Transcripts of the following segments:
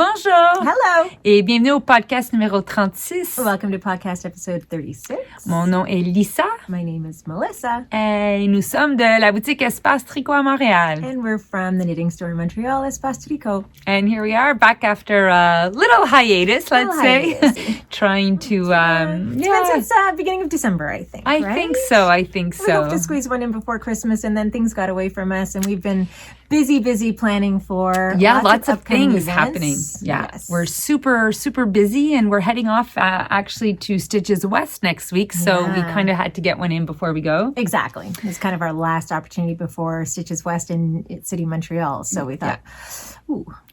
Bonjour! Hello! Et bienvenue au podcast numéro 36. Welcome to podcast episode 36. Mon nom est Lisa. My name is Melissa. Et nous sommes de la boutique Espace Tricot à Montréal. And we're from the knitting store in Montreal, Espace Tricot. And here we are back after a little hiatus, let's say. Trying to, Since beginning of December, I think. I think so. We hope to squeeze one in before Christmas, and then things got away from us, and we've been busy planning for lots of things events. happening. Yeah, yes. We're super busy, and we're heading off actually to Stitches West next week, so we kind of had to get one in before we go. Exactly. It's kind of our last opportunity before Stitches West in City Montreal, so we thought,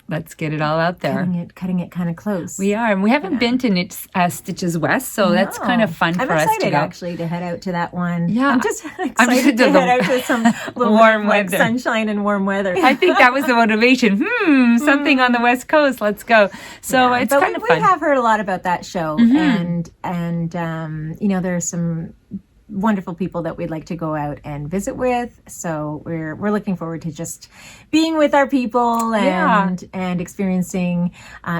let's get it all out there. Cutting it kind of close. We are, and we haven't been to Stitches West, so that's kind of fun for us to go. I'm excited actually to head out to that one. Yeah, I'm just excited to head out to some little warm weather, sunshine and warm weather. I think that was the motivation. Something on the West Coast. Let's go. So it's kind of fun. We have heard a lot about that show, and there's some wonderful people that we'd like to go out and visit with. So we're looking forward to just being with our people and experiencing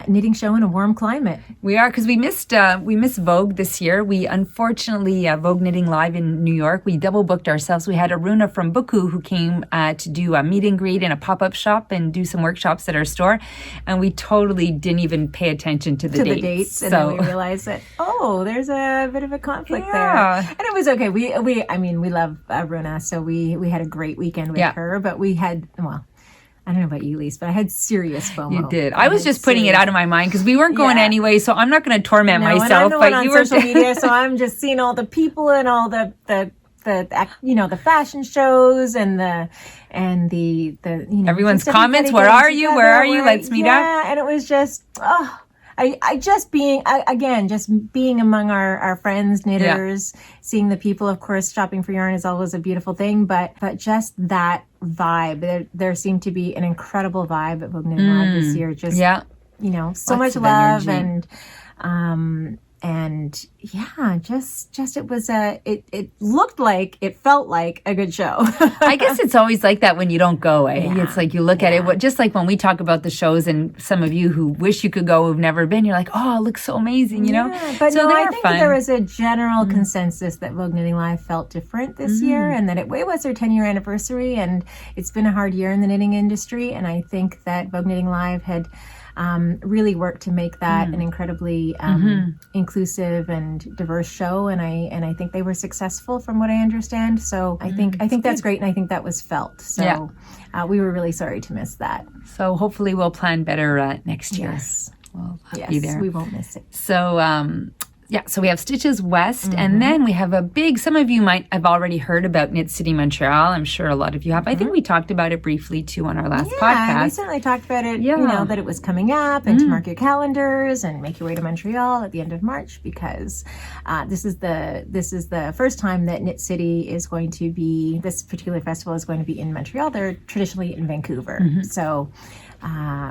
knitting show in a warm climate. We are, because we missed Vogue this year. We unfortunately Vogue Knitting Live in New York. We double booked ourselves. We had Aruna from Buku who came to do a meet and greet in a pop-up shop and do some workshops at our store, and we totally didn't even pay attention to the dates. And then we realized that there's a bit of a conflict there, and it was okay. We love Aruna, so we had a great weekend with her, but we had, I don't know about you, Lise, but I had serious FOMO. You did. I was just putting it out of my mind because we weren't going anyway, so I'm not going to torment myself. And I'm but you were on social media, so I'm just seeing all the people and all the fashion shows and the everyone's comments. Where are you? Where are you? Let's meet up. Yeah, and it was just I just being among our friends, knitters, seeing the people, of course, shopping for yarn is always a beautiful thing, but just that vibe. There seemed to be an incredible vibe at Vogue Knitting Live this year. Just so much love it was it looked like, it felt like a good show. I guess it's always like that when you don't go. It's like you look at it, just like when we talk about the shows, and some of you who wish you could go who've never been, you're like, it looks so amazing, you know? But so I think there was a general consensus that Vogue Knitting Live felt different this year, and that it was their 10-year anniversary, and it's been a hard year in the knitting industry, and I think that Vogue Knitting Live had really worked to make that an incredibly inclusive and diverse show, and I think they were successful from what I understand. So I think that's great, and I think that was felt. So we were really sorry to miss that. So hopefully we'll plan better next year. Yes, be there. We won't miss it. So so we have Stitches West, and then we have some of you might have already heard about Knit City Montreal. I'm sure a lot of you have. I think we talked about it briefly too on our last podcast. We certainly talked about it, that it was coming up, and to mark your calendars and make your way to Montreal at the end of March, because this is the first time that Knit City is going to be, this particular festival is going to be in Montreal. They're traditionally in Vancouver. So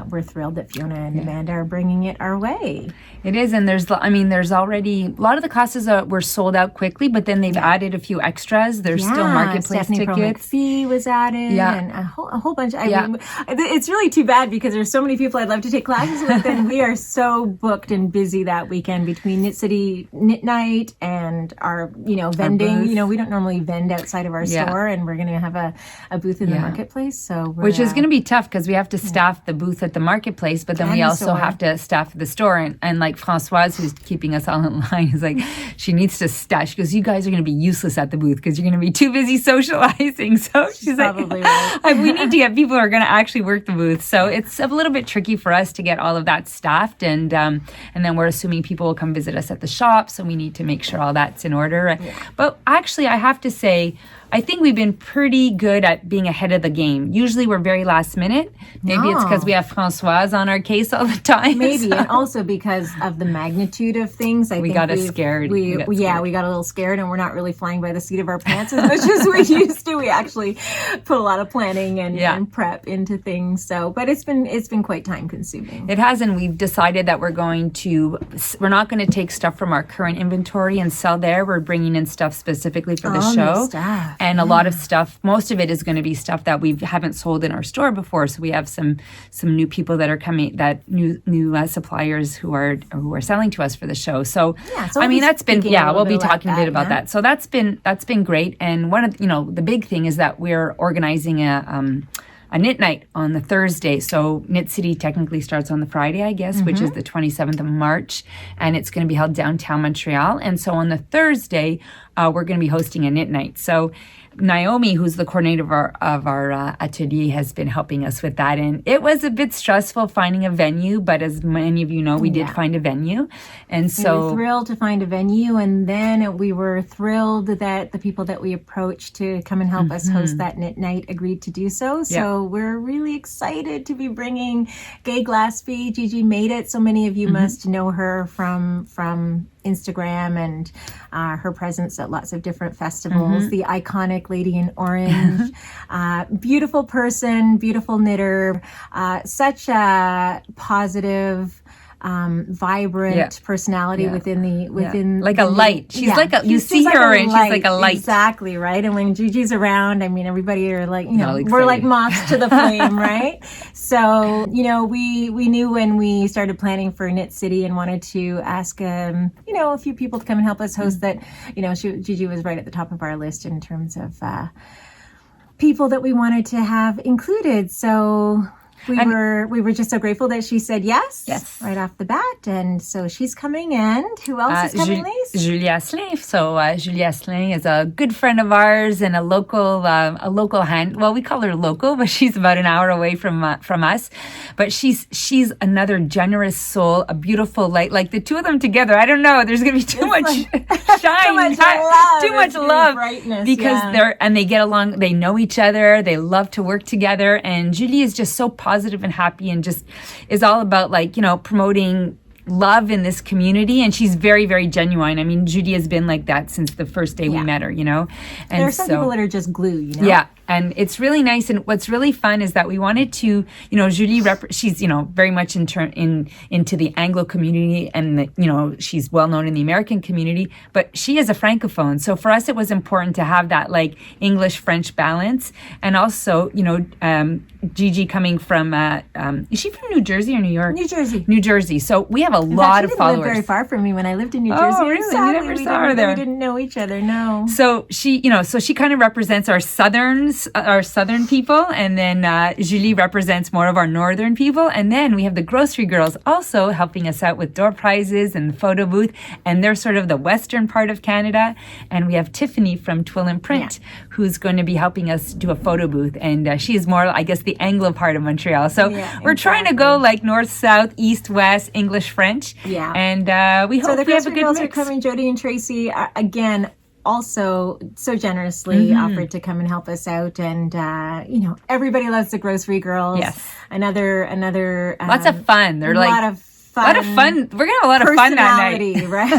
we're thrilled that Fiona and Amanda are bringing it our way. It is, and there's already a lot of the classes were sold out quickly, but then they've added a few extras. There's still marketplace Stephanie tickets. McPhee was added, and a whole bunch. I mean, it's really too bad because there's so many people I'd love to take classes with, and we are so booked and busy that weekend between Knit City Knit Night and our vending. We don't normally vend outside of our store, and we're going to have a booth in the marketplace. So which is going to be tough because we have to staff the booth at the marketplace, but then we also have to staff the store, and like Françoise, who's keeping us all in line, is like, she needs to staff. She goes, you guys are going to be useless at the booth because you're going to be too busy socializing. So she's probably like, right. We need to get people who are going to actually work the booth. So it's a little bit tricky for us to get all of that staffed, and then we're assuming people will come visit us at the shop, so we need to make sure all that's in order. But actually, I have to say, I think we've been pretty good at being ahead of the game. Usually we're very last minute. Maybe it's because we have Françoise on our case all the time. Maybe, and also because of the magnitude of things. I think we got scared. We got a little scared, and we're not really flying by the seat of our pants as much as we used to. We actually put a lot of planning and prep into things. So, but it's been quite time consuming. It has, and we've decided that we're not going to take stuff from our current inventory and sell there. We're bringing in stuff specifically for the show. Stuff. And a lot of stuff, most of it is going to be stuff that we haven't sold in our store before. So we have some new people that are coming, that new suppliers who are selling to us for the show. So, I mean, that's been, we'll be talking a bit about that. So that's been great. And one of, the big thing is that we're organizing a knit night on the Thursday. So Knit City technically starts on the Friday, I guess, which is the 27th of March. And it's going to be held downtown Montreal. And so on the Thursday, we're going to be hosting a knit night. So Naomi, who's the coordinator of our atelier, has been helping us with that. And it was a bit stressful finding a venue, but as many of you know, we did find a venue. And so we were thrilled to find a venue. And then we were thrilled that the people that we approached to come and help us host that knit night agreed to do so. So we're really excited to be bringing Gay Glaspie. Gigi made it. So many of you must know her from Instagram and her presence at lots of different festivals. The iconic Lady in Orange, beautiful person, beautiful knitter, such a positive, vibrant personality within like a light. She's like a, you see her and she's like a light. Exactly, right? And when Gigi's around, I mean, everybody are like, we're like moths to the flame, right? So, we knew when we started planning for Knit City and wanted to ask, a few people to come and help us host that, Gigi was right at the top of our list in terms of people that we wanted to have included. So we were just so grateful that she said yes right off the bat, and so she's coming. And who else is coming, Lise? Julie Asselin. So Julie Asselin is a good friend of ours and a local hand. Well, we call her local, but she's about an hour away from us. But she's another generous soul, a beautiful light. Like the two of them together, I don't know. There's gonna be too much shine, too much love, brightness, because they get along. They know each other. They love to work together, and Julie is just so positive and happy and just is all about promoting love in this community, and she's very, very genuine. I mean, Judy has been like that since the first day we met her, And there are some people that are just glue, Yeah. And it's really nice. And what's really fun is that we wanted to, Julie, she's, very much into the Anglo community, and, she's well known in the American community, but she is a Francophone. So for us, it was important to have that English-French balance. And also, Gigi coming from, is she from New Jersey or New York? New Jersey. New Jersey. So we have a lot of followers. She didn't live very far from me when I lived in New Jersey. Oh, really? Sadly, you never saw her there. We didn't know each other, no. So she, so she kind of represents our southern people, and then Julie represents more of our northern people, and then we have the grocery girls also helping us out with door prizes and the photo booth, and they're sort of the western part of Canada. And we have Tiffany from Twill and Print, who's going to be helping us do a photo booth, and she's more, I guess, the Anglo part of Montreal. So we're trying to go north, south, east, west, English, French. Yeah. And we hope we have a good mix. So the grocery girls are coming. Jody and Tracy, again, also so generously offered to come and help us out. And, everybody loves the grocery girls. Yes. Another lots of fun. They're a lot of fun. We're gonna have a lot of fun that night, right?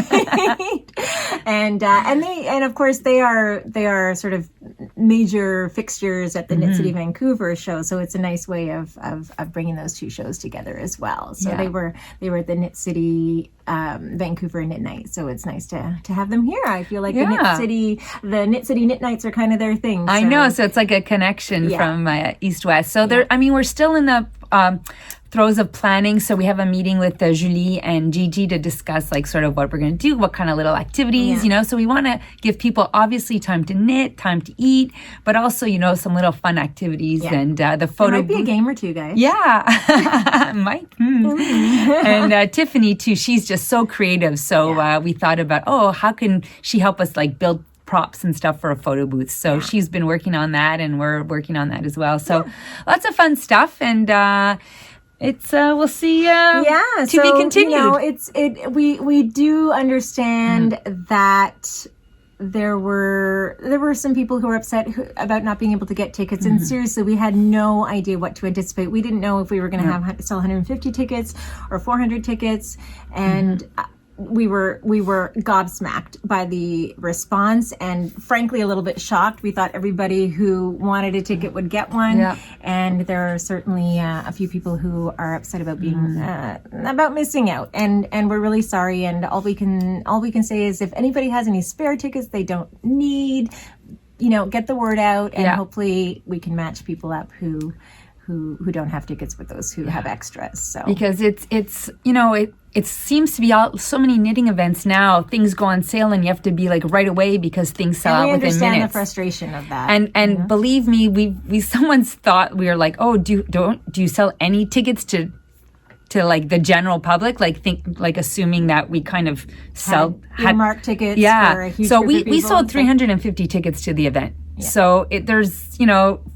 and of course they are sort of major fixtures at the Knit City Vancouver show. So it's a nice way of bringing those two shows together as well. So they were at the Knit City Vancouver Knit Night. So it's nice to have them here. I feel like the Knit City Knit Nights are kind of their thing. So. I know. So it's like a connection from East West. So we're still in the throes of planning. So we have a meeting with Julie and Gigi to discuss sort of what we're going to do, what kind of little activities, So we want to give people obviously time to knit, time to eat, but also, some little fun activities and the photo. There might be a game or two, guys. Yeah, might. And Tiffany too. She's just so creative. So we thought about, how can she help us build props and stuff for a photo booth. So she's been working on that, and we're working on that as well. So lots of fun stuff, and it's we'll see. To be continued. We do understand that there were some people who were upset about not being able to get tickets, and seriously, we had no idea what to anticipate. We didn't know if we were going to sell 150 tickets or 400 tickets, and we were gobsmacked by the response, and frankly a little bit shocked. We thought everybody who wanted a ticket would get one, and there are certainly a few people who are upset about being about missing out, and we're really sorry. And all we can say is, if anybody has any spare tickets they don't need, get the word out, and Yeah. hopefully we can match people up who don't have tickets with those who have extras. So Because it seems to be so many knitting events now. Things go on sale and you have to be like right away because things sell out we within understand minutes. the frustration of that. And believe me, we someone's thought we were like, oh, do you sell any tickets to like the general public? Like assuming that we kind of had earmarked tickets. For a yeah. huge So group we of people. sold 350 tickets to the event. So there's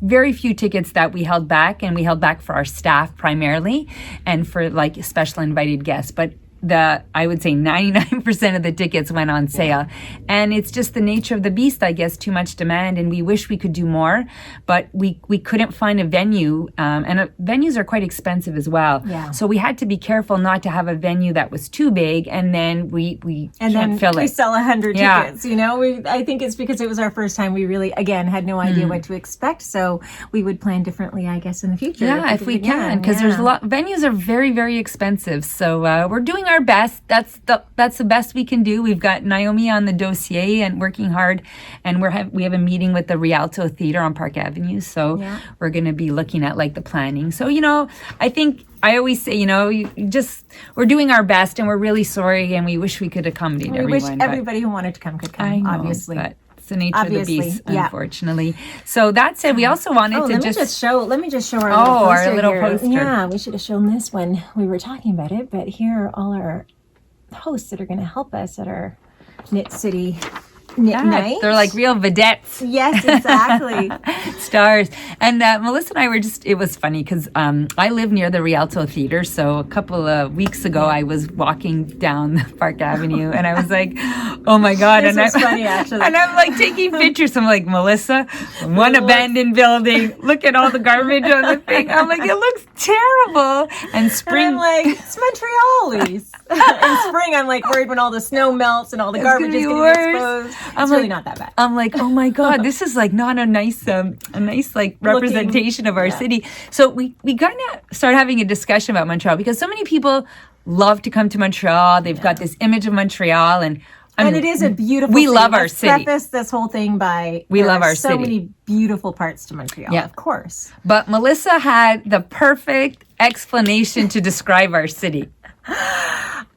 very few tickets that we held back, and we held back for our staff primarily, and for like special invited guests. But I would say 99% of the tickets went on sale. And it's just the nature of the beast, I guess, too much demand. And we wish we could do more, but we couldn't find a venue. And venues are quite expensive as well. Yeah. So we had to be careful not to have a venue that was too big, and then we can't fill we it. sell 100 Yeah. tickets. I think it's because it was our first time. We really, again, had no idea what to expect. So we would plan differently, I guess, in the future. Yeah, if we can, because there's a lot. Venues are very, very expensive. So we're doing our best. That's the best we can do. We've got Naomi on the dossier and working hard, and we have a meeting with the Rialto Theater on Park Avenue. So we're going to be looking at like the planning. So I think I always say we're doing our best, and we're really sorry, and we wish we could accommodate everyone. We wish everybody who wanted to come could come. I know, obviously. but it's the nature of the beast, yeah. unfortunately. So that said, we also wanted to let me just show our little poster. our little here. poster. Yeah, we should have shown this when we were talking about it, but here are all our hosts that are going to help us at our Knit City Knit Night. They're like real vedettes. Yes, exactly. Stars. And Melissa and I were it was funny because I live near the Rialto Theater. So a couple of weeks ago, I was walking down Park Avenue and I was like, oh my God. This was funny, actually. And I'm like taking pictures. I'm like, Melissa, one abandoned building. Look at all the garbage on the thing. I'm like, it looks terrible. And spring. And I'm like, it's Montrealese. In spring, I'm like worried when all the snow melts and all the garbage is going to be exposed. It's really not that bad. I'm like, oh my God, this is like not a nice like representation of our city. So we kind of started having a discussion about Montreal because so many people love to come to Montreal. They've got this image of Montreal, and it is a beautiful we city. love our Let's city. preface this whole thing by we love our so city. many beautiful parts to Montreal. Yeah. Of course. But Melissa had the perfect explanation to describe our city.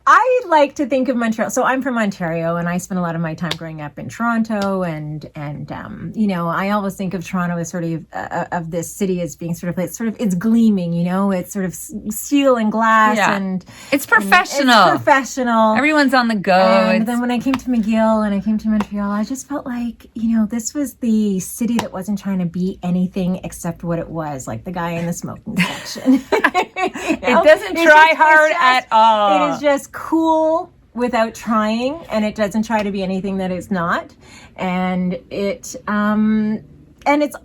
I like to think of Montreal. So I'm from Ontario, and I spent a lot of my time growing up in Toronto. And I always think of Toronto as sort of this city as being it's gleaming. It's sort of steel and glass, and it's professional. It's professional. Everyone's on the go. And then when I came to McGill and I came to Montreal, I just felt like this was the city that wasn't trying to be anything except what it was, like the guy in the smoking section. It doesn't try hard at all. It is just cool without trying, and it doesn't try to be anything that it's not, and it's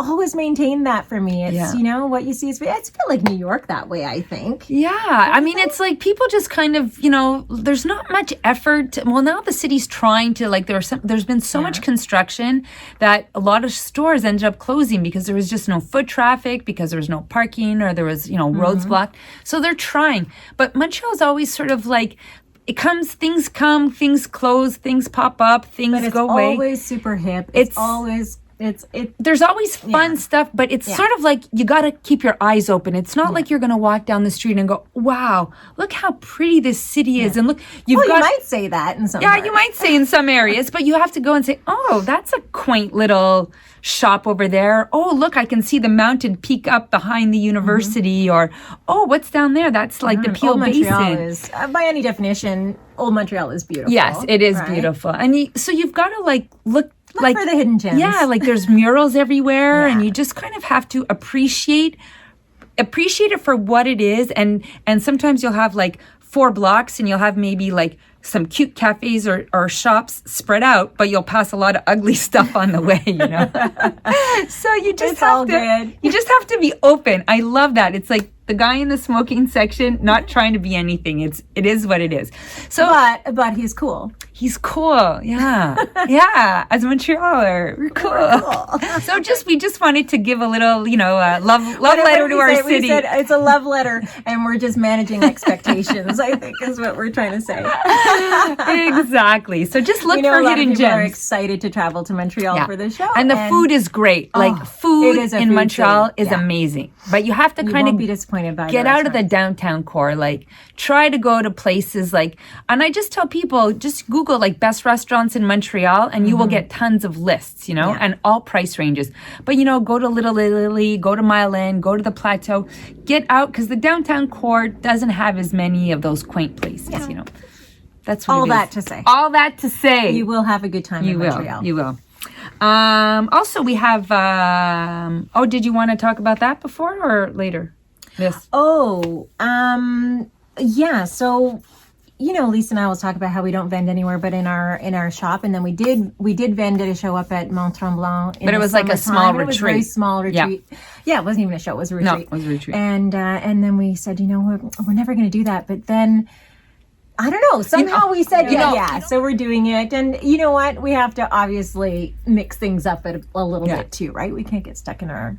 always maintained that for me. It's what you see is it's feel like New York that way, I think. I mean, it's like people just kind of there's not much effort. Well, now the city's trying to there's been so much construction that a lot of stores ended up closing because there was just no foot traffic, because there was no parking, or there was roads blocked. So they're trying, but Montreal's always sort of like, things come, things close, things pop up, things go away. It's always super hip. There's always fun stuff, but it's sort of like you got to keep your eyes open. It's not like you're going to walk down the street and go, wow, look how pretty this city is. And look, you might say that in some parts. You might say in some areas, but you have to go and say, oh, that's a quaint little shop over there. Oh, look, I can see the mountain peak up behind the university, or, oh, what's down there? That's like the Peel Basin. Is, by any definition, Old Montreal is beautiful. Yes, it is beautiful. And you've got to look for the hidden gems. Yeah, like there's murals everywhere, and you just kind of have to appreciate it for what it is. And sometimes you'll have like 4 blocks, and you'll have maybe like some cute cafes or shops spread out, but you'll pass a lot of ugly stuff on the way, So you just have to be open. I love that. It's like the guy in the smoking section, not trying to be anything. It is what it is. So, but he's cool. He's cool. Yeah. Yeah. As a Montrealer, we're cool. So we just wanted to give a little, love letter to our city. We said it's a love letter and we're just managing expectations, I think is what we're trying to say. Exactly. So just look for hidden gems. Are excited to travel to Montreal for the show. And the food is great. Food in Montreal is amazing. But you have to kind of be disappointed by get out of the downtown core. Try to go to places and I just tell people, just Google best restaurants in Montreal and you will get tons of lists, and all price ranges. But, go to Little Italy, go to Mile End, go to the Plateau, get out because the downtown core doesn't have as many of those quaint places, That's what all that to say. All that to say. You will have a good time in Montreal. You will. Also, we have, did you want to talk about that before or later? Yes. Yeah. So, Lisa and I will talk about how we don't vend anywhere but in our shop, and then we did vend at a show up at Mont Tremblant. But it was like a small retreat. It was a very small retreat. Yeah, it wasn't even a show. It was a retreat. No, it was a retreat. And then we said, we're never going to do that. But then, I don't know, somehow we said, so we're doing it. And you know what? We have to obviously mix things up a little bit too, right? We can't get stuck in our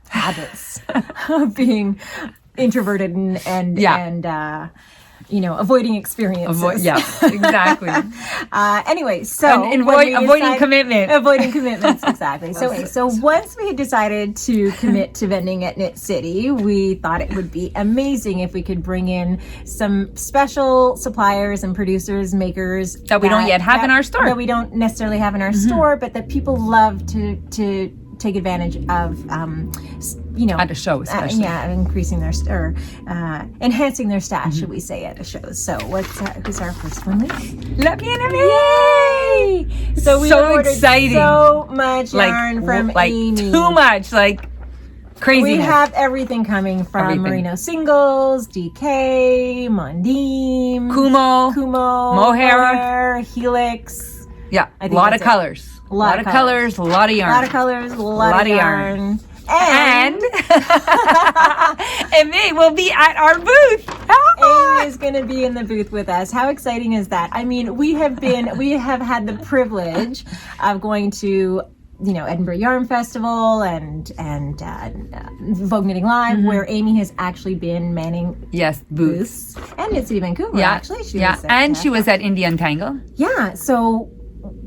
habits of being introverted and avoiding experiences. Exactly. Anyway, so avoiding commitment. Avoiding commitments, exactly. So once we had decided to commit to vending at Knit City, we thought it would be amazing if we could bring in some special suppliers and producers, makers that we don't yet have in our store. That we don't necessarily have in our store, but that people love to take advantage of, at a show, especially. Increasing their enhancing their stash, should we say, at a show. So who's our first one, Lisa? Let me interview. Yay! So we ordered exciting. So much yarn from Amy. Too much, crazy. We have everything coming from Merino Singles, DK, Mondim, Kumo, Mohair, Helix. Yeah, a lot of colors. A lot of colors, a lot of yarn. A lot of colors, a lot of yarn. And Amy will be at our booth. Amy is going to be in the booth with us. How exciting is that? I mean, we have had the privilege of going to, Edinburgh Yarn Festival and Vogue Knitting Live, where Amy has actually been manning booths. And Knit City Vancouver, actually. She was at Indie Untangle. Yeah, so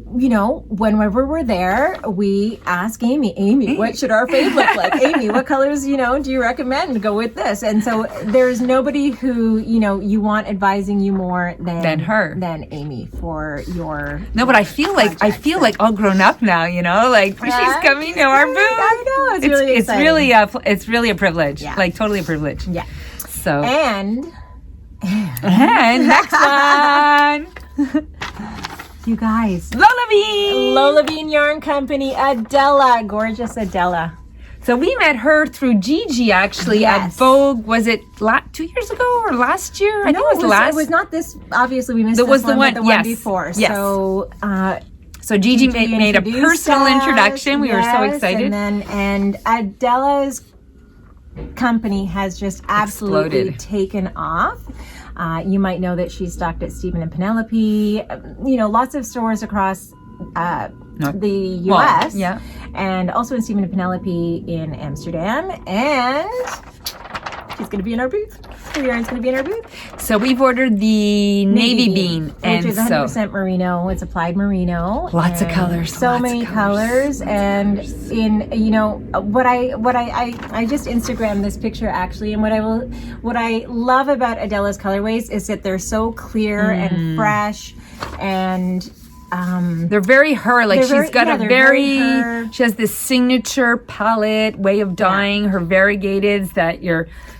whenever we're there, we ask Amy, what should our fave look like? Amy, what colors, do you recommend? Go with this. And so there's nobody who, you want advising you more than Amy for your. No, but I feel like all grown up now, she's coming to our booth. I know, it's really exciting. It's really a privilege. Yeah. Totally a privilege. Yeah. So. And next one. You guys. Lola Bean Yarn Company, Adela. Gorgeous Adela. So we met her through Gigi, actually, at Vogue. Was it 2 years ago or last year? I think it was last. It was not this. Obviously, we missed but the one before. Yes. So Gigi made a personal introduction. We were so excited. And Adela's company has just absolutely taken off. You might know that she's stocked at Stephen and Penelope, lots of stores across the U.S. And also in Stephen and Penelope in Amsterdam. And she's going to be in our booth. Her yarn's going to be in our booth. So we've ordered the navy bean, which is 100% merino. It's applied merino. Lots of colors. So many colors. And in what I just Instagrammed this picture actually, and what I love about Adela's colorways is that they're so clear and fresh, and they're very her. She's got she has this signature palette way of dyeing her variegateds that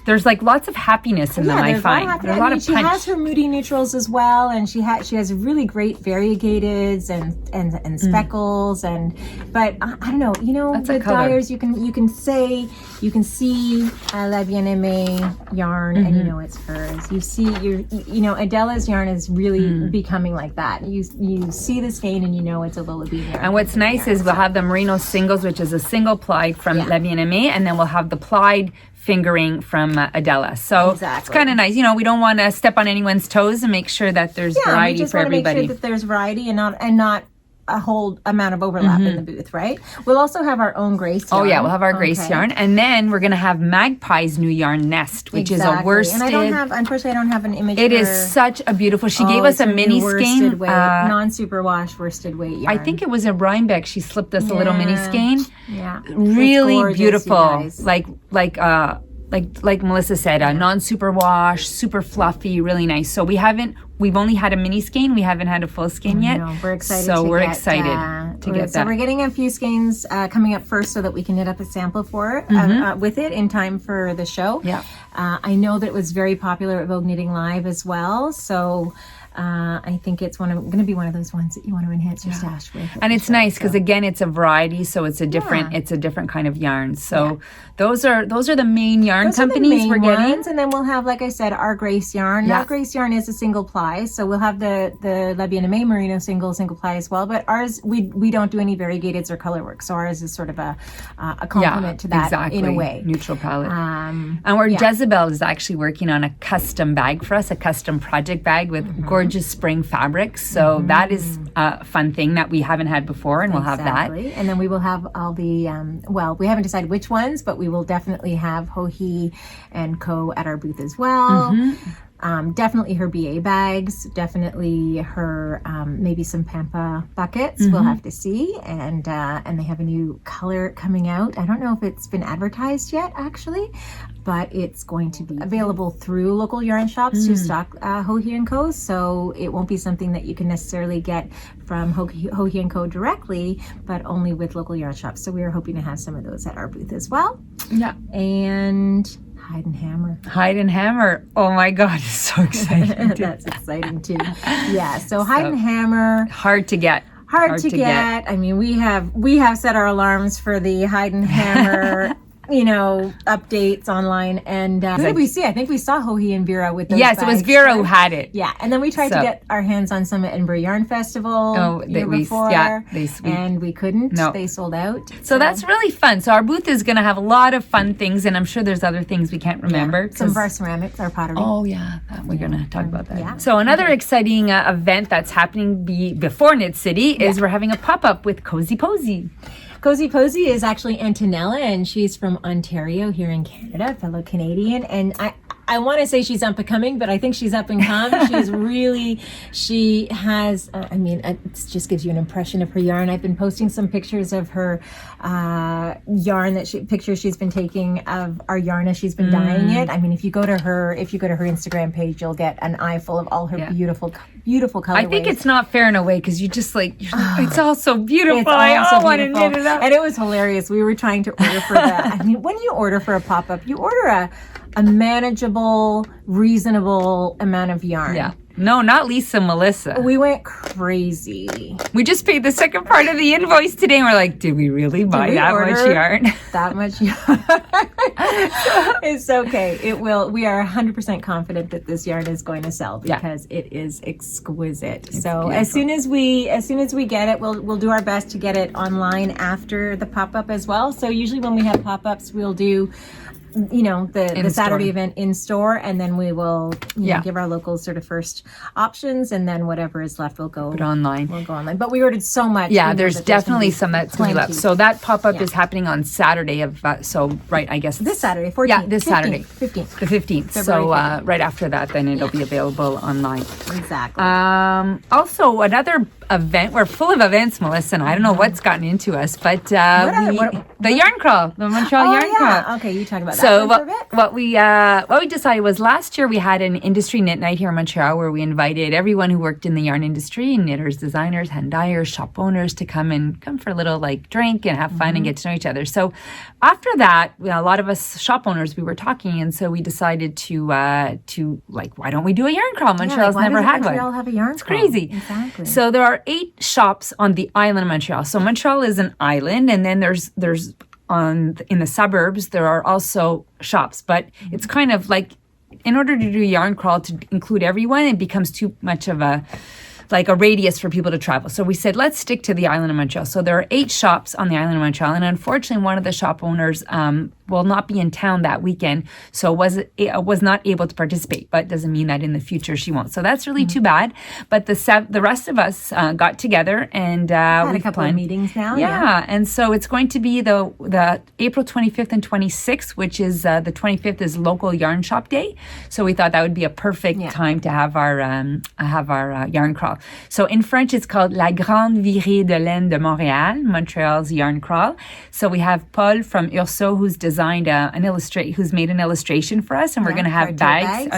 there's lots of happiness in them. I find there's a lot of punch. She has her moody neutrals as well, and she has really great variegateds and speckles, but I don't know, the dyers you can see La Bien-Aimée yarn, and it's hers. You see Adela's yarn is really becoming like that. You see see the stain and you know it's a Lullaby yarn. And what's nice is we'll have the merino singles, which is a single plied from La Bien-Aimée, and then we'll have the plied fingering from Adela. So it's kind of nice. You know, we don't want to step on anyone's toes and make sure that there's variety for everybody. Make sure that there's variety and not a whole amount of overlap in the booth, right? We'll also have our own Grace yarn. Oh yeah, we'll have our Grace yarn, and then we're gonna have Magpie's new yarn Nest, which is a worsted. And unfortunately, I don't have an image. It is such a beautiful. She gave us a mini skein, non-superwash worsted weight yarn. I think it was a Rhinebeck. She slipped us a little mini skein. Yeah, really gorgeous, beautiful. Like Melissa said, non-superwash, super fluffy, really nice. So we've only had a mini skein. We haven't had a full skein yet. We're excited. So we're excited to get that. So we're getting a few skeins coming up first so that we can knit up a sample for it with it in time for the show. Yeah. I know that it was very popular at Vogue Knitting Live as well. So I think it's going to be one of those ones that you want to enhance your stash with. And it's nice because again, it's a variety, so it's a different kind of yarn. So those are the main yarn companies we're getting. And then we'll have, like I said, our Grace yarn. That Grace yarn is a single ply, so we'll have the La Bien-Aimée merino single ply as well. But ours, we don't do any variegateds or color work, so ours is sort of a complement to that in a way. Neutral palette. And Jezebel is actually working on a custom bag for us, a custom project bag with gorgeous spring fabrics. So that is a fun thing that we haven't had before, and we'll have that. And then we will have all the, we haven't decided which ones, but we will definitely have Hohi and Co. at our booth as well. Definitely her BA bags, definitely her maybe some Pampa buckets. We'll have to see, and they have a new color coming out. I don't know if it's been advertised yet, actually, but it's going to be available through local yarn shops to stock Hohi and Co. So it won't be something that you can necessarily get from Hohi and Co. directly, but only with local yarn shops. So we are hoping to have some of those at our booth as well. Yeah, and Hide and Hammer. Oh my God, it's so exciting. That's exciting too. Yeah, so Hide and Hammer. Hard to get. Hard to get. I mean, we have set our alarms for the Hide and Hammer updates online. And who did we see? I think we saw Hohi and Vera with those bags. It was Vera who had it. Yeah, and then we tried to get our hands on some at Edinburgh Yarn Festival before. And we couldn't. No. They sold out. So that's really fun. So our booth is going to have a lot of fun things, and I'm sure there's other things we can't remember. Yeah. Some of our ceramics, our pottery. Oh, yeah. We're going to talk about that. Yeah. So another exciting event that's happening before Knit City is we're having a pop-up with Cozy Posy. Cozy Posy is actually Antonella, and she's from Ontario here in Canada, fellow Canadian. And I want to say she's up and coming, but I think she's up and come. She has, it just gives you an impression of her yarn. I've been posting some pictures of her yarn pictures she's been taking of our yarn as she's been dyeing it. I mean, if you go to her Instagram page, you'll get an eye full of all her beautiful colorways. I think it's not fair in a way because you're like, it's all so beautiful. It's I want to knit it up. And it was hilarious. We were trying to order for that. I mean, when you order for a pop-up, you order a manageable, reasonable amount of yarn. Yeah. No, not Lisa, Melissa. We went crazy. We just paid the second part of the invoice today, and we're like, did we really buy that much yarn? That much yarn. It's okay. It will. We are 100% confident that this yarn is going to sell because it is exquisite. It's beautiful. as soon as we get it, we'll do our best to get it online after the pop-up as well. So usually when we have pop-ups, we'll do the Saturday event in store, and then we will give our locals sort of first options, and then whatever is left will go online. We'll go online. But we ordered so much. Yeah, there's definitely some that's going to be left. So that pop-up is happening on Saturday I guess this Saturday, 14th. Yeah, this 15th, Saturday. 15th. The 15th. So right after that, then it'll be available online. Exactly. Also, another event. We're full of events, Melissa, and I don't know what's gotten into us, but the yarn crawl, the Montreal yarn crawl. Okay, you talk about that. So what we decided was last year we had an industry knit night here in Montreal where we invited everyone who worked in the yarn industry, knitters, designers, hand dyers, shop owners, to come for a little drink and have fun and get to know each other. So after that, a lot of us shop owners, we were talking, and so we decided to why don't we do a yarn crawl? Montreal's never had one. Montreal have a yarn crawl? It's crazy. Exactly. So there are 8 shops on the island of Montreal. So Montreal is an island, and then there's in the suburbs there are also shops, but it's kind of like, in order to do a yarn crawl to include everyone, it becomes too much of a like a radius for people to travel. So we said, let's stick to the island of Montreal. So there are 8 shops on the island of Montreal. And unfortunately, one of the shop owners will not be in town that weekend. So was not able to participate, but doesn't mean that in the future she won't. So that's really too bad. But the rest of us got together and Had a couple of meetings now. Yeah. And so it's going to be the April 25th and 26th, which is the 25th is local yarn shop day. So we thought that would be a perfect time to have our yarn crawl. So in French, it's called La Grande Virée de Laine de Montréal, Montreal's yarn crawl. So we have Paul from Urso who's made an illustration for us, and we're going to have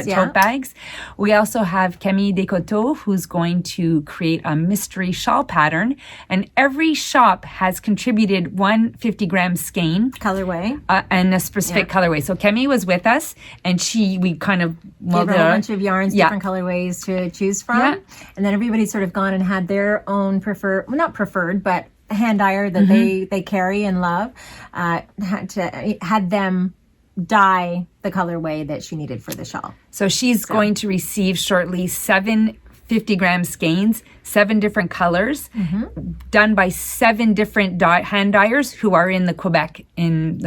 tote bags. We also have Camille Descoteaux who's going to create a mystery shawl pattern, and every shop has contributed one 50-gram skein colorway and a specific colorway. So Camille was with us, and we kind of gave her a bunch of yarns, different colorways to choose from, and then everybody's sort of gone and had their own not preferred, but hand dyer that they carry and love, had them dye the colorway that she needed for the shawl. So she's going to receive shortly 7 50-gram skeins, 7 different colors, done by 7 different hand dyers who are in the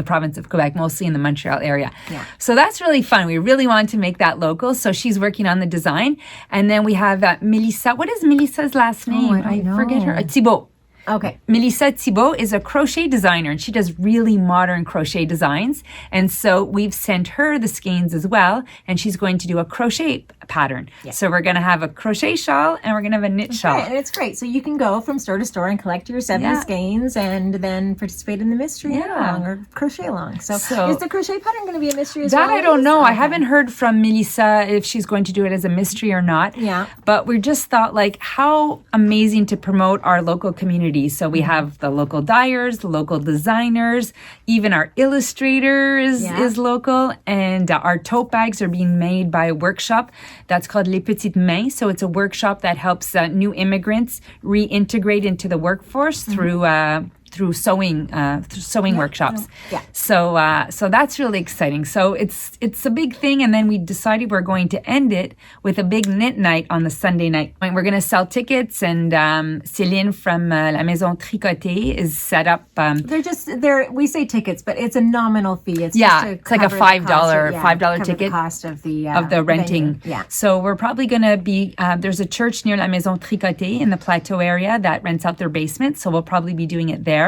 province of Quebec, mostly in the Montreal area. Yeah. So that's really fun. We really want to make that local. So she's working on the design. And then we have Melissa. What is Melissa's last name? I forget her. Thibault. Okay. Melissa Thibault is a crochet designer, and she does really modern crochet designs. And so we've sent her the skeins as well, and she's going to do a crochet pattern. Yeah. So we're going to have a crochet shawl, and we're going to have a knit shawl. Right, and it's great. So you can go from store to store and collect your 7 skeins and then participate in the mystery knit along or crochet along. So is the crochet pattern going to be a mystery as well? That I don't know. Okay. I haven't heard from Melissa if she's going to do it as a mystery or not. Yeah. But we just thought, how amazing to promote our local community. So we have the local dyers, the local designers, even our illustrators is local, and our tote bags are being made by a workshop that's called Les Petites Mains. So it's a workshop that helps new immigrants reintegrate into the workforce through sewing workshops. Yeah. So that's really exciting. So it's a big thing, and then we decided we're going to end it with a big knit night on the Sunday night. We're going to sell tickets, and Céline from La Maison Tricotée is set up. We say tickets, but it's a nominal fee. It's it's like a $5 ticket. The cost of the renting. Venue. Yeah. So we're probably going to be there's a church near La Maison Tricotée in the Plateau area that rents out their basement. So we'll probably be doing it there.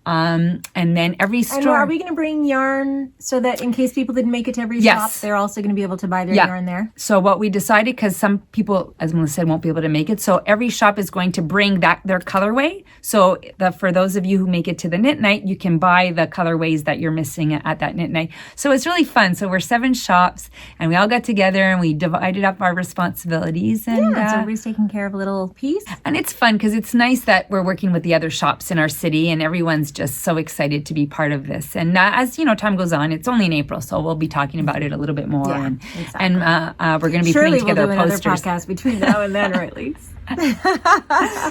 And then every store. And are we going to bring yarn so that in case people didn't make it to every shop, they're also going to be able to buy their yarn there? So what we decided, because some people, as Melissa said, won't be able to make it, so every shop is going to bring their colorway. So for those of you who make it to the knit night, you can buy the colorways that you're missing at that knit night. So it's really fun. So we're 7 shops, and we all got together and we divided up our responsibilities. And so everybody's taking care of a little piece. And it's fun because it's nice that we're working with the other shops in our city, and everyone's just so excited to be part of this. And as time goes on, it's only in April, so we'll be talking about it a little bit more. Yeah, and we're going to be putting together we'll do posters. Another podcast between now and then, or at least.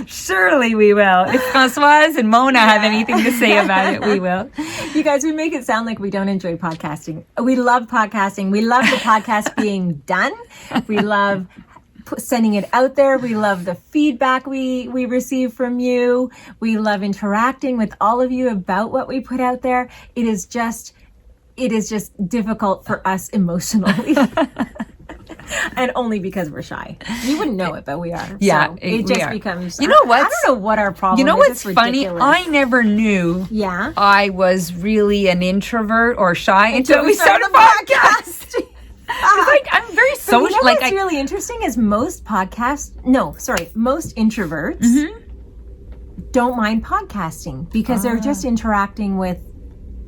Surely we will. If Françoise and Mona have anything to say about it, we will. You guys, we make it sound like we don't enjoy podcasting. We love podcasting. We love the podcast being done. We love sending it out there. We love the feedback we receive from you. We love interacting with all of you about what we put out there. It is just difficult for us emotionally. And only because we're shy. You wouldn't know it, but we are. Yeah, so it just becomes. You know what? I don't know what our problem is. You know what's funny? I never knew I was really an introvert or shy until we started a podcast. I'm very social. You know what's really interesting is most introverts don't mind podcasting because they're just interacting with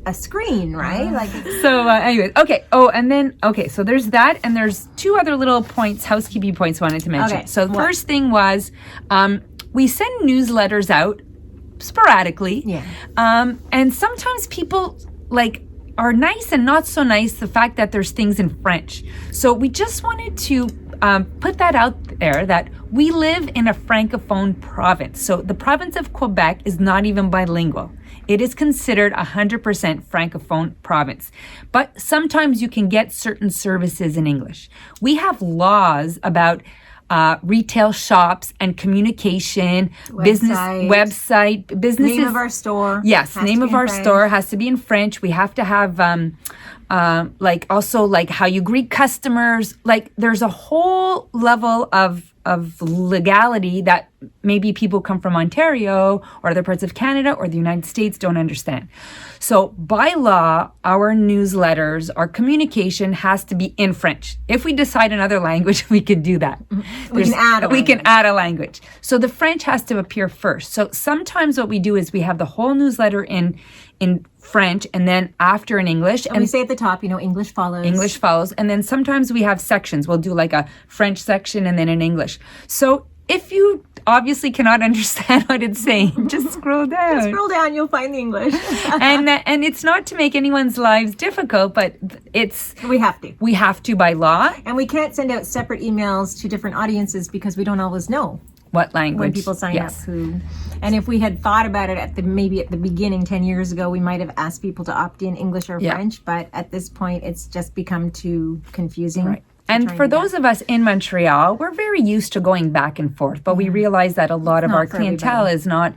a screen, right? Anyways, okay. Oh, and then so there's that, and there's 2 other little housekeeping points I wanted to mention. Okay. So the first thing was we send newsletters out sporadically. Yeah. And sometimes people are nice and not so nice, the fact that there's things in French. So we just wanted to put that out there that we live in a francophone province. So the province of Quebec is not even bilingual. It is considered 100% francophone province. But sometimes you can get certain services in English. We have laws about retail shops and communication, business businesses. Name of our store. Yes, name of our store has to be in French. We have to have also how you greet customers. Like there's a whole level of legality that maybe people come from Ontario or other parts of Canada or the United States don't understand. So by law, our newsletters, our communication has to be in French. If we decide another language, we can do that. We can add a language. So the French has to appear first. So sometimes what we do is we have the whole newsletter in French and then after in English. And we say at the top, English follows. English follows. And then sometimes we have sections. We'll do like a French section and then an English. So if you obviously cannot understand what it's saying, just scroll down. Scroll down, you'll find the English. and it's not to make anyone's lives difficult, but we have to. We have to by law. And we can't send out separate emails to different audiences because we don't always know what language when people sign up and if we had thought about it maybe at the beginning 10 years ago, we might have asked people to opt in English or French, but at this point it's just become too confusing. Right. And for those of us in Montreal, we're very used to going back and forth, but we realize that a lot of our clientele is not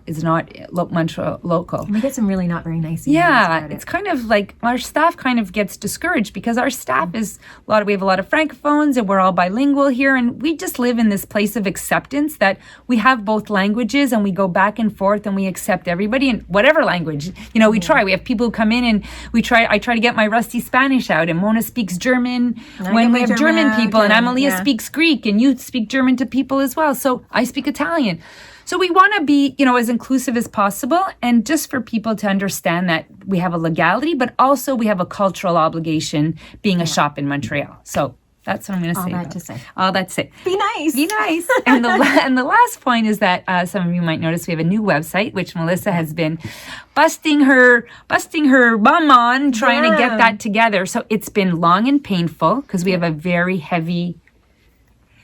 Montreal local. We get some really not very nice emails. Yeah, it's kind of like our staff kind of gets discouraged because our staff is we have a lot of francophones and we're all bilingual here, and we just live in this place of acceptance that we have both languages and we go back and forth and we accept everybody in whatever language. We try. We have people who come in and I try to get my rusty Spanish out, and Mona speaks German when we have German people, and Amalia speaks Greek, and you speak German to people as well. So I speak Italian. So we want to be, as inclusive as possible, and just for people to understand that we have a legality, but also we have a cultural obligation being a shop in Montreal. So that's what I'm going to say. All that to say. Be nice. Be nice. And the last point is that some of you might notice we have a new website, which Melissa has been busting her bum on trying to get that together. So it's been long and painful because we have a very heavy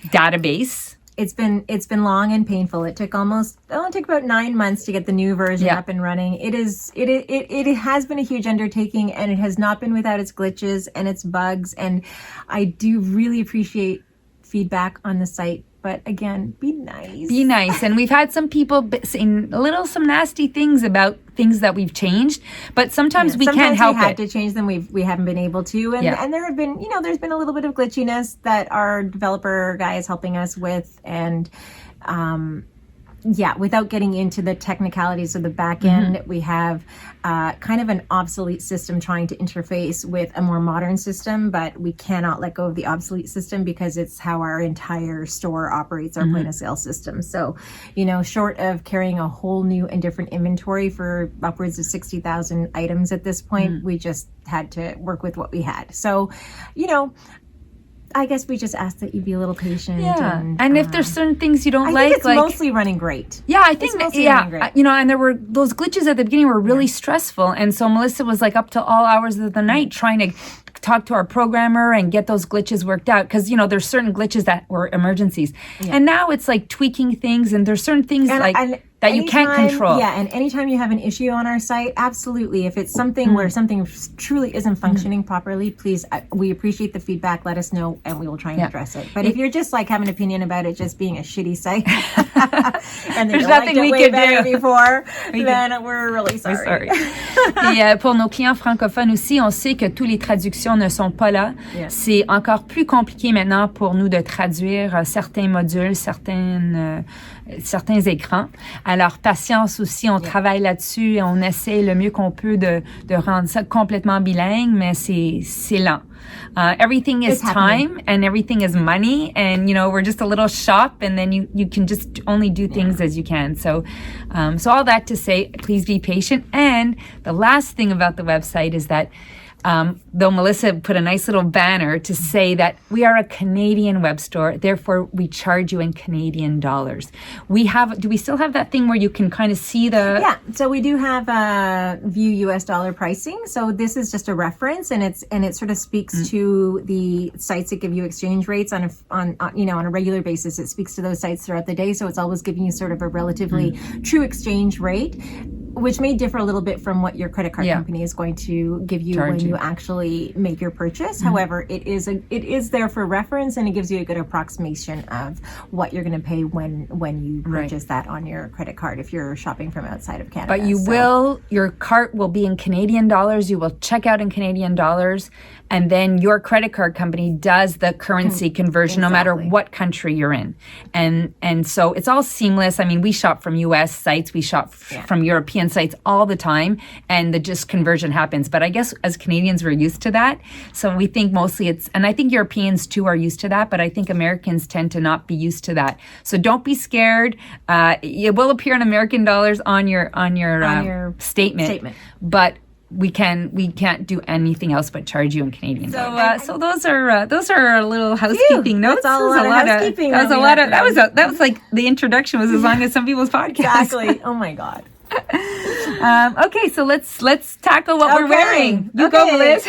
database. It's been long and painful. It took about 9 months to get the new version up and running. It has been a huge undertaking, and it has not been without its glitches and its bugs. And I do really appreciate feedback on the site. But again, be nice. Be nice. And we've had some people saying some nasty things about things that we've changed, but sometimes we can't help it. Sometimes we had to change them. We haven't been able to. And there have been, there's been a little bit of glitchiness that our developer guy is helping us with. And, without getting into the technicalities of the back end, we have kind of an obsolete system trying to interface with a more modern system, but we cannot let go of the obsolete system because it's how our entire store operates, our point of sale system. So, short of carrying a whole new and different inventory for upwards of 60,000 items at this point, we just had to work with what we had. So, I guess we just ask that you be a little patient. Yeah. And if there's certain things you don't I think it's mostly running great. Yeah, I think running great. And there were those glitches at the beginning were really stressful. And so Melissa was up to all hours of the night trying to talk to our programmer and get those glitches worked out. Because, there's certain glitches that were emergencies. Yeah. And now it's tweaking things, and there's certain things that you can't control. Yeah, and anytime you have an issue on our site, absolutely. If it's something where something truly isn't functioning properly, please, we appreciate the feedback. Let us know, and we will try and address it. But if you're just have an opinion about it just being a shitty site, and there's nothing we can do before, then we're really sorry. Et pour nos clients francophones aussi, on sait que toutes les traductions ne sont pas là. Yeah. C'est encore plus compliqué maintenant pour nous de traduire certains modules, certains écrans. Alors, patience aussi, on travaille là-dessus et on essaie le mieux qu'on peut de rendre ça complètement bilingue, mais c'est lent. Everything is time and everything is money, and we're just a little shop, and then you can just only do things as you can. So all that to say, please be patient. And the last thing about the website is that though Melissa put a nice little banner to say that we are a Canadian web store, therefore we charge you in Canadian dollars. Do we still have that thing where you can kind of see the... Yeah, so we do have view US dollar pricing. So this is just a reference, and it sort of speaks to the sites that give you exchange rates on a regular basis. It speaks to those sites throughout the day, so it's always giving you sort of a relatively true exchange rate. which may differ a little bit from what your credit card company is going to give you when you actually make your purchase. However, it is there for reference, and it gives you a good approximation of what you're going to pay when you purchase that on your credit card if you're shopping from outside of Canada. But your cart will be in Canadian dollars. You will check out in Canadian dollars, and then your credit card company does the currency conversion no matter what country you're in. And so it's all seamless. I mean, we shop from US sites, we shop from European sites all the time, and the just conversion happens. But I guess as Canadians, we're used to that. So we think mostly and I think Europeans too are used to that, but I think Americans tend to not be used to that. So don't be scared. It will appear in American dollars on your statement. But we can't do anything else but charge you in Canadian dollars. So those are a little housekeeping notes. That's a lot of housekeeping. That was like the introduction was as long as some people's podcasts. Exactly. Oh my God. Okay, so let's tackle what we're wearing. You go, Liz.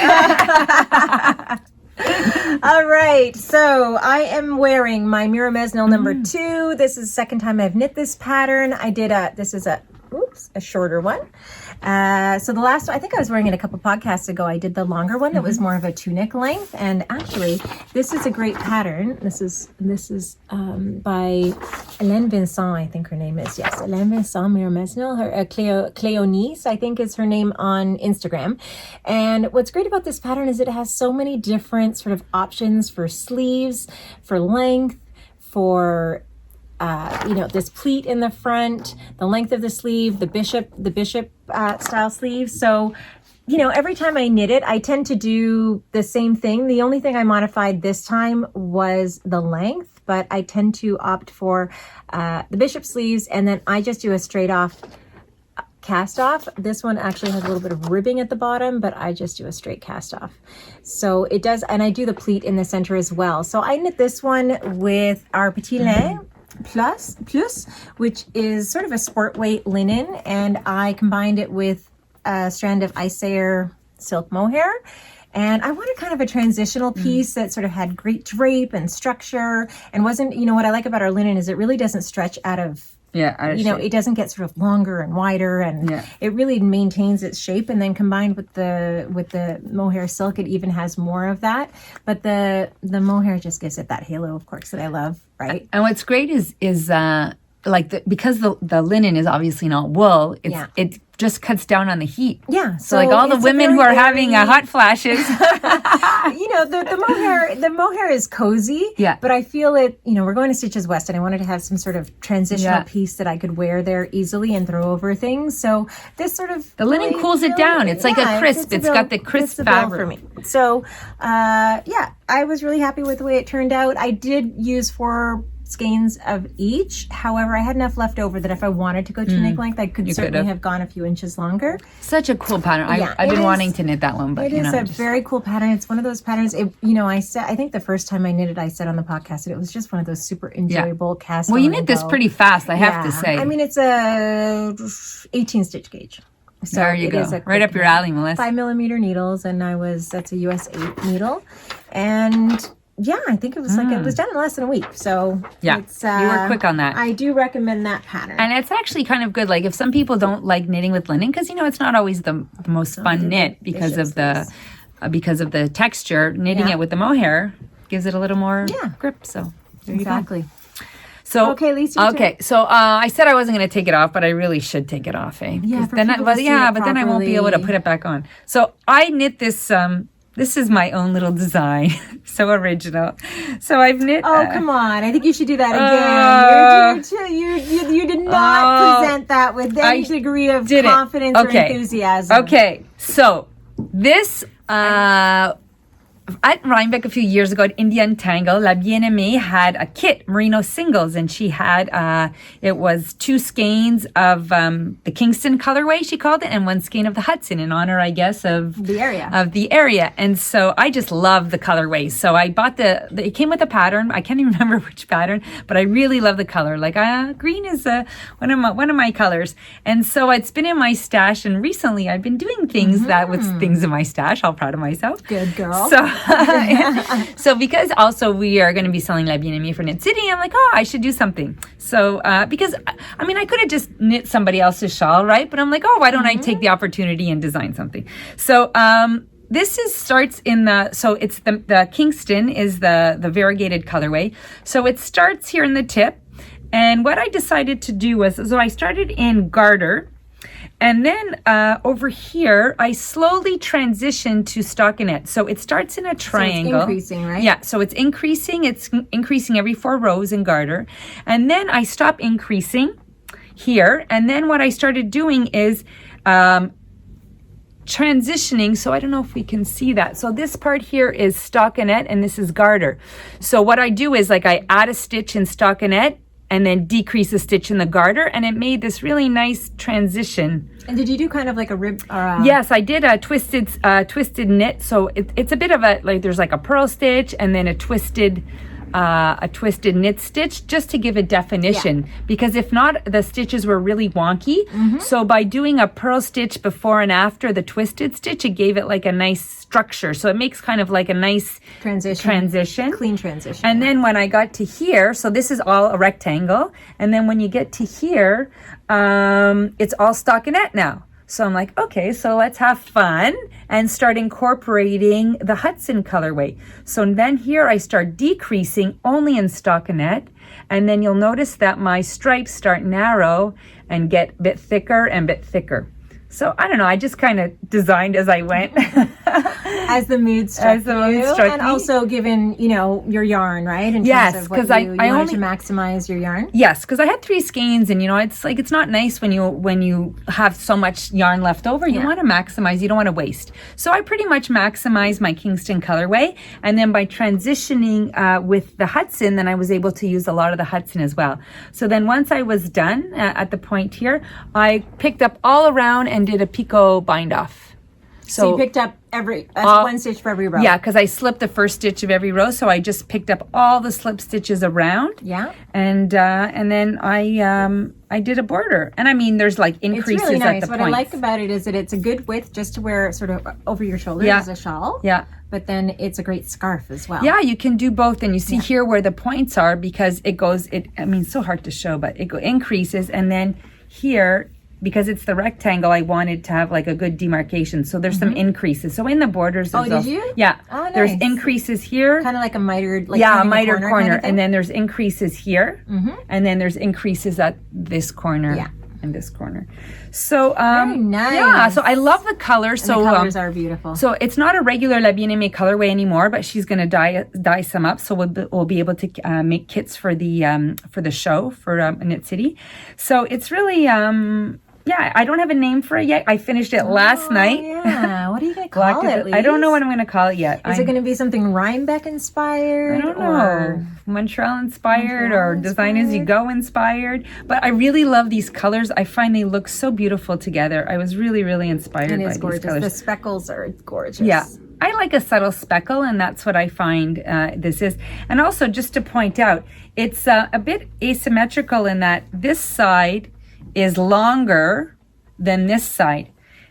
All right, so I am wearing my Mira Mesnil number 2. This is the second time I've knit this pattern. This is a shorter one. So the last one, I think I was wearing it a couple podcasts ago. I did the longer one that was more of a tunic length, and actually this is a great pattern. This is by Hélène Vincent, I think her name is. Yes, Hélène Vincent Mira Mesnil. Her Cléonice, I think, is her name on Instagram. And what's great about this pattern is it has so many different sort of options for sleeves, for length, for this pleat in the front, the length of the sleeve, the bishop style sleeve. So, every time I knit it, I tend to do the same thing. The only thing I modified this time was the length, but I tend to opt for the bishop sleeves, and then I just do a straight off cast off. This one actually has a little bit of ribbing at the bottom, but I just do a straight cast off. So it does, and I do the pleat in the center as well. So I knit this one with our Petit Lin Plus, which is sort of a sport weight linen, and I combined it with a strand of Iceair silk mohair. And I wanted kind of a transitional piece that sort of had great drape and structure, and wasn't, what I like about our linen is it really doesn't stretch out of it doesn't get sort of longer and wider, and it really maintains its shape. And then combined with the mohair silk, it even has more of that. But the mohair just gives it that halo, of course, that I love, right? And what's great is because the linen is obviously not wool, it just cuts down on the heat. Yeah. So like all the women who are having hot flashes. The mohair is cozy. Yeah. But I feel we're going to Stitches West, and I wanted to have some sort of transitional piece that I could wear there easily and throw over things. So this sort of... The linen cools it down. It's like a crisp. It's got the crisp fabric. For me. So, I was really happy with the way it turned out. I did use 4 skeins of each. However, I had enough left over that if I wanted to go tunic length, I could certainly have gone a few inches longer. Such a cool pattern. I've been wanting to knit that one, but it is a very cool pattern. It's one of those patterns. I think the first time I knit it, I said on the podcast that it was just one of those super enjoyable cast. Well, you knit this pretty fast, I have to say. I mean, it's a 18 stitch gauge. So there you go. Right up your alley, Melissa. 5mm needles, and that's a US 8 needle, and I think it was it was done in less than a week. So you were quick on that. I do recommend that pattern. And it's actually kind of good. Like if some people don't like knitting with linen, because it's not always the most fun knit because of the texture. Knitting it with the mohair gives it a little more grip. So exactly. So okay, Lisa. Okay, so I said I wasn't going to take it off, but I really should take it off, eh? Yeah, but then I won't be able to put it back on. So I knit this. This is my own little design. So original. So I've knit... Oh, come on. I think you should do that again. You did not present that with any degree of confidence or enthusiasm. Okay. So this... at Rhinebeck a few years ago at Indian Tangle, La Bien-Aimée had a kit, merino singles, and she had, it was 2 skeins of the Kingston colorway, she called it, and 1 skein of the Hudson in honor, I guess, of the area. And so I just love the colorways. So I bought it came with a pattern. I can't even remember which pattern, but I really love the color. Like green is one of my colors. And so it's been in my stash, and recently I've been doing things that with things in my stash. All proud of myself. Good girl. So So because also we are going to be selling La Bien-Aimée for Knit City, I'm like, oh, I should do something. So because I mean, I could have just knit somebody else's shawl, right? But I'm like, oh, why don't I take the opportunity and design something? So this starts in it's the Kingston is the variegated colorway. So it starts here in the tip. And what I decided to do was, so I started in garter. And then over here, I slowly transitioned to stockinette. So it starts in a triangle. So it's increasing, right? Yeah, so it's increasing. It's increasing every 4 rows in garter. And then I stop increasing here. And then what I started doing is transitioning. So I don't know if we can see that. So this part here is stockinette and this is garter. So what I do is like I add a stitch in stockinette and then decrease a stitch in the garter, and it made this really nice transition. And did you do kind of like a rib? Yes, I did a twisted knit. So it's a bit of a, like there's like a purl stitch and then a twisted knit stitch, just to give a definition, because if not, the stitches were really wonky. So by doing a purl stitch before and after the twisted stitch, it gave it like a nice structure. So it makes kind of like a nice transition. Clean transition. And then when I got to here, so this is all a rectangle, and then when you get to here, it's all stockinette now. So I'm like, okay, so let's have fun and start incorporating the Hudson colorway. So then here I start decreasing only in stockinette, and then you'll notice that my stripes start narrow and get a bit thicker and bit thicker. So I don't know, I just kind of designed as I went. As the mood struck and me. Also given, your yarn, right? In yes, terms of because I wanted wanted to maximize your yarn. Yes, because I had 3 skeins, and it's not nice when you have so much yarn left over. You want to maximize, you don't want to waste. So I pretty much maximized my Kingston colorway, and then by transitioning with the Hudson, then I was able to use a lot of the Hudson as well. So then once I was done at the point here, I picked up all around and did a picot bind off. So you picked up one stitch for every row. Yeah, because I slipped the first stitch of every row, so I just picked up all the slip stitches around. Yeah. And then I did a border. And I mean, there's like increases it's really nice. at the What points. I like about it is that it's a good width just to wear sort of over your shoulders as a shawl. Yeah. But then it's a great scarf as well. Yeah, you can do both. And you see here where the points are, because it's so hard to show, but it increases. And then here, because it's the rectangle, I wanted to have like a good demarcation. So there's some increases. So in the borders, there's did you? Yeah. Oh, nice. There's increases here. Kind of like a mitered, like a mitered corner. Kind of and then there's increases here. And then there's increases at this corner and this corner. So very nice. Yeah, so I love the colors. And the colors are beautiful. So it's not a regular La Bien-Aimée colorway anymore, but she's going to dye some up. So we'll be able to make kits for the show for Knit City. So it's really I don't have a name for it yet. I finished it last night. Yeah. What are you going to call it? I don't know what I'm going to call it yet. Is it going to be something Rhinebeck inspired? I don't know. Montreal inspired or Design As You Go inspired. But I really love these colors. I find they look so beautiful together. I was really, really inspired by these colors. The speckles are gorgeous. Yeah. I like a subtle speckle, and that's what I find this is. And also, just to point out, it's a bit asymmetrical in that this side is longer than this side,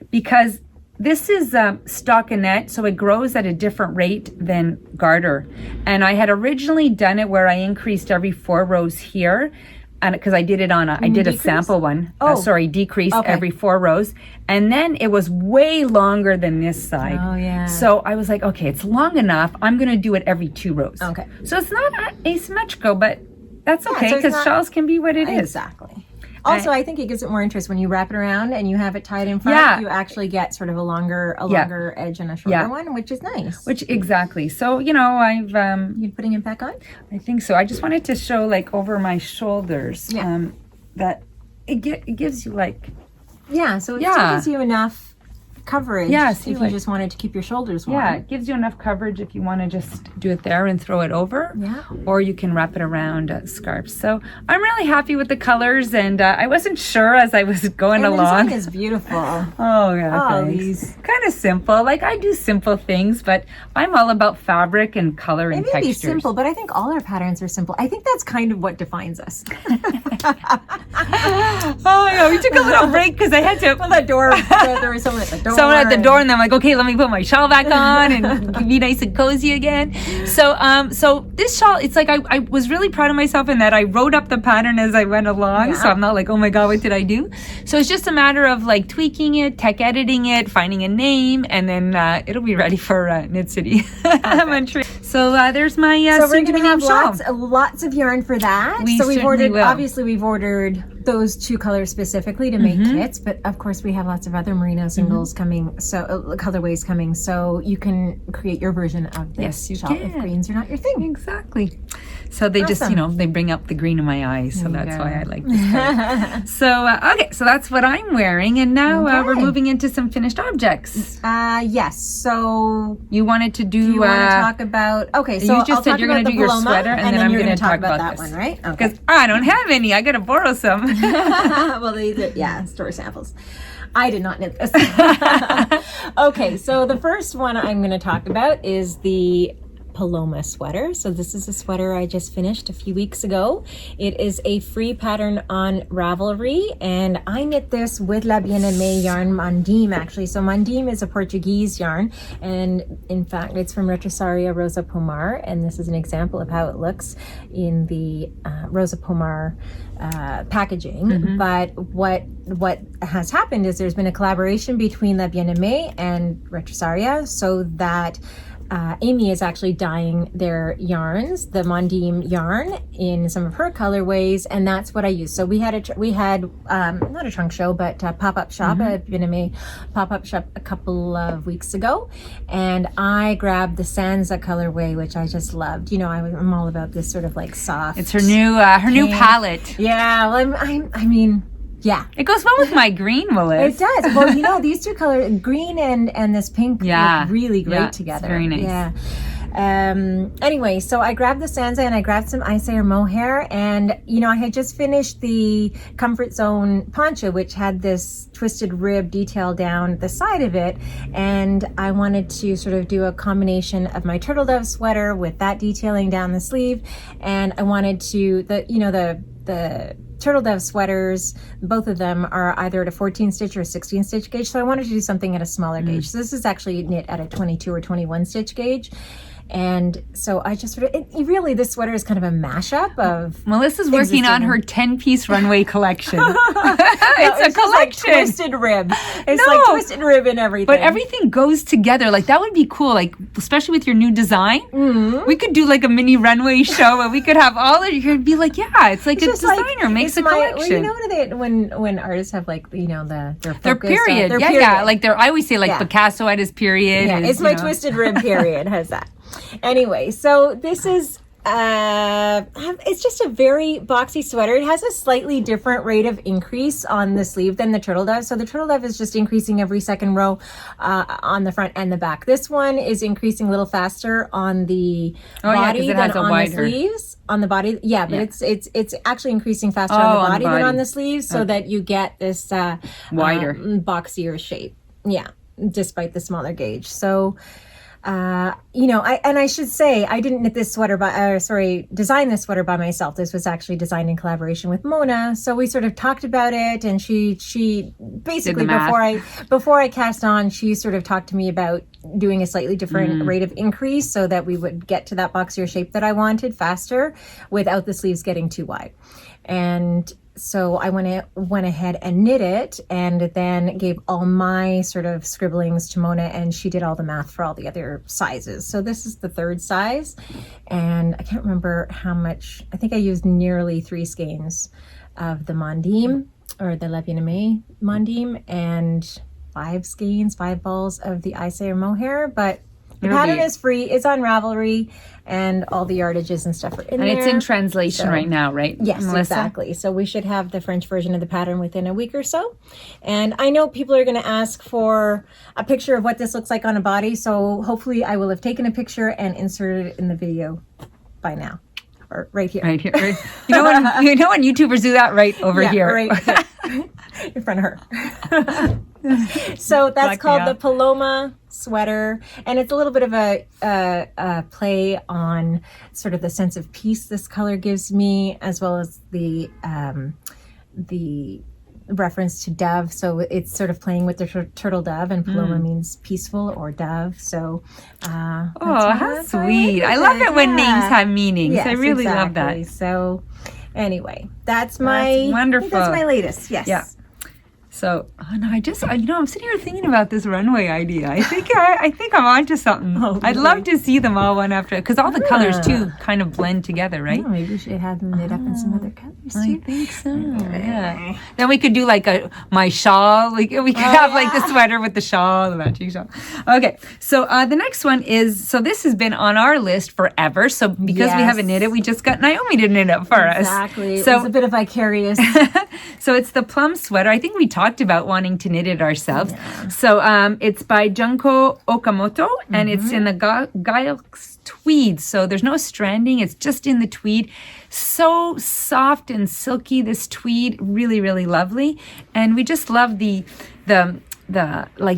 because this is stockinette, so it grows at a different rate than garter. And I had originally done it where I increased every 4 rows here, and because I did it on I did a sample one. Decrease every 4 rows, and then it was way longer than this side. Oh yeah. So I was like, okay, it's long enough. I'm going to do it every 2 rows. Okay. So it's not asymmetrical, but that's okay, because shawls can be what it is. Exactly. Also, I think it gives it more interest when you wrap it around and you have it tied in front. You actually get sort of a longer edge and a shorter one, which is nice. Exactly. So I've you putting it back on? I think so. I just wanted to show like over my shoulders that it gives you like so it still gives you enough coverage if you just wanted to keep your shoulders warm. Yeah, it gives you enough coverage if you want to just do it there and throw it over. Yeah. Or you can wrap it around scarves. So I'm really happy with the colors, and I wasn't sure as I was going along. This one is beautiful. Oh, yeah, thanks. Kind of simple. Like, I do simple things, but I'm all about fabric and color and textures. It may be simple, but I think all our patterns are simple. I think that's kind of what defines us. Oh, yeah, we took a little break because I had to... Well, there was someone at the door. someone at the door, and I'm like, okay, let me put my shawl back on and be nice and cozy again. So this shawl, it's like I was really proud of myself in that I wrote up the pattern as I went along. So I'm not like, oh my God, what did I do? So it's just a matter of like tweaking it, tech editing it, finding a name, and then it'll be ready for Knit City Montreal. So there's my so we're gonna have shawl. lots of yarn for that. We've ordered those 2 colors specifically to make kits, but of course we have lots of other merino singles coming, so colorways coming, so you can create your version of this shawl if greens are not your thing. Exactly. So they just, they bring up the green in my eyes, so that's why I like this color. So, okay, so that's what I'm wearing, and now we're moving into some finished objects. Yes, so... You wanted to do... you want to talk about... Okay, so you just said you're going to do your sweater, and then I'm going to talk about that one, right? Okay. Because I don't have any. I got to borrow some. Well, these are, store samples. I did not knit this. Okay, so the first one I'm going to talk about is the Paloma sweater. So this is a sweater I just finished a few weeks ago. It is a free pattern on Ravelry, and I knit this with La Bien-Aimée yarn Mondim, actually. So Mondim is a Portuguese yarn, and in fact it's from Retrosaria Rosa Pomar, and this is an example of how it looks in the Rosa Pomar packaging. But what has happened is there's been a collaboration between La Bien-Aimée and Retrosaria, so that Amy is actually dyeing their yarns, the Mondim yarn, in some of her colorways, and that's what I use. So we had not a trunk show, but a pop-up shop, a Bien-Aimée pop-up shop a couple of weeks ago, and I grabbed the Sansa colorway, which I just loved. I'm all about this sort of like soft. It's her new palette. Yeah, well, I mean. Yeah. It goes well with my green, Melissa. It does. Well, these 2 colors, green and this pink, look really great together. It's very nice. Yeah. Anyway, so I grabbed the Sansa and I grabbed some Isair mohair, and I had just finished the Comfort Zone poncho, which had this twisted rib detail down the side of it, and I wanted to sort of do a combination of my turtle dove sweater with that detailing down the sleeve, and I wanted to the turtle dove sweaters, both of them are either at a 14 stitch or a 16 stitch gauge, so I wanted to do something at a smaller gauge. So this is actually knit at a 22 or 21 stitch gauge. And so I just sort of, really, this sweater is kind of a mashup of... Melissa's working on her 10-piece runway collection. It's a collection. Like twisted rib. It's like twisted rib and everything. But everything goes together. Like, that would be cool. Like, especially with your new design. We could do like a mini runway show, and we could have all of you be like, it's like a designer makes a collection. Well, when artists have like, their period. Like I always say like Picasso at his period. Yeah, it's my twisted rib period. How's that? Anyway, so this is it's just a very boxy sweater. It has a slightly different rate of increase on the sleeve than the turtle dove. So the turtle dove is just increasing every second row on the front and the back. This one is increasing a little faster on the body than on the sleeves. On the body, but it's actually increasing faster on the body than on the sleeves, so that you get this wider, boxier shape. Yeah, despite the smaller gauge. So. I should say I didn't knit this sweater design this sweater by myself. This was actually designed in collaboration with Mona. So we sort of talked about it, and she basically before I cast on, she sort of talked to me about doing a slightly different rate of increase so that we would get to that boxier shape that I wanted faster without the sleeves getting too wide. And so I went ahead and knit it, and then gave all my sort of scribblings to Mona, and she did all the math for all the other sizes. So this is the 3rd size, and I can't remember how much. I think I used nearly 3 skeins of the Mondim, or the La Bien-Aimée Mondim, and 5 balls of the Isair mohair, but the pattern is free. It's on Ravelry, and all the yardages and stuff are in there. And it's in translation right now, right? Yes, Melissa? Exactly. So we should have the French version of the pattern within a week or so. And I know people are going to ask for a picture of what this looks like on a body, so hopefully I will have taken a picture and inserted it in the video by now. Or right here. Right here. Right. You know when YouTubers do that? Right over here. Right here. In front of her. So that's called the Paloma sweater, and it's a little bit of a play on sort of the sense of peace this color gives me, as well as the reference to dove. So it's sort of playing with the turtle dove, and paloma means peaceful or dove. So, how sweet. I love it when names have meanings. Yes, I really love that. So anyway, that's my wonderful. That's my latest. Yes. Yeah. So, I'm sitting here thinking about this runway idea. I think I'm onto something. Oh, I'd love to see them all one after, because all the colors too kind of blend together, right? Oh, maybe we should have them knit up in some other colors too. I think so. Yeah. Then we could do like my shawl. We could have like the sweater with the shawl, the matching shawl. Okay. So the next one is, so this has been on our list forever. So because we haven't knit it, we just got Naomi to knit it for us. Exactly. So it was a bit of vicarious. So it's the plum sweater. I think we talked about wanting to knit it ourselves. Yeah. So it's by Junko Okamoto, and it's in the Guyux tweed. So there's no stranding. It's just in the tweed. So soft and silky, this tweed. Really, really lovely. And we just love the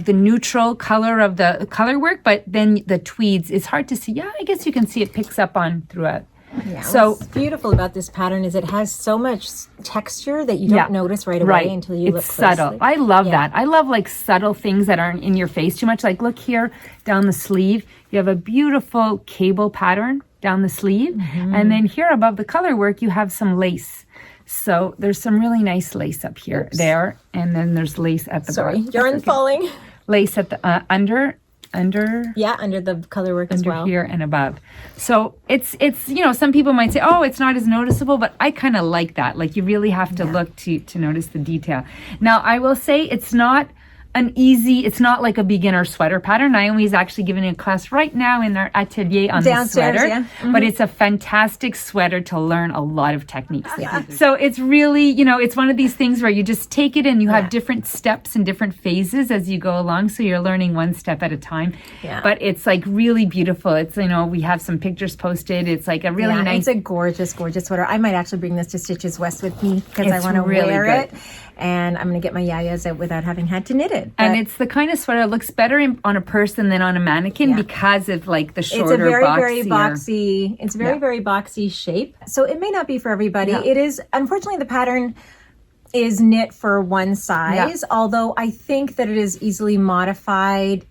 neutral color of the color work, but then the tweeds, it's hard to see. Yeah, I guess you can see it picks up on throughout. Yeah, so what's beautiful about this pattern is it has so much texture that you don't notice right away until you look closely. It's subtle. I love that. I love like subtle things that aren't in your face too much. Like look here down the sleeve. You have a beautiful cable pattern down the sleeve. And then here above the color work, you have some lace. So there's some really nice lace up here, there. And then there's lace at the bottom. Yarn falling. Lace at the under the color work as well, here and above. So it's some people might say, oh, it's not as noticeable, but I kind of like that. Like you really have to look to notice the detail. Now I will say it's not it's not like a beginner sweater pattern. Naomi's actually giving a class right now in our atelier on the sweater, but it's a fantastic sweater to learn a lot of techniques. So it's really, it's one of these things where you just take it and you have different steps and different phases as you go along. So you're learning one step at a time, but it's like really beautiful. It's, we have some pictures posted. It's like a really nice. It's a gorgeous, gorgeous sweater. I might actually bring this to Stitches West with me because I want to wear it. And I'm going to get my yayas out without having had to knit it. And it's the kind of sweater that looks better on a person than on a mannequin because of like the shorter, it's a very boxy. It's very boxy shape. So it may not be for everybody. It is, unfortunately, the pattern is knit for one size, although I think that it is easily modified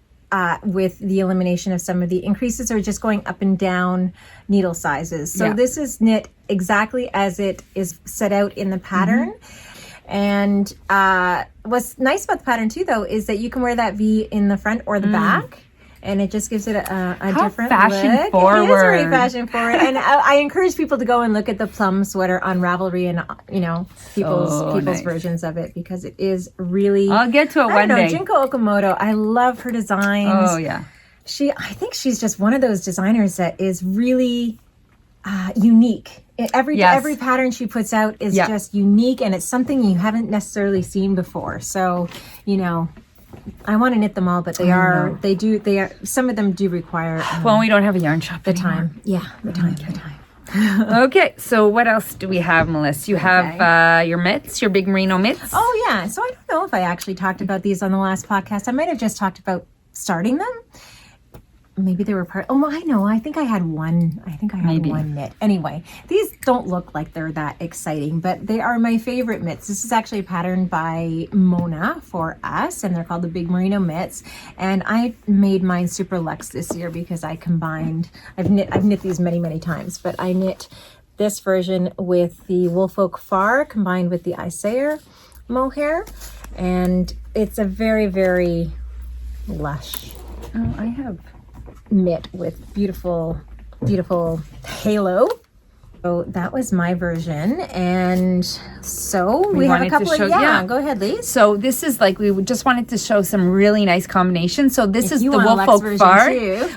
with the elimination of some of the increases or just going up and down needle sizes. So this is knit exactly as it is set out in the pattern. And what's nice about the pattern too, though, is that you can wear that V in the front or the back, and it just gives it a different fashion forward. It is very fashion forward, and I encourage people to go and look at the plum sweater on Ravelry and people's versions of it because it is really. I'll get to it one day. Junko Okamoto, I love her designs. Oh yeah, I think she's just one of those designers that is really unique. Every pattern she puts out is just unique, and it's something you haven't necessarily seen before. So, I want to knit them all, but they are some of them do require well, we don't have a yarn shop the time. Yeah, the time. Okay, so what else do we have, Melissa? You have your mitts, your big merino mitts. Oh yeah, so I don't know if I actually talked about these on the last podcast. I might have just talked about starting them. Maybe they were part. Oh, I know. I think I had one. I think I had one knit. Anyway, these don't look like they're that exciting, but they are my favorite mitts. This is actually a pattern by Mona for us, and they're called the Big Merino Mitts. And I made mine super luxe this year because I combined. I've knit these many, many times, but I knit this version with the Woolfolk Far combined with the Isayer mohair, and it's a very, very lush. Oh, I have. Knit with beautiful halo. So that was my version, and so we have a couple of go ahead, Lise. So this is like we just wanted to show some really nice combinations. So this is the Woolfolk Far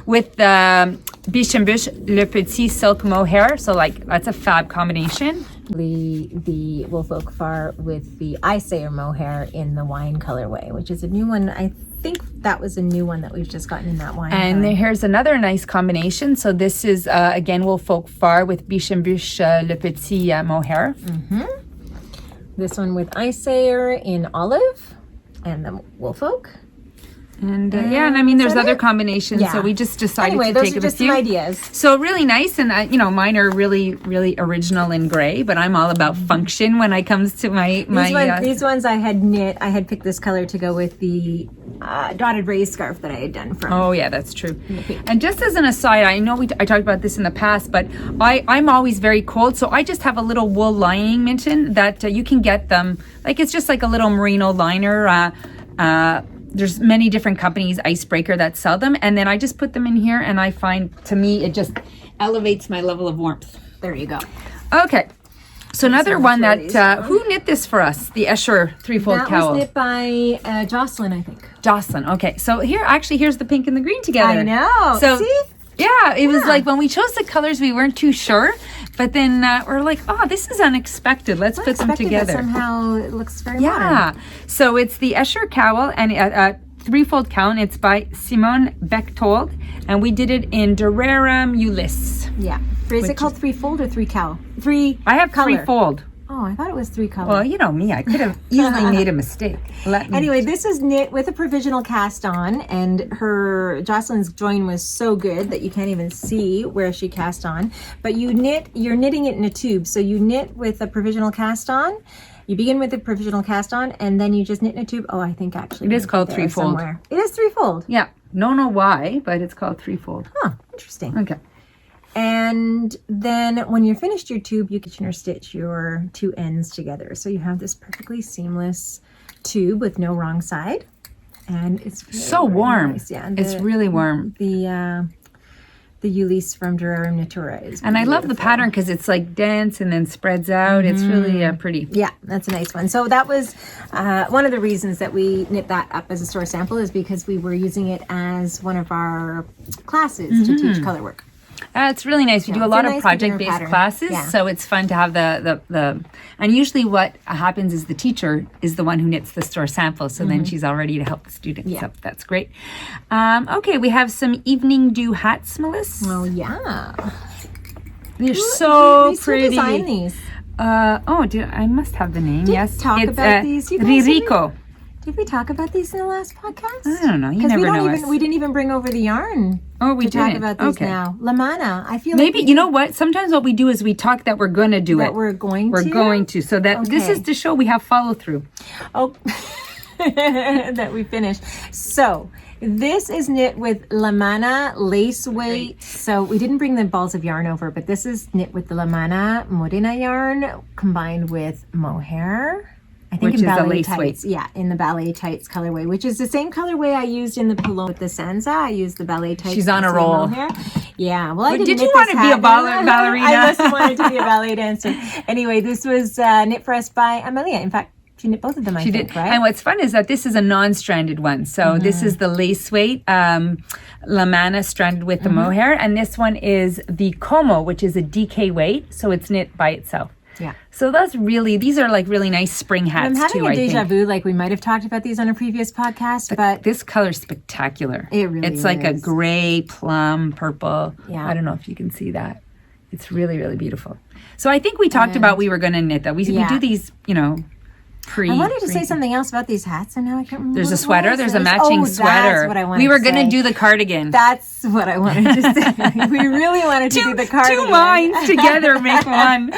with the Biche and Bush Le Petit silk mohair. So like that's a fab combination. The Woolfolk Far with the Isayer mohair in the wine colorway, which is a new one. I think that was a new one that we've just gotten in that wine. And here's another nice combination. So this is again Woolfolk Far with Biche and Bush Le Petit mohair. This one with Isayer in olive and the Woolfolk. And and I mean, there's other combinations, Yeah. so we just decided Anyway, to those take are a just few. some ideas. So really nice, and mine are really, really original in gray. But I'm all about function when it comes to my These ones I had knit. I had picked this color to go with the dotted raised scarf that I had done from. Oh yeah, that's true. And just as an aside, I know I talked about this in the past, but I'm always very cold, so I just have a little wool lining mitten that you can get them. Like it's just like a little merino liner. There's many different companies, Icebreaker, that sell them, and then I just put them in here, and I find, to me, it just elevates my level of warmth. There you go. Okay, so another one that who knit this for us? The Escher three-fold cowl. That was knit by Jocelyn, I think. Jocelyn. Okay, so here's the pink and the green together. I know. So see? Yeah, it was like when we chose the colors, we weren't too sure, but then we're like, oh, this is unexpected. Let's put them together. Somehow it looks very modern. So it's the Escher cowl and a threefold cowl. It's by Simone Bechtold, and we did it in Durarem Ulysse. Yeah. Is it called threefold or three cowl? I have threefold. Oh, I thought it was three color. Well, you know me, I could have easily made a mistake. Anyway, this is knit with a provisional cast on, and Jocelyn's join was so good that you can't even see where she cast on. But you're knitting it in a tube, so you knit with a provisional cast on. You begin with a provisional cast on, and then you just knit in a tube. Oh, I think actually it is called threefold. Somewhere. It is threefold. Yeah, don't know why, but it's called threefold. Huh, interesting. Okay. And then when you're finished your tube, you can stitch your two ends together. So you have this perfectly seamless tube with no wrong side. And it's really, so warm. Nice. Yeah, it's really warm. The Ulysse from Durarem Natura is and I love the pattern because it's like dense and then spreads out. It's really pretty. Yeah, that's a nice one. So that was one of the reasons that we knit that up as a store sample, is because we were using it as one of our classes to teach color work. It's really nice. We do a lot of project-based classes, so it's fun to have the and usually what happens is the teacher is the one who knits the store sample, so then she's all ready to help the students. So that's great. Okay, we have some Evening Dew hats, Melissa. Oh yeah, they're so pretty. Who designed these? I must have the name. Yes, talk it's about these. Ririco. Did we talk about these in the last podcast? I don't know. You never know us. We didn't even bring over the yarn. Oh, we didn't. Talk about these now. Lamana. I feel maybe you know what? Sometimes what we do is we talk that we're going to do it. We're going to. So that this is to show we have follow through. Oh, that we finished. So this is knit with Lamana lace weight. Great. So we didn't bring the balls of yarn over, but this is knit with the Lamana Modena yarn combined with mohair. I think which in is ballet a lace tights. weight. Yeah, in the ballet tights colorway, which is the same colorway I used in the Paloma with the Sansa. I used the ballet tights. She's on a roll. Yeah. Well, I didn't did you want to be a ballerina? I just wanted to be a ballet dancer. Anyway, this was knit for us by Amelia. In fact, she knit both of them, I think, right? And what's fun is that this is a non-stranded one. So this is the lace weight, Lamana stranded with the mohair. And this one is the Como, which is a DK weight. So it's knit by itself. Yeah. So these are like really nice spring hats I'm having too, a deja vu, like we might have talked about these on a previous podcast, but this color's spectacular. It really is. It's like a gray, plum, purple. Yeah. I don't know if you can see that. It's really, really beautiful. So I think we talked about we were going to knit that. We do these, I wanted to say something else about these hats, and now I can't remember. There's a sweater. There's a matching sweater. That's what I wanted we were to going to say. do the cardigan. That's what I wanted to say. We really wanted to do the cardigan. Two minds together make one.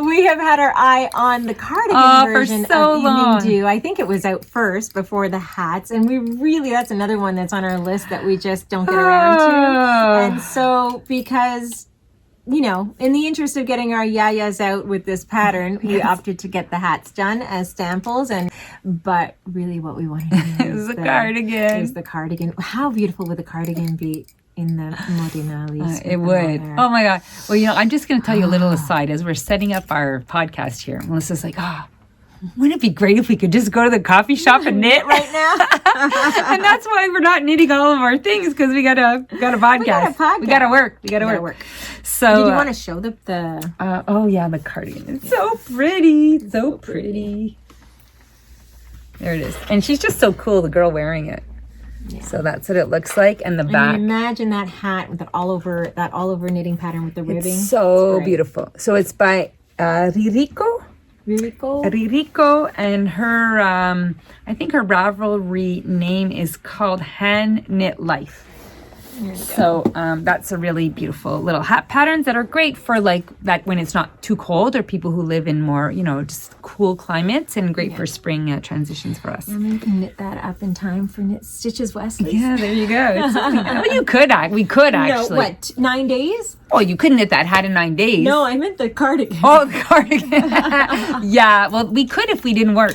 We have had our eye on the cardigan version for so of long. Evening Dew. I think it was out first before the hats, and that's another one that's on our list that we just don't get around to. And so because in the interest of getting our yayas out with this pattern, we opted to get the hats done as samples. But really what we wanted to do is the cardigan. Is the cardigan. How beautiful would the cardigan be in the Modena lace? It would. Oh my God. Well, I'm just going to tell you a little aside. As we're setting up our podcast here, Melissa's like, wouldn't it be great if we could just go to the coffee shop and knit right now? And that's why we're not knitting all of our things, because we got a podcast. We got to work. We got to work. So, did you want to show the? The cardigan. It's so pretty. So pretty. There it is. And she's just so cool, the girl wearing it. Yeah. So that's what it looks like, and the back. Imagine that hat with that all over knitting pattern with the ribbing. It's so beautiful. So it's by Ririco. Ririko, and her, I think her Ravelry name is called Hand Knit Life. So that's a really beautiful little hat patterns that are great for like that when it's not too cold, or people who live in more, just cool climates, and great for spring transitions for us. And we can knit that up in time for Knit Stitches Wesley. Yeah, there you go. We could actually. No, what, 9 days? Oh, you couldn't knit that hat in 9 days. No, I meant the cardigan. Oh, the cardigan. Yeah, well, we could if we didn't work.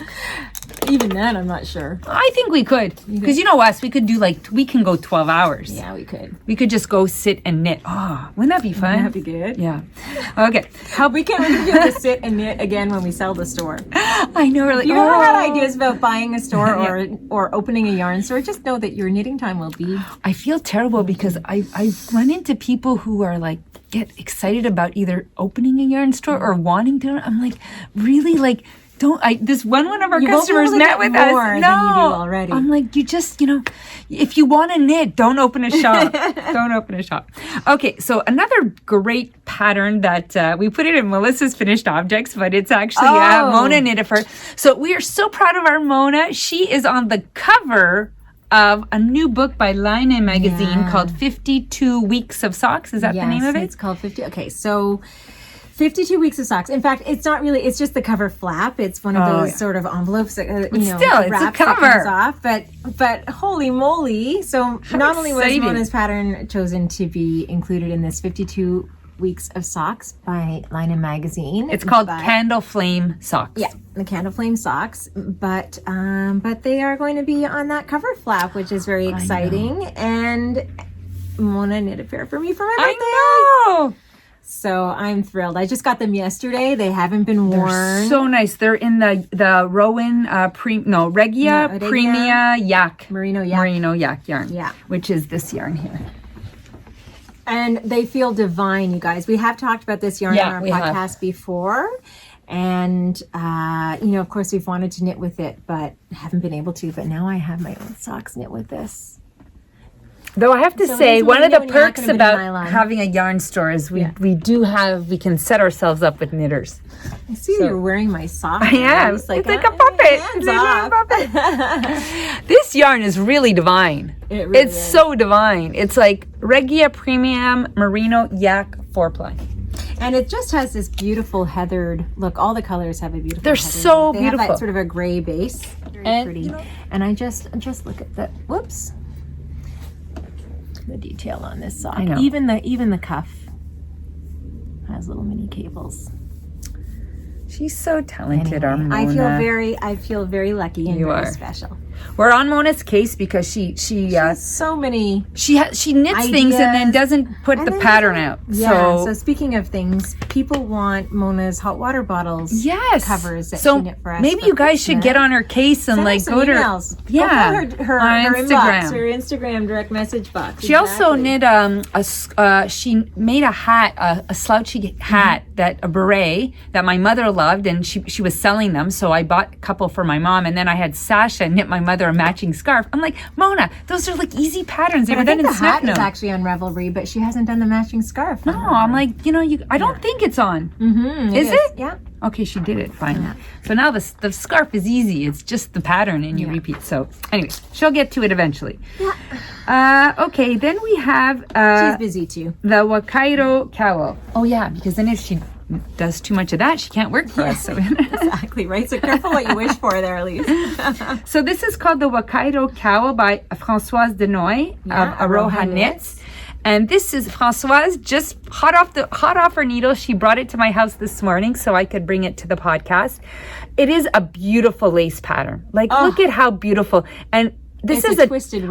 Even then, I'm not sure. I think we could. Because you know us, we could do we can go 12 hours. Yeah, we could. We could just go sit and knit. Oh, wouldn't that be fun? That'd be good. Yeah. Okay. We can be able to sit and knit again when we sell the store. I know. We're like, If you ever had ideas about buying a store or opening a yarn store, just know that your knitting time will be. I feel terrible because I run into people who are like, get excited about either opening a yarn store or wanting to. I'm like, really? Like, this one of our customers met with us. More than you do already. I'm like, you just, if you want to knit, don't open a shop. Don't open a shop. Okay, so another great pattern that we put it in Melissa's finished objects, but it's actually Mona knitted for. So we are so proud of our Mona. She is on the cover of a new book by Line magazine called 52 Weeks of Socks. Is that the name of it? It's called 50. Okay, so 52 weeks of socks. In fact, it's not really, it's just the cover flap. It's one of those sort of envelopes that, it's a cover. That comes off. But holy moly. So not only was Mona's pattern chosen to be included in this 52 Weeks of Socks by Line magazine. It's called Candle Flame Socks. Yeah, the Candle Flame Socks. But they are going to be on that cover flap, which is very exciting. And Mona knit a pair for me for my birthday. I know. So I'm thrilled. I just got them yesterday. They haven't been worn. They're so nice. They're in the Rowan Regia Premia Yak. Merino Yak yarn. Yeah. Which is this yarn here. And they feel divine, you guys. We have talked about this yarn on our podcast before. And, of course, we've wanted to knit with it, but haven't been able to. But now I have my own socks knit with this. Though I have to say, one of the perks about having a yarn store is we can set ourselves up with knitters. I see you're wearing my socks. I am. It's like a puppet. It's like a puppet. This yarn is really divine. It's so divine. It's like Regia Premium Merino Yak 4-ply. And it just has this beautiful heathered look. All the colors have a beautiful. They're so look. They beautiful. have that sort of a gray base. Very pretty. And I just look at that. Whoops. The detail on this sock. I know. Even the cuff has little mini cables. She's so talented, our Mona. I feel very lucky and very special. We're on Mona's case because she has so many. She knits ideas, things and then doesn't put the pattern out. Yeah. So speaking of things, people want Mona's hot water bottles. Yes. Covers that she knit for us. Maybe you guys should get on her case and go to emails. her Instagram. Her Instagram direct message box. She also knit she made a hat, a slouchy hat a beret that my mother loved, and she was selling them. So I bought a couple for my mom, and then I had Sasha knit my mother a matching scarf. I'm like, Mona, those are like easy patterns. They were done in Snap hat is actually on Ravelry, but she hasn't done the matching scarf. No, I'm like, I don't think it's on. Mm-hmm, is it? Yeah. Okay, she did it finally. Yeah. So now the scarf is easy. It's just the pattern and you repeat. So anyway, she'll get to it eventually. Yeah. Okay, then we have she's busy too. The Hokkaido cowl. Oh yeah, because then if she does too much of that, she can't work for us. So. Exactly, right? So careful what you wish for there, Elise. So this is called the Hokkaido cowl by Françoise Denoy of Aroha Knits. And this is Françoise, just hot off her needle. She brought it to my house this morning so I could bring it to the podcast. It is a beautiful lace pattern. Look at how beautiful. And this is a twisted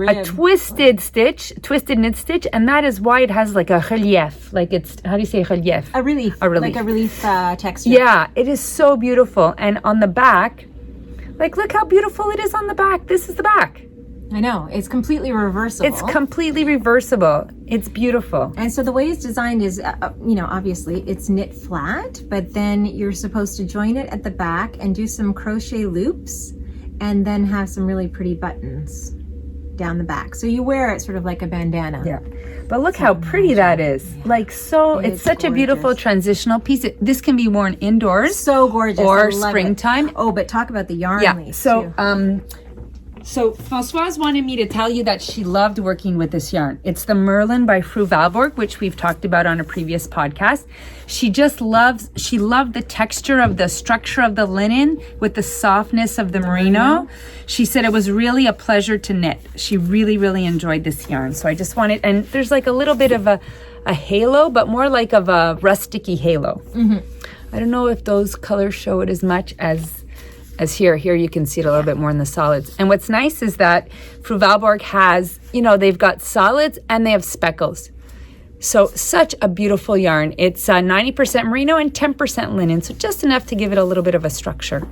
knit stitch, and that is why it has like a relief. Like it's, how do you say relief? A relief. Like a relief texture. Yeah, it is so beautiful. And on the back, look how beautiful it is on the back. This is the back. I know. It's completely reversible. It's beautiful. And so the way it's designed is, obviously it's knit flat, but then you're supposed to join it at the back and do some crochet loops and then have some really pretty buttons down the back. So you wear it sort of like a bandana. Yeah. But look how pretty that is. Yeah. Like, so it's such gorgeous. A beautiful transitional piece. This can be worn indoors. So gorgeous. Or springtime. It. Oh, but talk about the yarn lace. So, so Françoise wanted me to tell you that she loved working with this yarn. It's the Merlin by Fru Valborg, which we've talked about on a previous podcast. She loved the texture of the structure of the linen with the softness of the merino. She said it was really a pleasure to knit. She really, really enjoyed this yarn. So I just wanted, and there's like a little bit of a halo, but more like of a rusticy halo. Mm-hmm. I don't know if those colors show it as much as here. Here you can see it a little bit more in the solids. And what's nice is that Fru Valborg has, they've got solids and they have speckles. So such a beautiful yarn. It's 90% merino and 10% linen. So just enough to give it a little bit of a structure.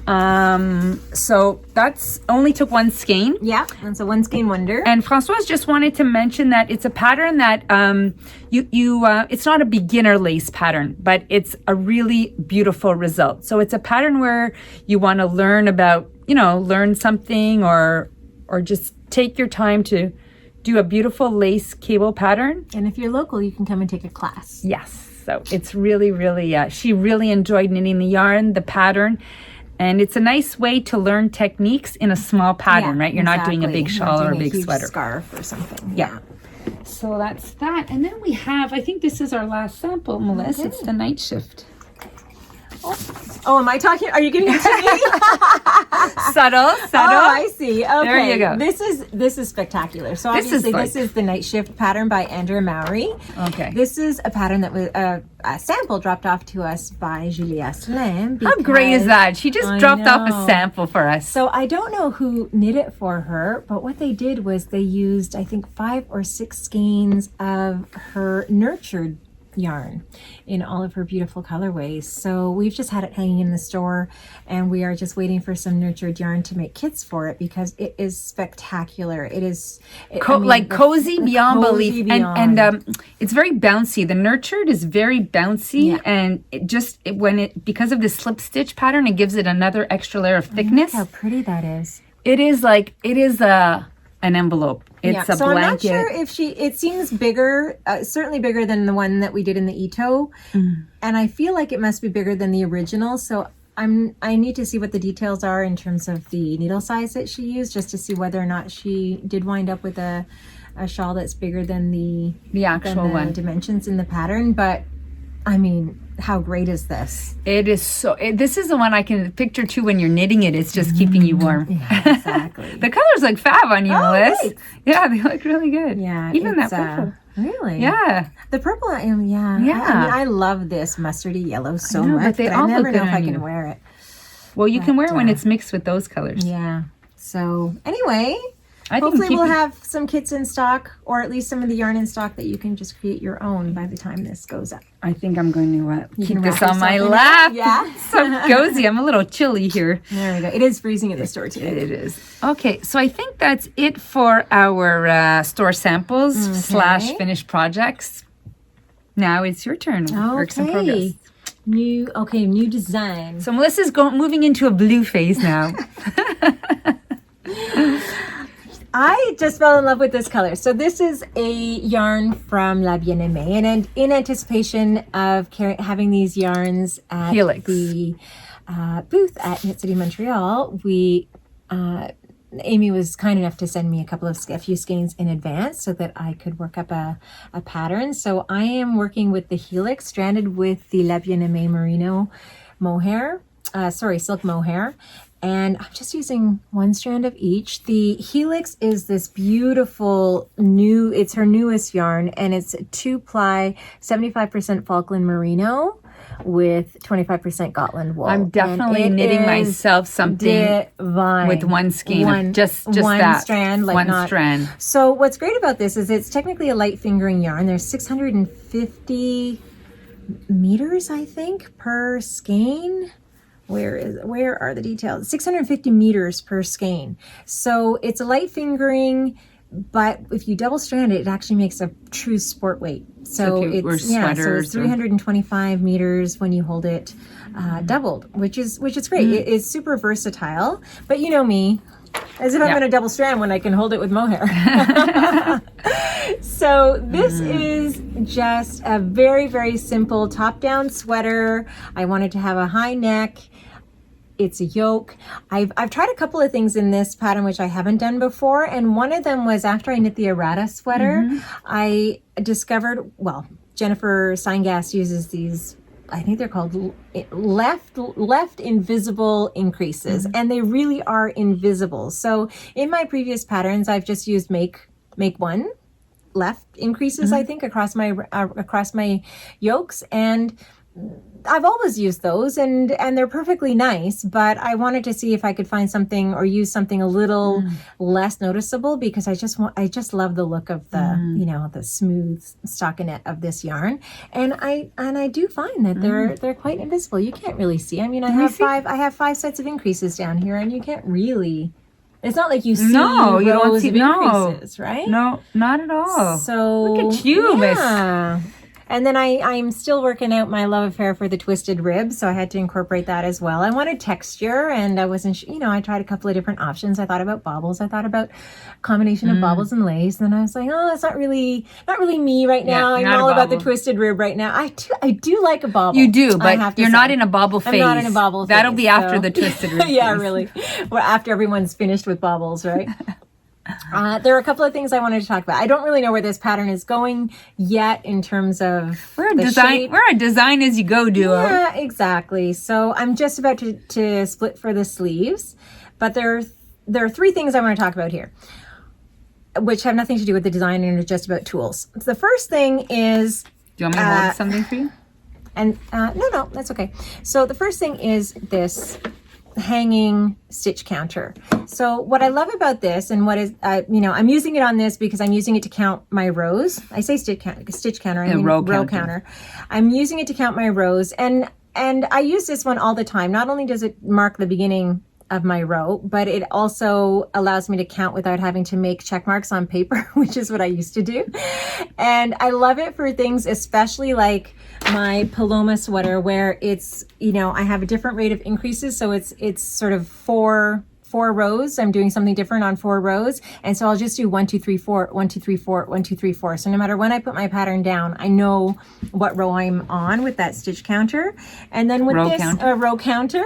So that's only took one skein. Yeah, it's a one skein wonder. And Françoise just wanted to mention that it's a pattern that it's not a beginner lace pattern, but it's a really beautiful result. So it's a pattern where you want to learn about, learn something or just take your time to do a beautiful lace cable pattern. And if you're local, you can come and take a class. Yes. So it's really, really, she really enjoyed knitting the yarn, the pattern. And it's a nice way to learn techniques in a small pattern, right? You're not doing a big shawl or a big sweater. Scarf or something. Yeah. So that's that. And then we have, I think this is our last sample, Melissa. Okay. It's the night shift. Oh, am I talking? Are you giving it to me? Subtle. Oh, I see. Okay. There you go. This is spectacular. So obviously this is the night shift pattern by Andrea Mowry. Okay. This is a pattern that was a sample dropped off to us by Julia Slim. How great is that? She just dropped off a sample for us. So I don't know who knit it for her, but what they did was they used, I think, 5 or 6 skeins of her nurtured yarn in all of her beautiful colorways. So we've just had it hanging in the store and we are just waiting for some nurtured yarn to make kits for it because it is spectacular. It is cozy beyond belief. And it's very bouncy. The nurtured is very bouncy and because of the slip stitch pattern, it gives it another extra layer of thickness. Look how pretty that is. It is an envelope. It's a blanket. I'm not sure if it seems bigger, certainly bigger than the one that we did in the Ito. Mm. And I feel like it must be bigger than the original. So I need to see what the details are in terms of the needle size that she used, just to see whether or not she did wind up with a shawl that's bigger than the actual one dimensions in the pattern. But I mean, how great is this? It is this is the one I can picture too when you're knitting it. It's just keeping you warm. Yeah, exactly. The colors look fab on you, Melissa. Right. Yeah, they look really good. Yeah. Even that purple. Really? Yeah. The purple, yeah. I love this mustardy yellow so much, but I never know if I can wear it. Well, you can wear it when it's mixed with those colors. Yeah. So anyway, hopefully we'll have some kits in stock, or at least some of the yarn in stock that you can just create your own by the time this goes up. I think I'm going to keep this on my lap. Yeah. So cozy. I'm a little chilly here. There we go. It is freezing in the store today. It is. Okay, so I think that's it for our store samples / finished projects. Now it's your turn. Works in progress. New design. So Melissa's moving into a blue phase now. I just fell in love with this color. So this is a yarn from La Bien-Aimée, and in anticipation of having these yarns at the booth at City Montreal, Amy was kind enough to send me a few skeins in advance so that I could work up a pattern. So I am working with the Helix, stranded with the La Bien-Aimée merino silk mohair. And I'm just using one strand of each. The Helix is this beautiful it's her newest yarn, and it's 2-ply, 75% Falkland merino with 25% Gotland wool. I'm definitely knitting myself something divine. With one skein, just one that strand, strand. So what's great about this is it's technically a light fingering yarn. There's 650 meters, I think, per skein. Where are the details? 650 meters per skein. So it's a light fingering, but if you double strand it, it actually makes a true sport weight. So it's 325 meters when you hold it doubled, which is great. It is super versatile. But you know me, As if I'm Yeah. going to double strand when I can hold it with mohair. So this is just a very, very simple top-down sweater. I wanted to have a high neck. It's a yoke. I've tried a couple of things in this pattern which I haven't done before, and one of them was after I knit the errata sweater, I discovered, well, Jennifer Steingast uses these, I think they're called left invisible increases, and they really are invisible. So in my previous patterns, I've just used make one left increases, I think, across my yokes, and I've always used those, and they're perfectly nice, but I wanted to see if I could find something or use something a little less noticeable, because I just love the look of the, you know, the smooth stockinette of this yarn. And I do find that they're quite invisible. You can't really see. I mean, I have five sets of increases down here, and you can't really, it's not like you see you don't see increases, right? No, not at all. So look at you, Miss. yeah. And then I'm still working out my love affair for the twisted ribs, so I had to incorporate that as well. I wanted texture, and I wasn't, you know, I tried a couple of different options. I thought about baubles. I thought about combination of baubles and lace. Then I was like, oh, it's not really me right now. I'm all about the twisted rib right now. I do like a bauble. You do, but you're not in a bauble phase. I'm not in a bauble phase. That'll be after the twisted rib. Yeah, phase. really. Well, after everyone's finished with baubles, right? There are a couple of things I wanted to talk about. I don't really know where this pattern is going yet in terms of We're a design as you go duo. Yeah, exactly. So I'm just about to split for the sleeves, but there are three things I want to talk about here, which have nothing to do with the design and are just about tools. So the first thing is, Do you want me to hold something for you? and no, that's okay. So the first thing is this hanging stitch counter. So what I love about this, and what is, you know, I'm using it on this because I'm using it to count my rows. I say stitch counter, I mean row counter. I'm using it to count my rows, and I use this one all the time. Not only does it mark the beginning of my row, but it also allows me to count without having to make check marks on paper, which is what I used to do. And I love it for things, especially like my Paloma sweater, where it's, you know, I have a different rate of increases. So it's sort of four rows. I'm doing something different on 4 rows. And so I'll just do 1, 2, 3, 4, 1, 2, 3, 4, 1, 2, 3, 4. So no matter when I put my pattern down, I know what row I'm on with that stitch counter. And then with row counter.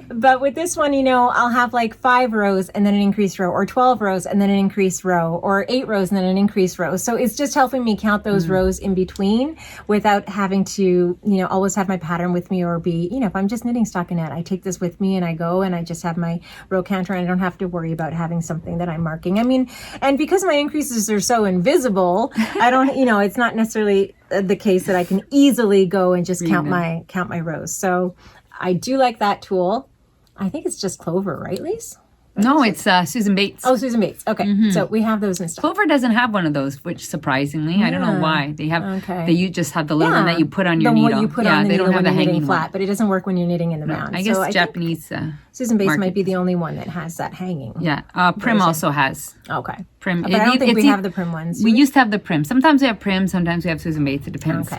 But with this one, you know, I'll have like 5 rows and then an increased row, or 12 rows and then an increased row, or 8 rows and then an increased row. So it's just helping me count those rows in between without having to, you know, always have my pattern with me, or be, you know, if I'm just knitting stockinette, I take this with me and I go and I just have my row counter, and I don't have to worry about having something that I'm marking. I mean, and because my increases are so invisible, I don't, you know, it's not necessarily the case that I can easily go and just count my rows. So I do like that tool. I think it's just Clover, right, Lise? No, it's Susan Bates. Oh, Susan Bates. Okay, so we have those in stock. Clover doesn't have one of those, which surprisingly, I don't know why. They have. You just have the little one that you put on your needle. What you put on the they needle don't have when the you're knitting hanging flat, one. but it doesn't work when you're knitting in the round. I guess so Japanese. Susan Bates might be the only one that has that hanging. Yeah, Prim also has. Okay. Prim. But I don't think we have the Prim ones. We used to have the Prim. Sometimes we have Prim. Sometimes we have Susan Bates. It depends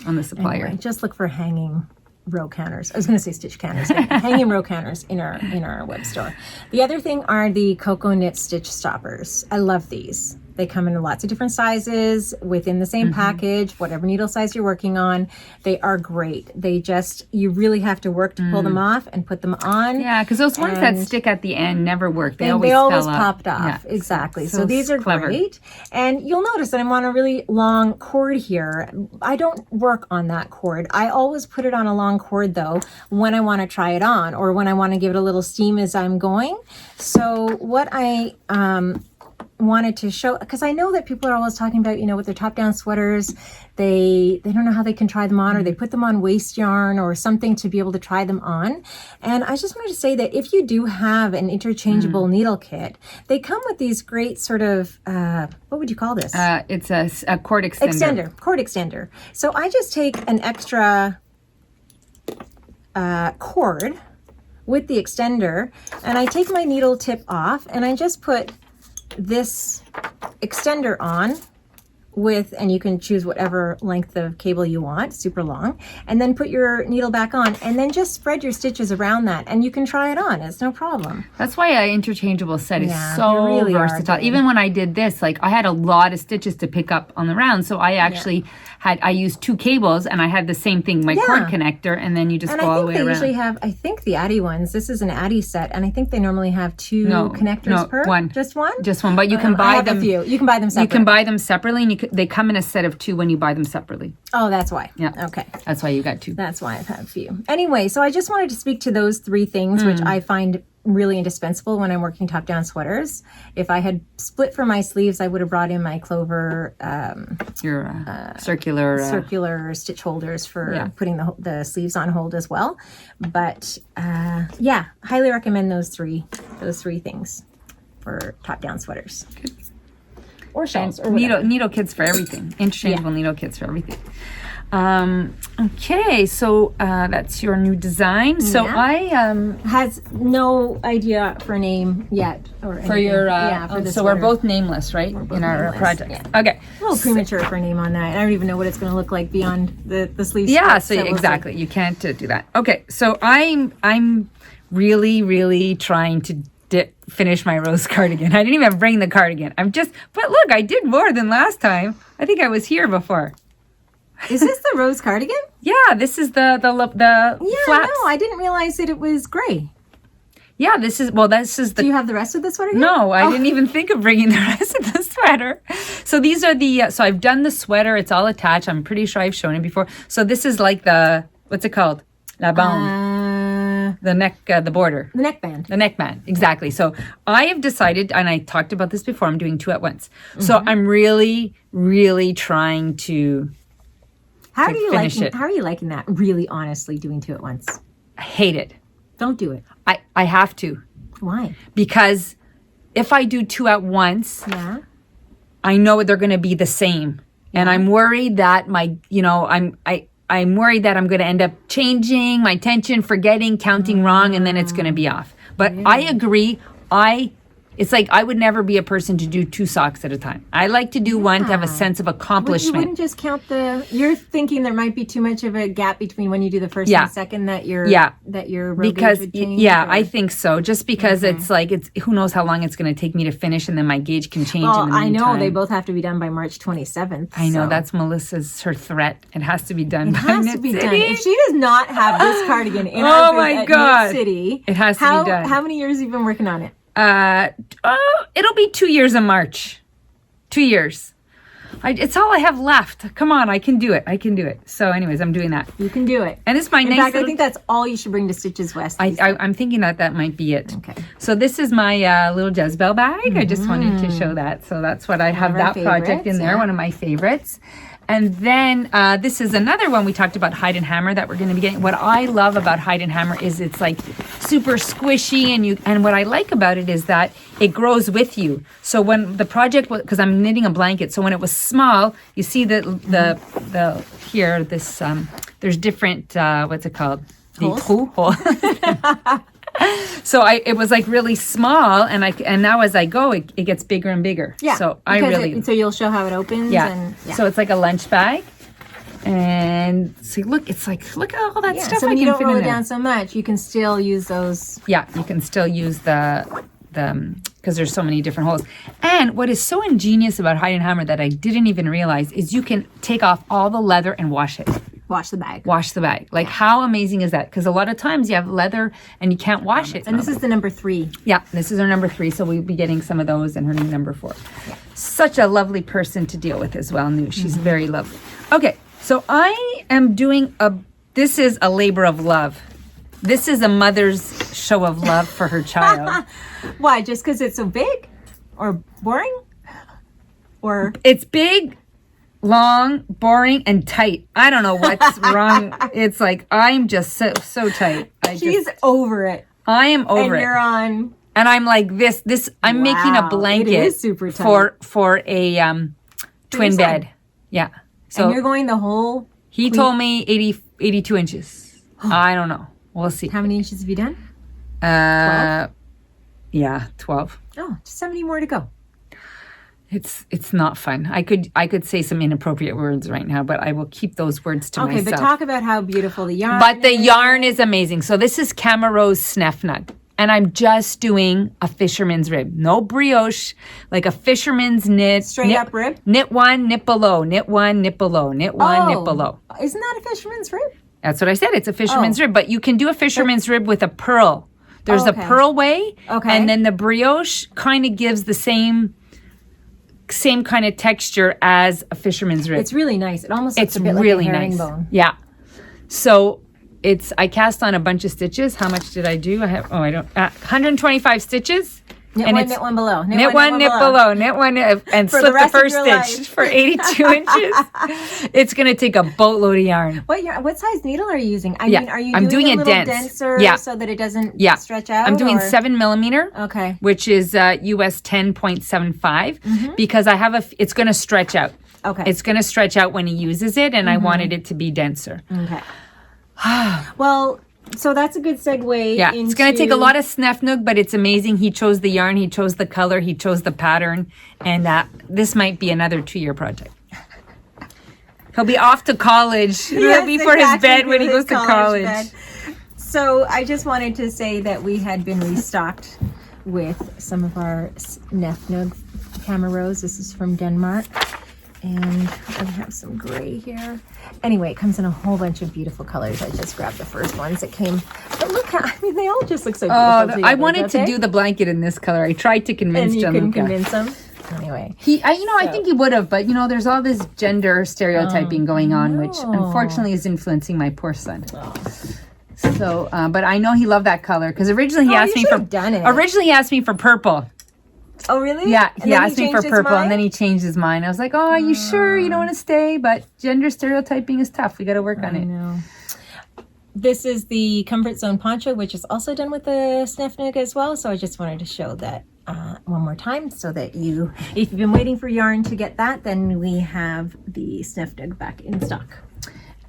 on the supplier. Anyway, just look for hanging row counters. I was going to say stitch counters. Hanging row counters in our web store. The other thing are the Cocoa Knit stitch stoppers. I love these. They come in lots of different sizes within the same package, whatever needle size you're working on. They are great. They just, you really have to work to pull them off and put them on. Yeah, because those ones that stick at the end never work. They always popped off. Yeah. Exactly. So these are great. And you'll notice that I'm on a really long cord here. I don't work on that cord. I always put it on a long cord though when I want to try it on, or when I want to give it a little steam as I'm going. So what I wanted to show, because I know that people are always talking about, you know, with their top-down sweaters, they don't know how they can try them on, or they put them on waste yarn or something to be able to try them on. And I just wanted to say that if you do have an interchangeable needle kit, they come with these great sort of, what would you call this? It's a cord extender. Cord extender. So I just take an extra cord with the extender, and I take my needle tip off, and I just put this extender on with, and you can choose whatever length of cable you want, super long, and then put your needle back on, and then just spread your stitches around that, and you can try it on. It's no problem. That's why an interchangeable set is Yeah, so they really are versatile. good. Even when I did this, like I had a lot of stitches to pick up on the round, so I actually I used 2 cables, and I had the same thing, my cord connector, and then you just And go I all the think way they around. usually have, I think the Addy ones, this is an Addy set, and I think they normally have 2 connectors per? one. Just one? Just one, but you can I buy have them. a few. You can buy them separate. You can buy them separately, and they come in a set of 2 when you buy them separately. Oh, that's why. Yeah. Okay. That's why you got 2. That's why I've had a few. Anyway, so I just wanted to speak to those 3 things, which I find really indispensable when I'm working top-down sweaters. If I had split for my sleeves, I would have brought in my Clover Your circular stitch holders for putting the sleeves on hold as well. But yeah, highly recommend those three things for top-down sweaters. Or shawls. Or needle kits for everything. Interchangeable needle kits for everything. Okay, so that's your new design. So I has no idea for a name yet or for your for the so sweater. we're both nameless, right? In our nameless, project. yeah. Okay. A little premature for a name on that. I don't even know what it's going to look like beyond the sleeves. Yeah, so exactly. You can't do that. Okay, so I'm really trying to finish my rose cardigan. I didn't even bring the cardigan. But look, I did more than last time. I think I was here before. Is this the rose cardigan? Yeah, this is the flaps. No, I didn't realize that it was gray. Yeah, this is the. Do you have the rest of the sweater yet? No, I didn't even think of bringing the rest of the sweater. So these are so I've done the sweater. It's all attached. I'm pretty sure I've shown it before. So this is like what's it called? La bande. The neck, the border. The neckband. The neckband, exactly. So I have decided, and I talked about this before, I'm doing 2 at once. So I'm really trying to How are you finish liking? it. How are you liking that? Really, honestly, doing 2 at once. I hate it. Don't do it. I have to. Why? Because if I do 2 at once, Yeah. I know they're going to be the same. And I'm worried that I'm worried that I'm going to end up changing my tension, forgetting, counting wrong, and then it's going to be off. But I agree. It's like I would never be a person to do 2 socks at a time. I like to do one to have a sense of You accomplishment. wouldn't just count you're thinking there might be too much of a gap between when you do the first and the second that your row gauge would change? I think so. Just because it's like who knows how long it's going to take me to finish, and then my gauge can change. Well, in the I know meantime. they both have to be done by March 27th. I know so. that's her threat. It has to be done. It by has Knit to be City. done. If she does not have this cardigan in Oh our booth my at God. Knit City, It has to be done. How many years have you been working on it? It'll be 2 years in March. 2 years. It's all I have left. Come on, I can do it. So anyways, I'm doing that. You can do it. And it's my In nice fact, I little- think that's all you should bring to Stitches West. I'm thinking that might be it. Okay. So this is my little Jezebel bag. I just wanted to show that. So that's what I have of our that project in favorites, there. yeah. One of my favorites. And then this is another one we talked about, Hide and Hammer, that we're going to be getting. What I love about Hide and Hammer is it's like super squishy, and what I like about it is that it grows with you. So when the project was, because I'm knitting a blanket, so when it was small, you see the here this there's different what's it called? Holes? So it was like really small, and now as I go, it gets bigger and bigger. Yeah. So so you'll show how it opens. yeah. And, So it's like a lunch bag, and see, look at all that stuff so I when can you don't fit roll in it there. down so much, you can still use those. Yeah, you can still use the because there's so many different holes. And what is so ingenious about Hide and Hammer that I didn't even realize is you can take off all the leather and wash it. Wash the bag. Wash the bag. Like, how amazing is that? Because a lot of times you have leather and you can't wash it. And this is the number 3. Yeah, this is our number 3, so we'll be getting some of those, and her new number 4. Such a lovely person to deal with as well, New. She's very lovely. Okay, so I am doing this is a labor of love. This is a mother's show of love for her child. Why? Just because it's so big? Or boring? Or It's big, long, boring, and tight. I don't know what's wrong. It's like, I'm just so tight. she's over it. I am over And it. you're on. And I'm like this. I'm making a Wow, blanket it is super tight. for a twin son. bed. Yeah. So And you're going the whole. he told me 82 inches. I don't know. We'll see. How many inches have you done? 12? Yeah, 12. Oh, just 70 more to go. It's not fun. I could say some inappropriate words right now, but I will keep those words to myself. Okay, but talk about how beautiful the yarn But the yarn is amazing. So this is Camerose Sneffnug. And I'm just doing a fisherman's rib. No brioche, like a fisherman's knit. Straight up rib? Knit one, knit below, knit one, knit below, knit one, knit below. Isn't that a fisherman's rib? That's what I said. It's a fisherman's rib. But you can do a fisherman's rib with a purl. There's a purl way. Okay. And then the brioche kind of gives the same kind of texture as a fisherman's rib. It's really nice. It almost looks It's a bit really like a nice. herringbone. Yeah. So I cast on a bunch of stitches. How much did I do? 125 stitches. Knit one, knit one below. Knit one, knit below. Knit one, and slip the first stitch for 82 inches. It's going to take a boatload of yarn. What size needle are you using? I mean, are you doing a little denser so that it doesn't stretch out? I'm doing 7 millimeter. Okay. Which is US 10.75 because it's going to stretch out. Okay. It's going to stretch out when he uses it, and I wanted it to be denser. Okay. Well, so that's a good segue. Yeah, it's going to take a lot of Sneffnug, but it's amazing. He chose the yarn, he chose the color, he chose the pattern, and this might be another 2-year project. He'll be off to college. He'll be for his bed when he goes to college. Bed. So I just wanted to say that we had been restocked with some of our Sneffnug Camerose. This is from Denmark. And I have some gray here. Anyway, it comes in a whole bunch of beautiful colors. I just grabbed the first ones that came. But look how, they all just look so beautiful together, I wanted to do the blanket in this color. I tried to convince Gianluca. And you couldn't convince him? Anyway. I think he would have, but there's all this gender stereotyping going on, which unfortunately is influencing my poor son. So, but I know he loved that color because originally he asked me for purple. Oh, really? Yeah, he asked me for purple, and then he changed his mind. I was like, oh, are you sure you don't want to stay? But gender stereotyping is tough. We got to work on it. I know. This is the Comfort Zone poncho, which is also done with the Sneffnug as well. So I just wanted to show that one more time so that if you've been waiting for yarn to get that, then we have the Sneffnug back in stock.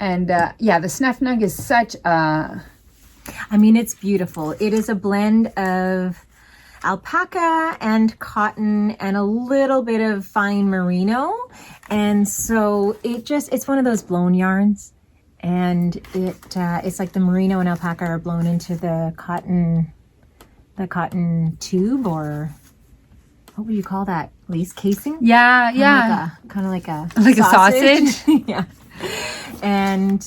And the Sneffnug is such a... I mean, it's beautiful. It is a blend of alpaca and cotton and a little bit of fine merino, and so it's one of those blown yarns, and it's like the merino and alpaca are blown into the cotton tube, or what would you call that, lace casing? Yeah. Kind of like a sausage. Yeah. And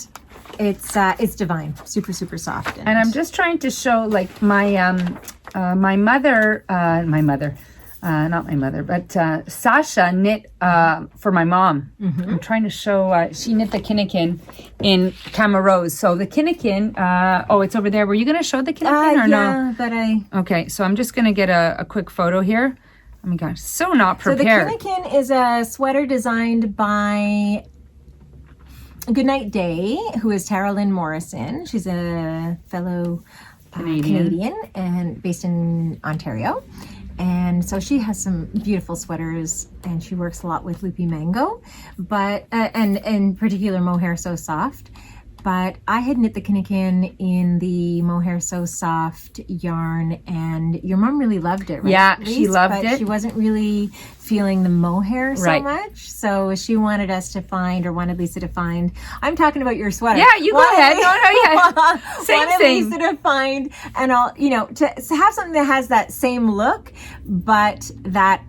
it's divine, super, super soft. And I'm just trying to show, like, my mother, not my mother, but Sasha knit for my mom. I'm trying to show, she knit the Kinnikin in Camerose. So the Kinnikin, it's over there. Were you going to show the Kinnikin or no? Yeah, but Okay, so I'm just going to get a quick photo here. Oh my gosh, so not prepared. So the Kinnikin is a sweater designed by Goodnight Day, who is Tara Lynn Morrison. She's a fellow Canadian and based in Ontario. And so she has some beautiful sweaters, and she works a lot with Loopy Mango, but and in particular Mohair So Soft. But I had knit the Kinnikin in the Mohair So Soft yarn, and your mom really loved it, right? Yeah, she loved it. She wasn't really feeling the mohair so much, so she wanted Lisa to find. I'm talking about your sweater. Yeah, you go ahead. No, same. Lisa to find, and to have something that has that same look, but that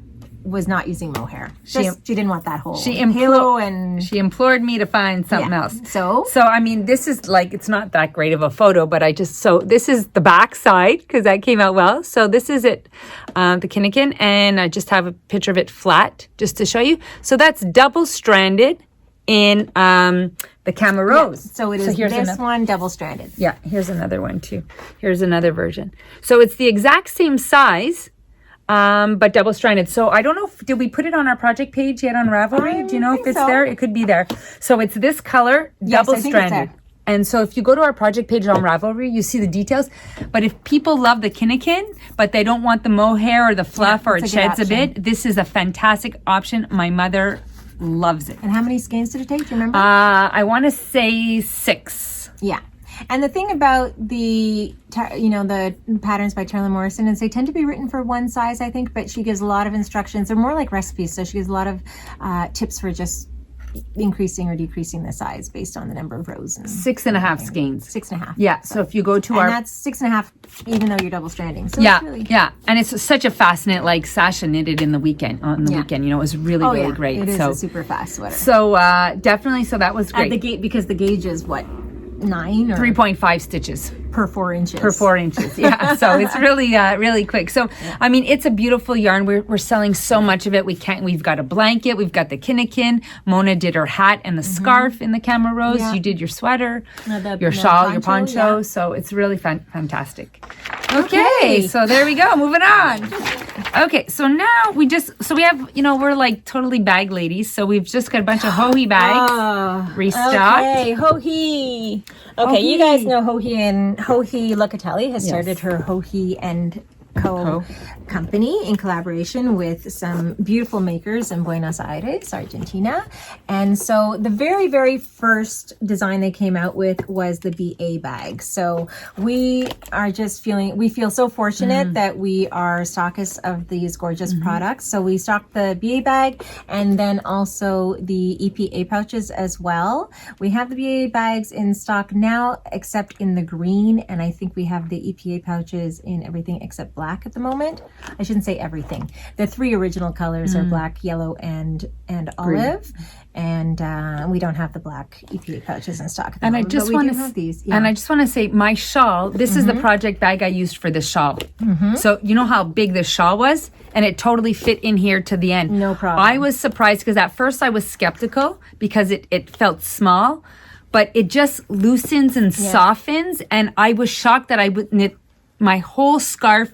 was not using mohair. She didn't want that whole halo, and she implored me to find something else. So I mean, this is like, it's not that great of a photo, but this is the back side because that came out well. So this is it, the Kinnikin, and I just have a picture of it flat just to show you. So that's double stranded in the Camerose. So it is this one double stranded. Yeah, here's another one too. Here's another version. So it's the exact same size, but double stranded. So I don't know did we put it on our project page yet on Ravelry? Do you know if it's there? It could be there. So it's this color, double stranded. And so if you go to our project page on Ravelry, you see the details. But if people love the Kinnikin, but they don't want the mohair or the fluff or it sheds a bit, this is a fantastic option. My mother loves it. And how many skeins did it take? Do you remember? I want to say 6. Yeah. And the thing about the patterns by Taylor Morrison is they tend to be written for one size, I think, but she gives a lot of instructions. They're more like recipes, so she gives a lot of tips for just increasing or decreasing the size based on the number of rows. And 6.5 skeins. 6.5. Yeah. So if you go to and that's 6.5, even though you're double stranding. So yeah, it's really... yeah. And it's such a fascinating, like Sasha knitted in the weekend, on the weekend, it was really great. It is so a super fast sweater. So definitely, so that was great. At the gate, because the gauge is what, 9 or 3.5 stitches. per 4 inches. Per 4 inches, yeah. So it's really, really quick. So, I mean, it's a beautiful yarn. We're selling so much of it. We've got a blanket. We've got the kinnikin. Mona did her hat and the scarf in the camera rose. Yeah. You did your sweater, your shawl, your poncho. Yeah. So it's really fantastic. Okay, so there we go. Moving on. Okay, so now we have, we're like totally bag ladies. So we've just got a bunch of Hohi bags restocked. Okay, Hohi. Okay, you guys know Hohi, and Hohi Locatelli has started her Hohi and Co. company in collaboration with some beautiful makers in Buenos Aires, Argentina. And so the very, very first design they came out with was the BA bag. So we feel so fortunate that we are stockists of these gorgeous products. So we stocked the BA bag and then also the EPA pouches as well. We have the BA bags in stock now, except in the green. And I think we have the EPA pouches in everything except black at the moment. I shouldn't say everything. The 3 original colors are black, yellow, and olive. And we don't have the black EPA pouches in stock. And I just want to have these. Yeah. And I just want to say, my shawl. This is the project bag I used for the shawl. So you know how big this shawl was, and it totally fit in here to the end. No problem. I was surprised because at first I was skeptical because it felt small, but it just loosens and softens, and I was shocked that I would knit my whole scarf.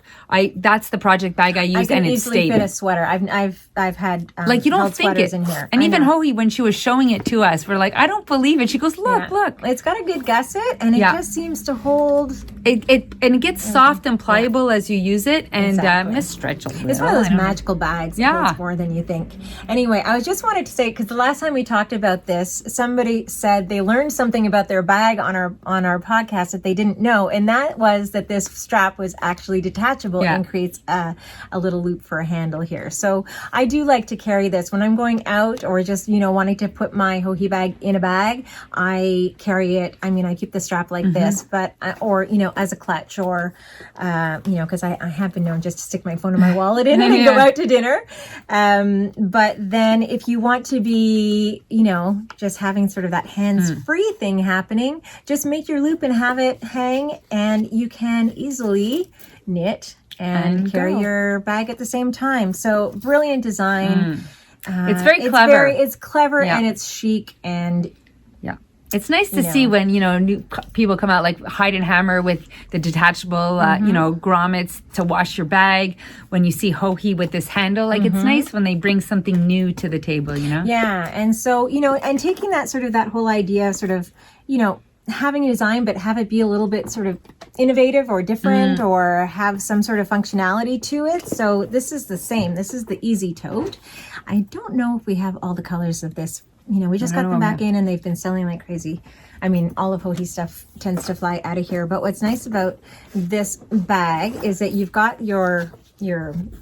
That's the project bag I used, and it stayed. I can easily fit a sweater. I've had you don't think it. In here. And even Hohi, when she was showing it to us, we're like, I don't believe it. She goes, look. It's got a good gusset, and it just seems to hold. It gets soft and pliable as you use it, and it's stretchable. It's one of those magical bags. Yeah, it's more than you think. Anyway, I just wanted to say, because the last time we talked about this, somebody said they learned something about their bag on our podcast that they didn't know, and that was that this strap was actually detachable and creates a little loop for a handle here. So I do like to carry this when I'm going out, or just wanting to put my Hohi bag in a bag. I carry it. I mean, I keep the strap like this, but or as a clutch, or because I have been known just to stick my phone in my wallet in it and go out to dinner. But then if you want to be just having sort of that hands-free thing happening, just make your loop and have it hang, and you can easily knit and carry your bag at the same time. So brilliant design. It's very clever. It's clever and it's chic, and it's nice to see when new people come out like Hide and Hammer with the detachable grommets to wash your bag. When you see Hohi with this handle, like it's nice when they bring something new to the table. Yeah, and so and taking that sort of that whole idea of sort of having a design, but have it be a little bit sort of innovative or different, or have some sort of functionality to it. So this is the same. This is the Easy Tote. I don't know if we have all the colors of this. We just got them back in, and they've been selling like crazy. I mean, all of Hohi stuff tends to fly out of here. But what's nice about this bag is that you've got your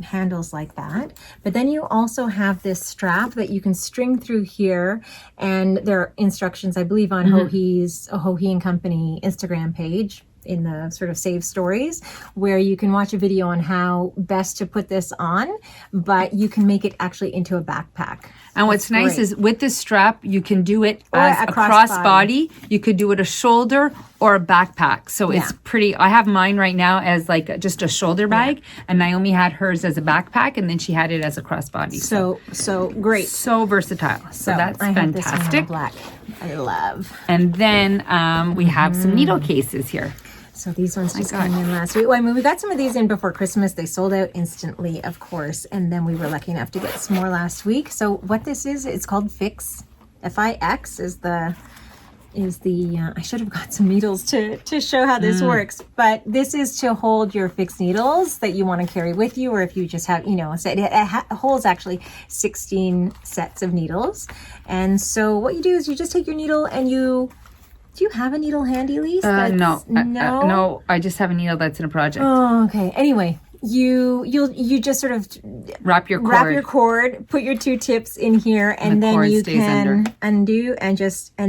handles like that, but then you also have this strap that you can string through here, and there are instructions, I believe, on Hohi and Company Instagram page in the sort of save stories, where you can watch a video on how best to put this on, but you can make it actually into a backpack. And what's nice is with this strap, you can do it as a crossbody. You could do it a shoulder or a backpack. So it's pretty. I have mine right now as like just a shoulder bag, and Naomi had hers as a backpack, and then she had it as a crossbody. So great. So versatile. So that's I fantastic. Have this one in black. I love. And then we have some needle cases here. So these ones just came in last week. Well, I mean, we got some of these in before Christmas. They sold out instantly, of course. And then we were lucky enough to get some more last week. So what this is, it's called Fix. F-I-X is the I should have got some needles to show how this works. But this is to hold your fixed needles that you want to carry with you, or if you just have, it holds actually 16 sets of needles. And so what you do is you just take your needle and you Do you have a needle handy, Lise? No. No? No, I just have a needle that's in a project. Oh, okay. Anyway, you just sort of Wrap your cord. put your 2 tips in here, and the then cord you stays can under. undo and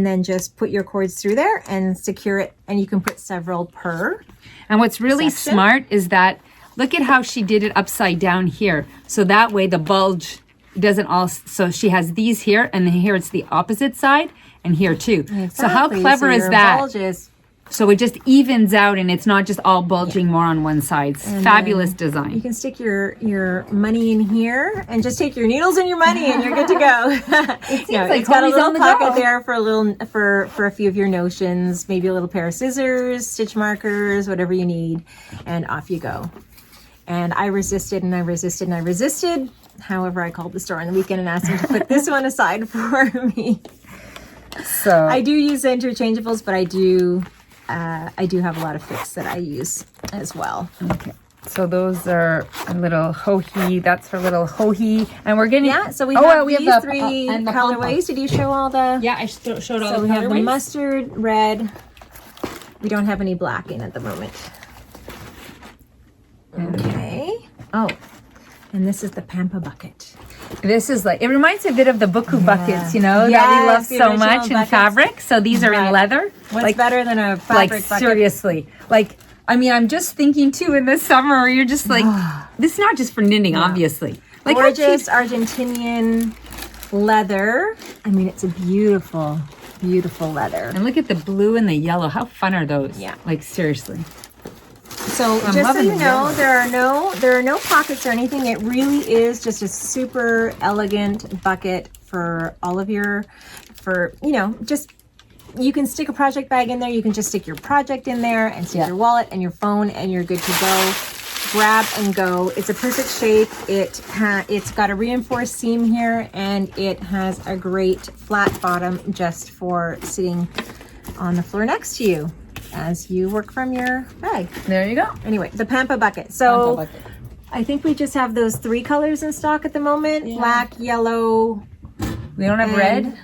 then just put your cords through there and secure it, and you can put several per. And what's really section. smart is that, look at how she did it upside down here. So that way the bulge doesn't all, so she has these here, and then here it's the opposite side, and here too. Exactly. So how clever is your that? bulges- So it just evens out, and it's not just all bulging more on one side. It's fabulous You design. can stick your money in here and just take your needles and your money, and you're good to go. It seems like it's got a Homie's little on the pocket go. there for a few of your notions, maybe a little pair of scissors, stitch markers, whatever you need, and off you go. And I resisted and I resisted and I resisted. However, I called the store on the weekend and asked them to put this one aside for me. So I do use interchangeables, but I do have a lot of fix that I use as well. okay. So those are a little hohi. That's her little hohi, and we're getting. Yeah, so we have these the, 3 and the colorways. Did you show all the? Yeah, I showed all So the we have the colorways. mustard, red. We don't have any black in at the moment. Okay. Oh, and this is the Pampa bucket. This is like, it reminds me a bit of the buku buckets, you know, that we Yes, love the so original much in buckets. fabric. So these are in Right. leather. What's like, better than a like fabric bucket? seriously. Like, I mean, I'm just thinking too in the summer, you're just like, this is not just for knitting, obviously. Like, how Gorgeous cute- Argentinian leather. I mean, it's a beautiful, beautiful leather. And look at the blue and the yellow. How fun are those? Yeah. Like, seriously. So I'm just so loving you the know, yellow. there are no pockets or anything. It really is just a super elegant bucket for all of your, just, you can stick a project bag in there. You can just stick your project in there and stick your wallet and your phone, and you're good to go. Grab and go. It's a perfect shape. It's got a reinforced seam here, and it has a great flat bottom just for sitting on the floor next to you as you work from your bag. There you go. Anyway, the Pampa bucket. So Pampa bucket. I think we just have those 3 colors in stock at the moment. Yeah. Black, yellow. We don't have and- red.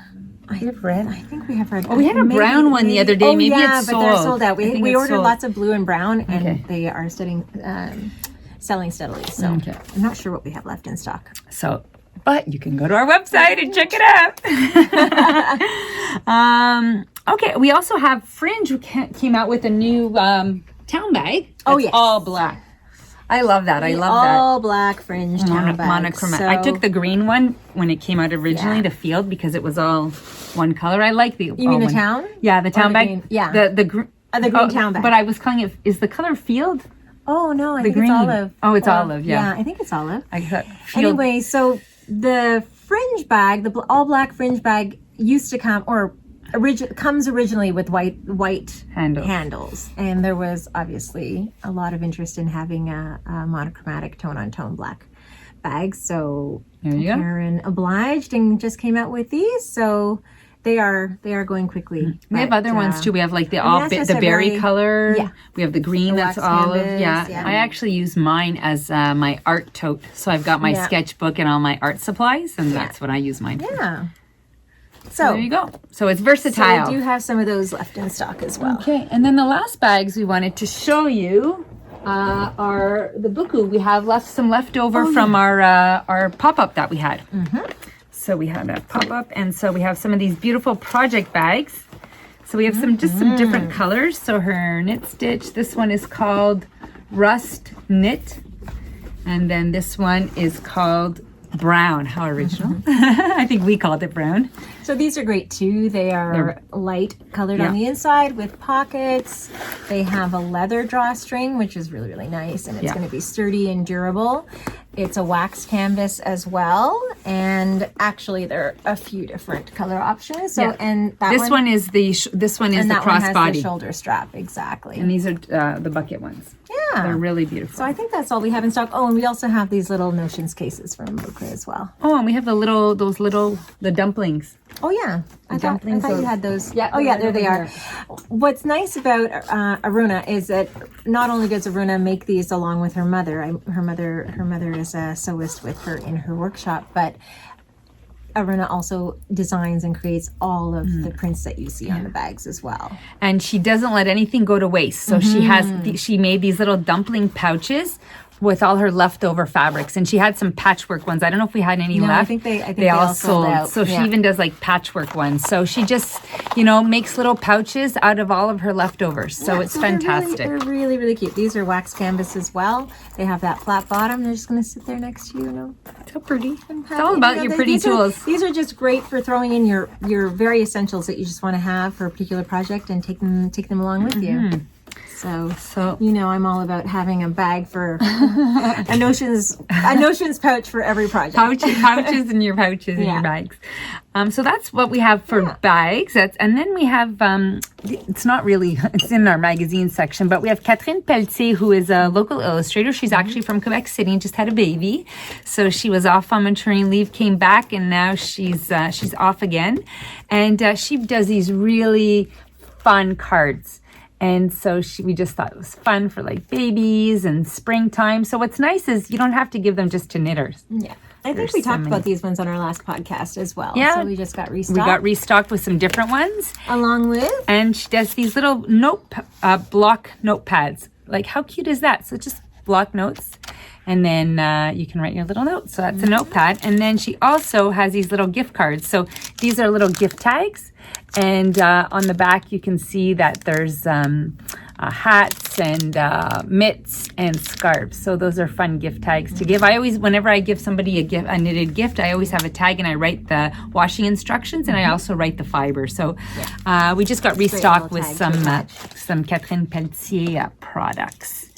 We have red. I think we have red. Oh, we had a brown one the other day. Oh, Maybe yeah, it's but they're sold. sold out. I think We it's ordered sold. lots of blue and brown, and Okay. they are selling steadily. So Okay. I'm not sure what we have left in stock. So, but you can go to our website and check it out. Okay, we also have Fringe who came out with a new town bag. Oh, It's yes. all black. I love that. I love that. All black fringe town bag. Monochromatic. I took the green one when it came out originally, Yeah. the field, because it was all one color. I like the. You mean the town? Yeah, the town the bag. green? Yeah. The green. The green town bag. But I was calling it. Is the color field? Oh no, I think green. it's olive. Oh, it's Or- olive, yeah. Yeah, I think it's olive. I thought field. Anyway, so the fringe bag, the all black fringe bag used to come, or comes originally with white handles, and there was obviously a lot of interest in having a monochromatic tone-on-tone black bag. So There you go. Karen obliged and just came out with these. So they are going quickly. We have But, other ones too. We have like the that's just the a berry very- color. yeah. We have the green that's wax olive. canvas, Yeah. yeah. I actually use mine as my art tote. So I've got my Yeah. sketchbook and all my art supplies, and that's what I use mine for. Yeah. So there you go. So it's versatile. So we do have some of those left in stock as well. Okay, and then the last bags we wanted to show you are the buku. We have some leftover from our pop-up that we had. So we had a pop-up, and so we have some of these beautiful project bags. So we have some different colors. So her knit stitch, this one is called Rust Knit, and then this one is called Brown. How original. I think we called it brown. So these are great too. They are light colored on the inside with pockets. They have a leather drawstring, which is really, really nice. And it's going to be sturdy and durable. It's a wax canvas as well. And actually there are a few different color options. So, and that This one is the crossbody. The shoulder strap. Exactly. And these are the bucket ones. Yeah. They're really beautiful. So I think that's all we have in stock. Oh, and we also have these little notions cases from Mocha as well. Oh, and we have the dumplings. Oh yeah, I thought you had those. Yeah, Oh yeah, there they over are. What's nice about Aruna is that not only does Aruna make these along with her mother. Her mother is a sewist with her in her workshop, but Aruna also designs and creates all of the prints that you see on the bags as well. And she doesn't let anything go to waste. So she made these little dumpling pouches with all her leftover fabrics, and she had some patchwork ones. I don't know if we had any left. I think they all sold out. So she even does like patchwork ones. So she just, makes little pouches out of all of her leftovers. So it's fantastic. They're really, really cute. These are wax canvas as well. They have that flat bottom. They're just going to sit there next to you. So pretty. It's all about your pretty tools. These are just great for throwing in your very essentials that you just want to have for a particular project and take them along with you. So I'm all about having a bag for a notions pouch for every project. Pouches in your pouches in your bags. So that's what we have for bags. And then we have it's not really, it's in our magazine section, but we have Catherine Pelletier, who is a local illustrator. She's actually from Quebec City and just had a baby. So she was off on maternity leave, came back, and now she's off again. And she does these really fun cards. And so we just thought it was fun for like babies and springtime. So what's nice is you don't have to give them just to knitters. Yeah. I think we talked about these ones on our last podcast as well. Yeah. So we just got restocked. We got restocked with some different ones. Along with? And she does these little block notepads. Like, how cute is that? So just block notes. And then you can write your little notes. So that's a notepad. And then she also has these little gift cards. So these are little gift tags. And on the back, you can see that there's hats and mitts and scarves. So those are fun gift tags to give. Whenever I give somebody a knitted gift, I always have a tag and I write the washing instructions and I also write the fiber. So we just got restocked with some Catherine Pelletier products.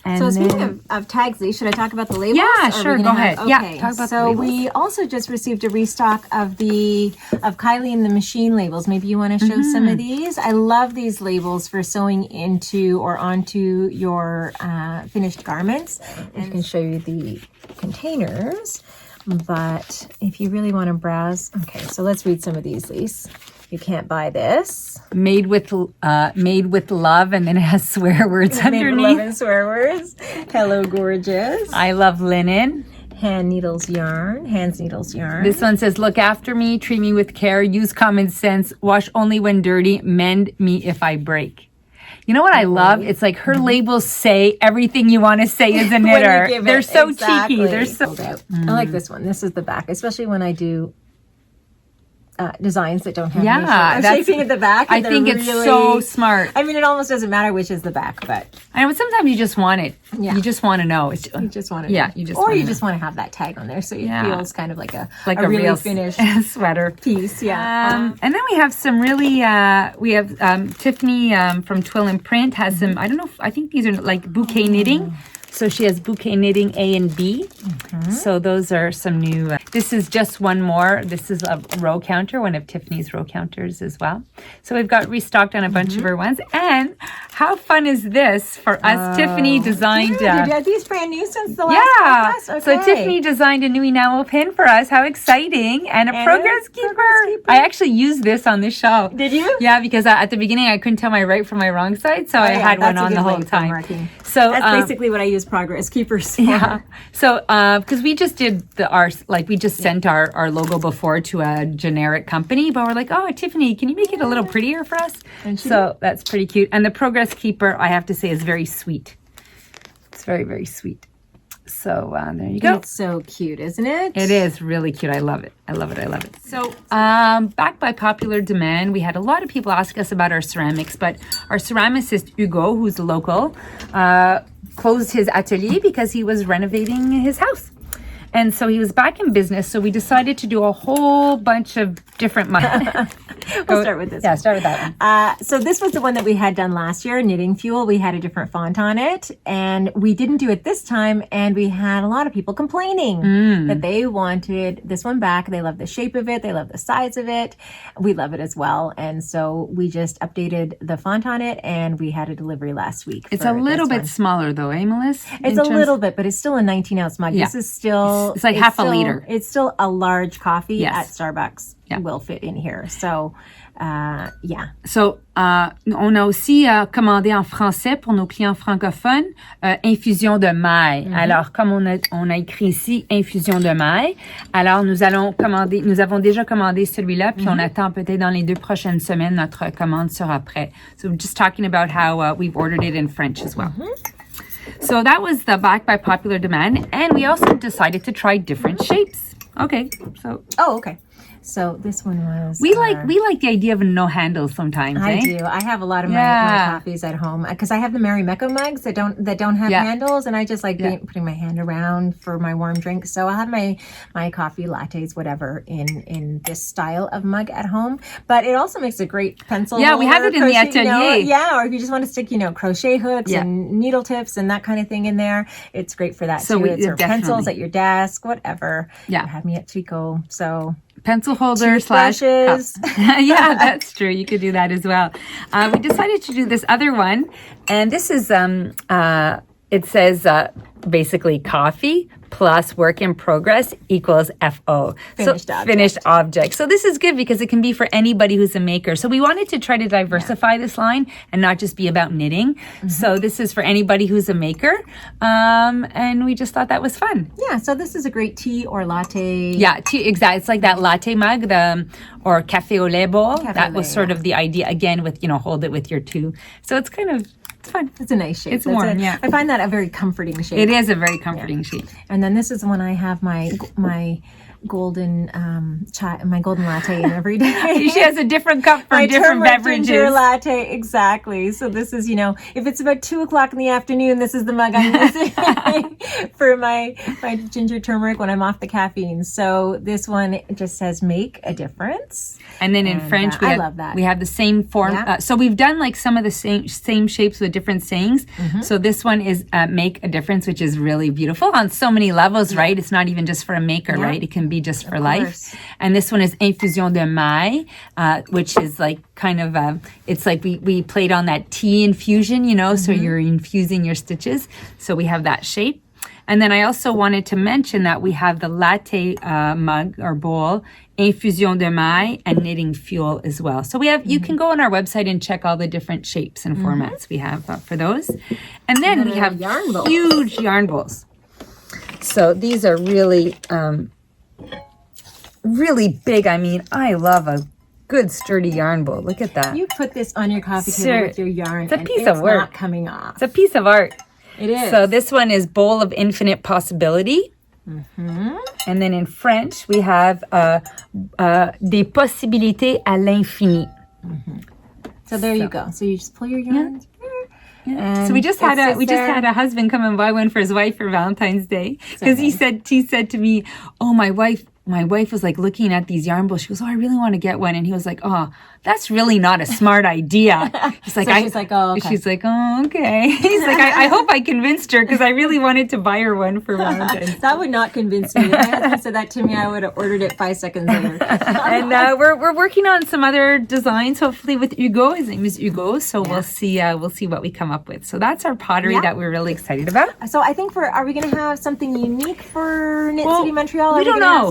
And so speaking of tags, Lee, should I talk about the labels? Yeah, sure. Go ahead. Okay. Yeah, talk about the labels. So we also just received a restock of Kylie and the Machine labels. Maybe you want to show some of these. I love these labels for sewing into or onto your finished garments. And I can show you the containers. But if you really want to browse, okay. So let's read some of these, Lise. You can't buy this. Made with love, and then it has swear words underneath. Made with love and swear words. Hello, gorgeous. I love linen. Hands needles yarn. This one says, look after me, treat me with care, use common sense, wash only when dirty, mend me if I break. You know what I love? It's like her labels say everything you want to say as a knitter. They're so cheeky. They're so. I like this one. This is the back, especially when I do designs that don't have that's shaping at the back. I think it's so smart. I mean, it almost doesn't matter which is the back, but I know. Sometimes you just want it. Yeah. You just want to know. You just want to. Yeah. You just want to have that tag on there, so it feels kind of like a really real finished sweater piece. Yeah. And then we have some really. We have Tiffany from Twill and Print has some. I don't know. I think these are like bouquet knitting. So she has bouquet knitting A and B. So those are some new. This is just one more. This is a row counter, one of Tiffany's row counters as well. So we've got restocked on a bunch of her ones. And how fun is this for us? Tiffany designed. Are these brand new since the last podcast? Okay. So Tiffany designed a new enamel pin for us. How exciting. And a progress keeper. I actually used this on this shawl. Did you? Yeah, because at the beginning I couldn't tell my right from my wrong side. So I had one on the whole time. So that's basically what I use progress keepers for. Yeah. So because we just did we just sent our logo before to a generic company, but we're like, oh, Tiffany, can you make it a little prettier for us? So that's pretty cute. And the progress keeper, I have to say, is very sweet. It's very, very sweet. So there you go. It's so cute, isn't it? It is really cute. I love it. So back by popular demand, we had a lot of people ask us about our ceramics, but our ceramicist, Hugo, who's local, closed his atelier because he was renovating his house. And so he was back in business. So we decided to do a whole bunch of different. We'll start with this. Yeah, start with that one. So this was the one that we had done last year, Knitting Fuel. We had a different font on it, and we didn't do it this time. And we had a lot of people complaining that they wanted this one back. They love the shape of it. They love the size of it. We love it as well. And so we just updated the font on it, and we had a delivery last week. It's a little bit smaller though, eh, Melissa? It's a little bit, but it's still a 19-ounce mug. Yeah. This is still it's like half a liter. It's still a large coffee Yes. at Starbucks will fit in here. So, yeah. So, on a aussi commandé en français pour nos clients francophones infusion de maille. Alors, comme on a écrit ici infusion de maille, alors nous avons déjà commandé celui-là, puis on attend peut-être dans les 2 prochaines semaines notre commande sera prête. So, we're just talking about how we've ordered it in French as well. So that was the back by popular demand, and we also decided to try different shapes. Okay, so Okay. So this one was. we like the idea of no handles sometimes. I eh? do. I have a lot of my coffees at home because I have the Mary Mecca mugs that don't have handles, and I just like putting my hand around for my warm drink. So I'll have my coffee lattes, whatever, in this style of mug at home. But it also makes a great pencil. Yeah, we have it in the crochet, atelier. Or if you just want to stick, crochet hooks and needle tips and that kind of thing in there, it's great for that too. It's or pencils at your desk, whatever. Yeah. You have me at Tricot, so. Pencil holder / cup. Yeah, that's true. You could do that as well. We decided to do this other one, and this is it says basically coffee plus work in progress equals FO. Finished object. So this is good because it can be for anybody who's a maker. So we wanted to try to diversify this line and not just be about knitting. So this is for anybody who's a maker. And we just thought that was fun. Yeah, so this is a great tea or latte. Yeah, exactly. It's like that latte mug, or café au lait bowl. That was sort of the idea, again, with, hold it with your two. So it's kind of, it's fun. It's a nice shape. It's warm, yeah. I find that a very comforting shape. It is a very comforting shape. And then this is when I have my golden chai, my golden latte in every day. She has a different cup for different beverages. Ginger latte, exactly. So this is, if it's about 2:00 in the afternoon, this is the mug I'm using for my ginger turmeric when I'm off the caffeine. So this one just says "Make a difference." And then in French, I love that. We have the same form. Yeah. So we've done like some of the same shapes with different sayings. So this one is "Make a difference," which is really beautiful on so many levels, right? It's not even just for a maker, right? It can be just for life. And this one is infusion de maille, which is like kind of it's like we played on that tea infusion, so you're infusing your stitches. So we have that shape. And then I also wanted to mention that we have the latte mug or bowl, infusion de maille, and knitting fuel as well. So we have, you can go on our website and check all the different shapes and formats we have for those. And then we have huge yarn bowls. So these are really, really big. I mean, I love a good sturdy yarn bowl. Look at that. You put this on your coffee table with your yarn. It's a piece of work. Not coming off. It's a piece of art. It is. So this one is Bowl of Infinite Possibility. And then in French, we have Des possibilités à l'infini. So there you go. So you just pull your yarn. Yeah. So we just had a husband come and buy one for his wife for Valentine's Day because he said to me, "Oh, my wife was like looking at these yarn bowls. She goes, 'Oh, I really want to get one.'" And he was like, "Oh, that's really not a smart idea." He's like, she's like, "Oh, okay." She's like, "Oh, okay." He's like, I hope I convinced her because I really wanted to buy her one for Valentine's. That would not convince me. If my husband said that to me, I would have ordered it 5 seconds later. And we're working on some other designs, hopefully with Hugo. His name is Hugo, so we'll see what we come up with. So that's our pottery that we're really excited about. So I think are we going to have something unique for Knit City Montreal? We don't know.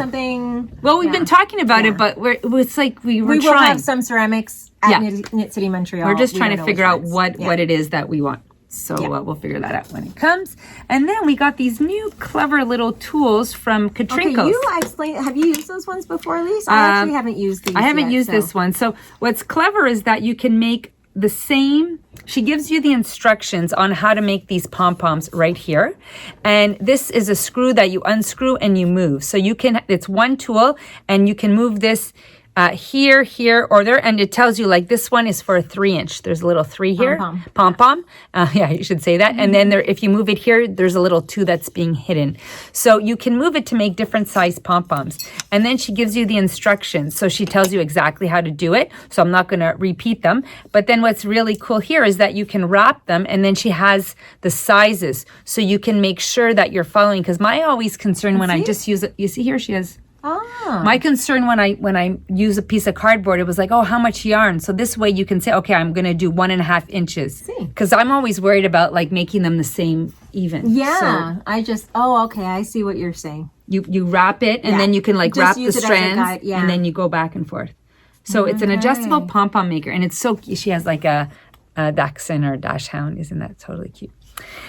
Well, we've been talking about it, but it's like we will trying. Have some ceramics at Knit City Montreal. We're just trying to figure out what it is that we want. So we'll figure that out when it comes. And then we got these new clever little tools from Katrinkos. Okay, have you used those ones before, Lisa? I actually haven't used these. I haven't used this one. So what's clever is that you can make the same. She gives you the instructions on how to make these pom-poms right here. And this is a screw that you unscrew and you move. So it's one tool and you can move this here, or there. And it tells you like this one is for a 3-inch. There's a little 3 here. Pom-pom. Yeah, you should say that. And then if you move it here, there's a little 2 that's being hidden. So you can move it to make different size pom-poms. And then she gives you the instructions. So she tells you exactly how to do it. So I'm not going to repeat them. But then what's really cool here is that you can wrap them, and then she has the sizes. So you can make sure that you're following. Because my always concern when I just use it, you see here she has... My concern when I use a piece of cardboard, it was like, oh, how much yarn? So this way you can say, okay, I'm going to do 1.5 inches. Because I'm always worried about like making them the same even. Yeah, okay, I see what you're saying. You wrap it, and then you can like Just wrap the use it as a strands, guide, yeah. and then you go back and forth. So it's an adjustable Okay. pom-pom maker, and it's so cute. She has like a dachshund or a dachshund. Isn't that totally cute?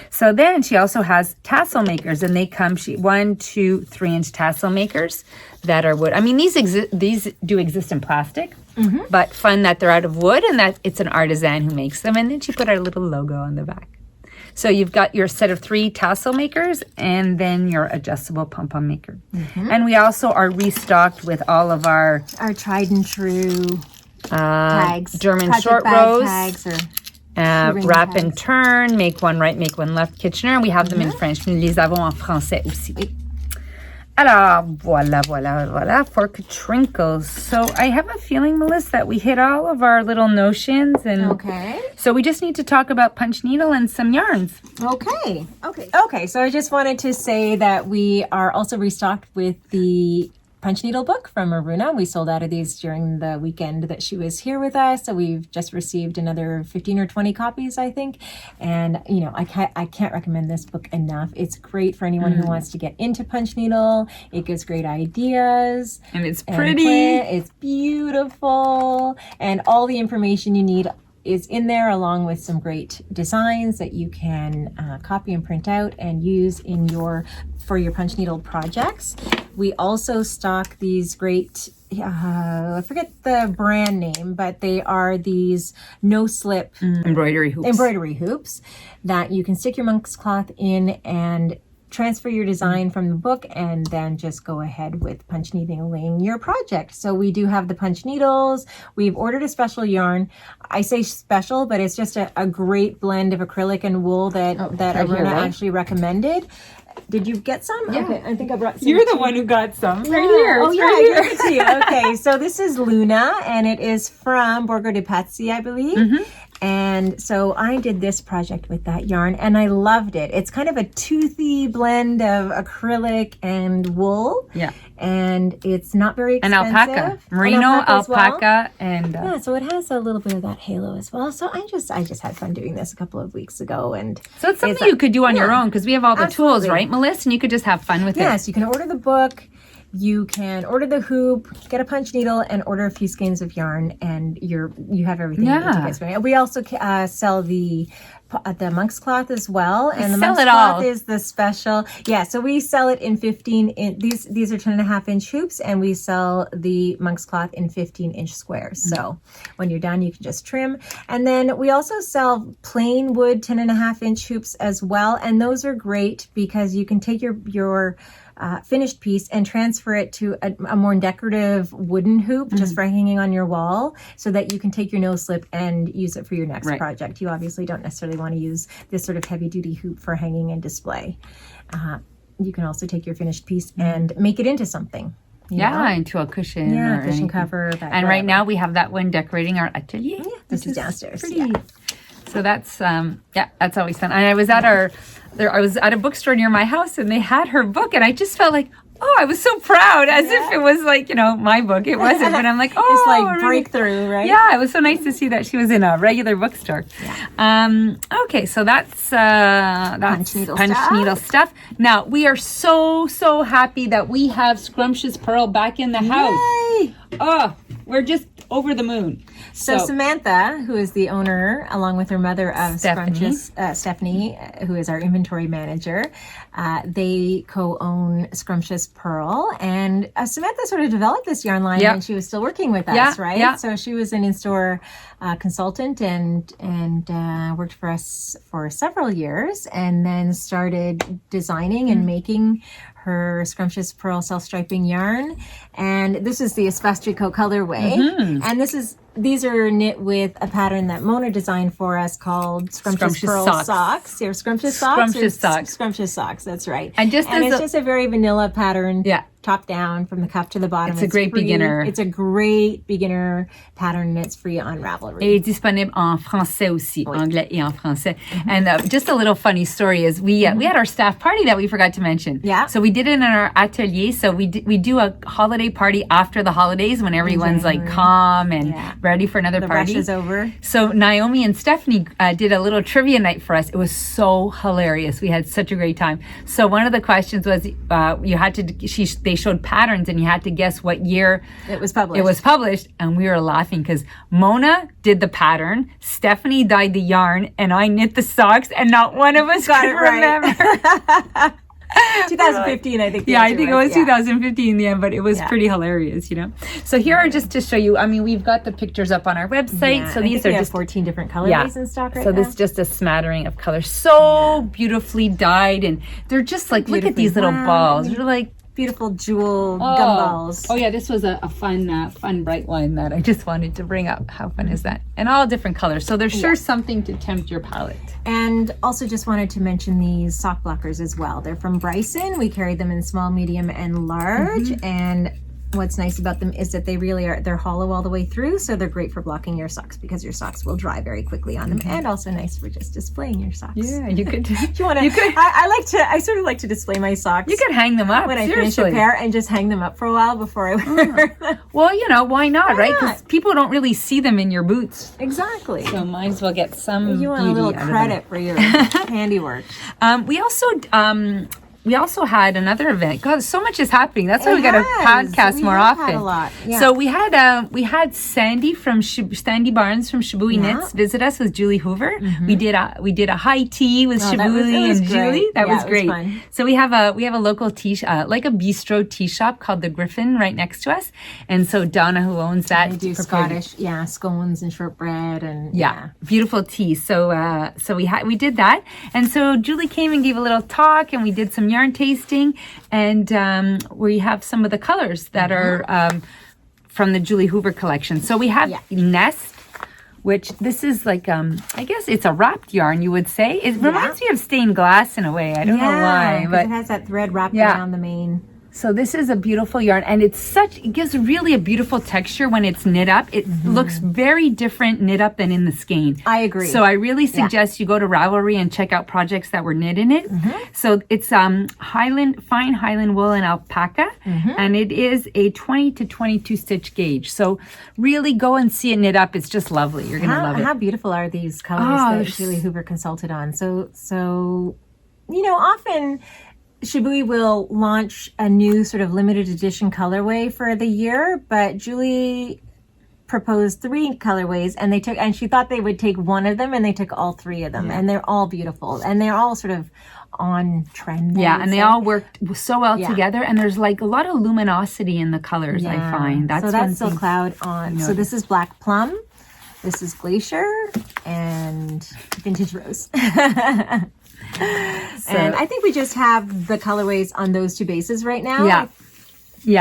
So then she also has tassel makers, and they come 1, 2, 3-inch tassel makers that are wood. I mean, these do exist in plastic, but fun that they're out of wood and that it's an artisan who makes them. And then she put our little logo on the back. So you've got your set of 3 tassel makers and then your adjustable pom-pom maker. And we also are restocked with all of our tried and true tags. German Project short bag rows. tags or Wrap tags. and turn, make one right, make one left, Kitchener. And we have them in French. Nous les avons en français aussi. Alors, voilà for Katrinkles. So I have a feeling, Melissa, that we hit all of our little notions. And Okay. so we just need to talk about punch needle and some yarns. Okay. So I just wanted to say that we are also restocked with the punch needle book from Aruna. We sold out of these during the weekend that she was here with us. So we've just received another 15 or 20 copies, I think. And, you know, I can't recommend this book enough. It's great for anyone who wants to get into punch needle. It gives great ideas. And it's pretty. It's beautiful. And all the information you need is in there, along with some great designs that you can copy and print out and use for your punch needle projects. We also stock these great, I forget the brand name, but they are these no-slip Embroidery hoops that you can stick your monk's cloth in and transfer your design from the book and then just go ahead with punch needling your project. So we do have the punch needles. We've ordered a special yarn. I say special, but it's just a great blend of acrylic and wool that Aruna actually recommended. Did you get some? Yeah. Okay, I think I brought some. You're the one who got some. Right Yeah. here. Oh, It's yeah, right I here. gave it to you. Okay, so this is Luna, and it is from Borgo de Pazzi, I believe. And so I did this project with that yarn, and I loved it. It's kind of a toothy blend of acrylic and wool. Yeah. And it's not very And expensive. alpaca. Merino, as well. alpaca, and Yeah, so it has a little bit of that halo as well. So I just had fun doing this a couple of weeks ago, and so it's something you could do on your own because we have all the tools, Absolutely. right, Melissa? And you could just have fun with it. yes, you can order the book. You can order the hoop, get a punch needle, and order a few skeins of yarn, and you have everything you need to get started. We also sell the monk's cloth as well, and the sell monk's it cloth all. is the special. Yeah, so we sell it in 15. These are 10.5-inch hoops, and we sell the monk's cloth in 15-inch squares. So when you're done, you can just trim. And then we also sell plain wood 10.5-inch hoops as well, and those are great because you can take your finished piece and transfer it to a more decorative wooden hoop just for hanging on your wall so that you can take your no slip and use it for your next project. You obviously don't necessarily want to use this sort of heavy duty hoop for hanging and display. You can also take your finished piece and make it into something. You know? Into a cushion. Yeah, or cushion anything. cover. And right now we have that one decorating our atelier. Yeah, this is downstairs. Pretty. Yeah. So that's that's always fun. And I was at a bookstore near my house, and they had her book, and I just felt like, oh, I was so proud, as if it was like, my book. It wasn't, but I'm like, oh, It's like really? breakthrough, right? Yeah, it was so nice to see that she was in a regular bookstore. Yeah. Okay, so that's punch needle stuff. Now we are so happy that we have Scrumptious Pearl back in the house. Yay! Oh, we're just over the moon. So Samantha, who is the owner, along with her mother of Scrumptious, Stephanie, who is our inventory manager, they co-own Scrumptious Pearl. And Samantha sort of developed this yarn line when she was still working with us, right? Yeah. So she was an in-store consultant and worked for us for several years, and then started designing and making her Scrumptious Pearl self-striping yarn. And this is the Espace Tricot colorway. And these are knit with a pattern that Mona designed for us called Scrumptious Pearl Socks. Scrumptious Socks. Scrumptious Socks. Scrumptious Socks, that's right. And it's just a very vanilla pattern. Yeah. top down from the cuff to the bottom. It's a great beginner. It's a great beginner pattern, and it's free on Ravelry. Et disponible en français aussi, anglais et en français. And just a little funny story is we had our staff party that we forgot to mention. Yeah. So we did it in our atelier. So we do a holiday party after the holidays when everyone's like calm and ready for another party. The rush is over. So Naomi and Stephanie did a little trivia night for us. It was so hilarious. We had such a great time. So one of the questions was you had to they showed patterns and you had to guess what year it was published. And we were laughing because Mona did the pattern, Stephanie dyed the yarn, and I knit the socks, and not one of us could remember. 2015, I think. Yeah, I think it was 2015 in the end, but it was pretty hilarious, So here are just to show you. I mean, we've got the pictures up on our website. So these are just 14 different colorways in stock right now. So this is just a smattering of colors. So beautifully dyed, and they're just like, look at these little balls. They're like beautiful jewel gumballs. Oh yeah, this was a fun bright one that I just wanted to bring up. How fun is that? And all different colors. So there's sure something to tempt your palette. And also just wanted to mention these sock blockers as well. They're from Bryson. We carry them in small, medium, and large. And what's nice about them is that they really they're hollow all the way through, so they're great for blocking your socks because your socks will dry very quickly on them, and also nice for just displaying your socks. Yeah, you could. I sort of like to display my socks. You could hang them up when I finish a pair and just hang them up for a while before I wear them. Well, why not, right? Because people don't really see them in your boots. Exactly. So might as well get some. You want a little credit for your handiwork. We also had another event. God, so much is happening. That's why we got to podcast more often. Had a lot. Yeah. So we had Sandy from Sandy Barnes from Shibui Knits visit us with Julie Hoover. We did a high tea with Shibui and Julie. That was great. Fun. So we have a local tea like a bistro tea shop called the Griffin right next to us. And so Donna, who owns that, they do Scottish scones and shortbread and beautiful tea. So we did that, and so Julie came and gave a little talk, and we did some yarn tasting, and we have some of the colors that are from the Julie Hoover collection. So we have Nest, which this is like I guess it's a wrapped yarn, you would say. It reminds me of stained glass in a way. I don't know why, but it has that thread wrapped around the main. So this is a beautiful yarn, and it gives really a beautiful texture when it's knit up. It looks very different knit up than in the skein. I agree. So I really suggest you go to Ravelry and check out projects that were knit in it. So it's fine Highland wool and alpaca, and it is a 20 to 22 stitch gauge. So really go and see it knit up. It's just lovely. You're going to love it. How beautiful are these colors that Julie Hoover consulted on? So often Shibui will launch a new sort of limited edition colorway for the year, but Julie proposed 3 colorways, and she thought they would take one of them, and they took all 3 of them, and they're all beautiful, and they're all sort of on trend. And they all worked so well together, and there's like a lot of luminosity in the colors. I find that's Silk Cloud on. So this is Black Plum, this is Glacier, and Vintage Rose. And I think we just have the colorways on those 2 bases right now. I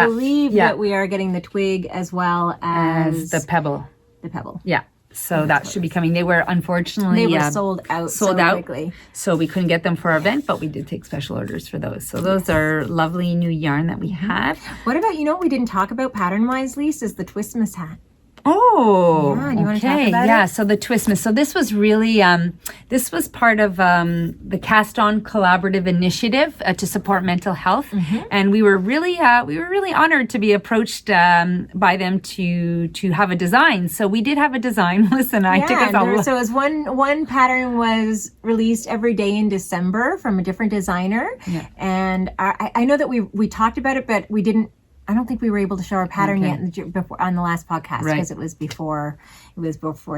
believe that we are getting the Twig as well as the Pebble. Yeah. So that should be coming. They were unfortunately sold out quickly. So we couldn't get them for our event, but we did take special orders for those. So those are lovely new yarn that we have. What about, what we didn't talk about pattern-wise, Lise, is the Twistmas hat. Oh, do you want to talk about it? So the Twistmas. So this was really, this was part of the Cast On Collaborative Initiative to support mental health, and we were really honored to be approached by them to have a design. So we did have a design. Listen, I took us all. So as one pattern was released every day in December from a different designer, and I know that we talked about it, but we didn't. I don't think we were able to show our pattern yet before on the last podcast because it was before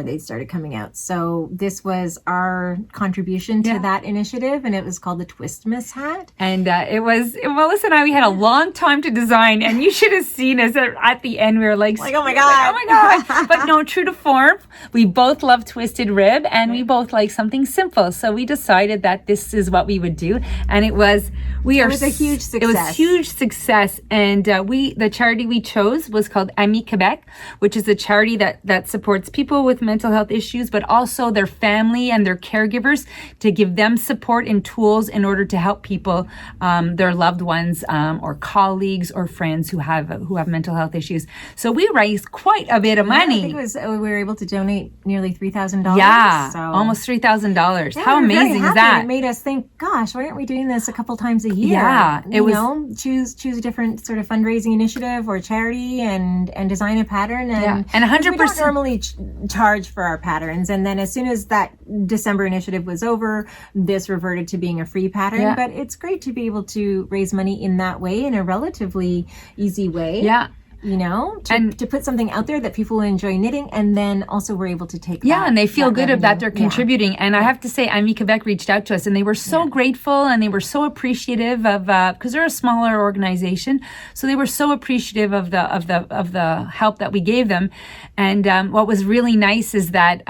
they started coming out. So this was our contribution to that initiative, and it was called the Twistmas hat. And Melissa and I, we had a long time to design, and you should have seen us at the end. We were like oh my god. But no, true to form, we both love twisted rib, and we both like something simple. So we decided that this is what we would do, and it was a huge success. It was huge success, and we the charity we chose was called Ami Quebec, which is a charity that supports people with mental health issues, but also their family and their caregivers, to give them support and tools in order to help people, their loved ones, or colleagues or friends who have mental health issues. So we raised quite a bit of money. I think it was, we were able to donate nearly $3,000. Yeah, so. almost $3,000. Yeah, How we were very amazing is happy. that? It made us think, gosh, why aren't we doing this a couple times a year? Yeah, you know, choose a different sort of fundraising initiative or charity and design a pattern. And 100%. We don't normally charge for our patterns. And then as soon as that December initiative was over, this reverted to being a free pattern. Yeah. But it's great to be able to raise money in that way, in a relatively easy way. Yeah. You know, to put something out there that people will enjoy knitting, and then also we're able to take and they feel good revenue. that they're contributing. And I have to say, Ami Quebec reached out to us, and they were so grateful, and they were so appreciative of, because they're a smaller organization, so they were so appreciative of the help that we gave them. And what was really nice is that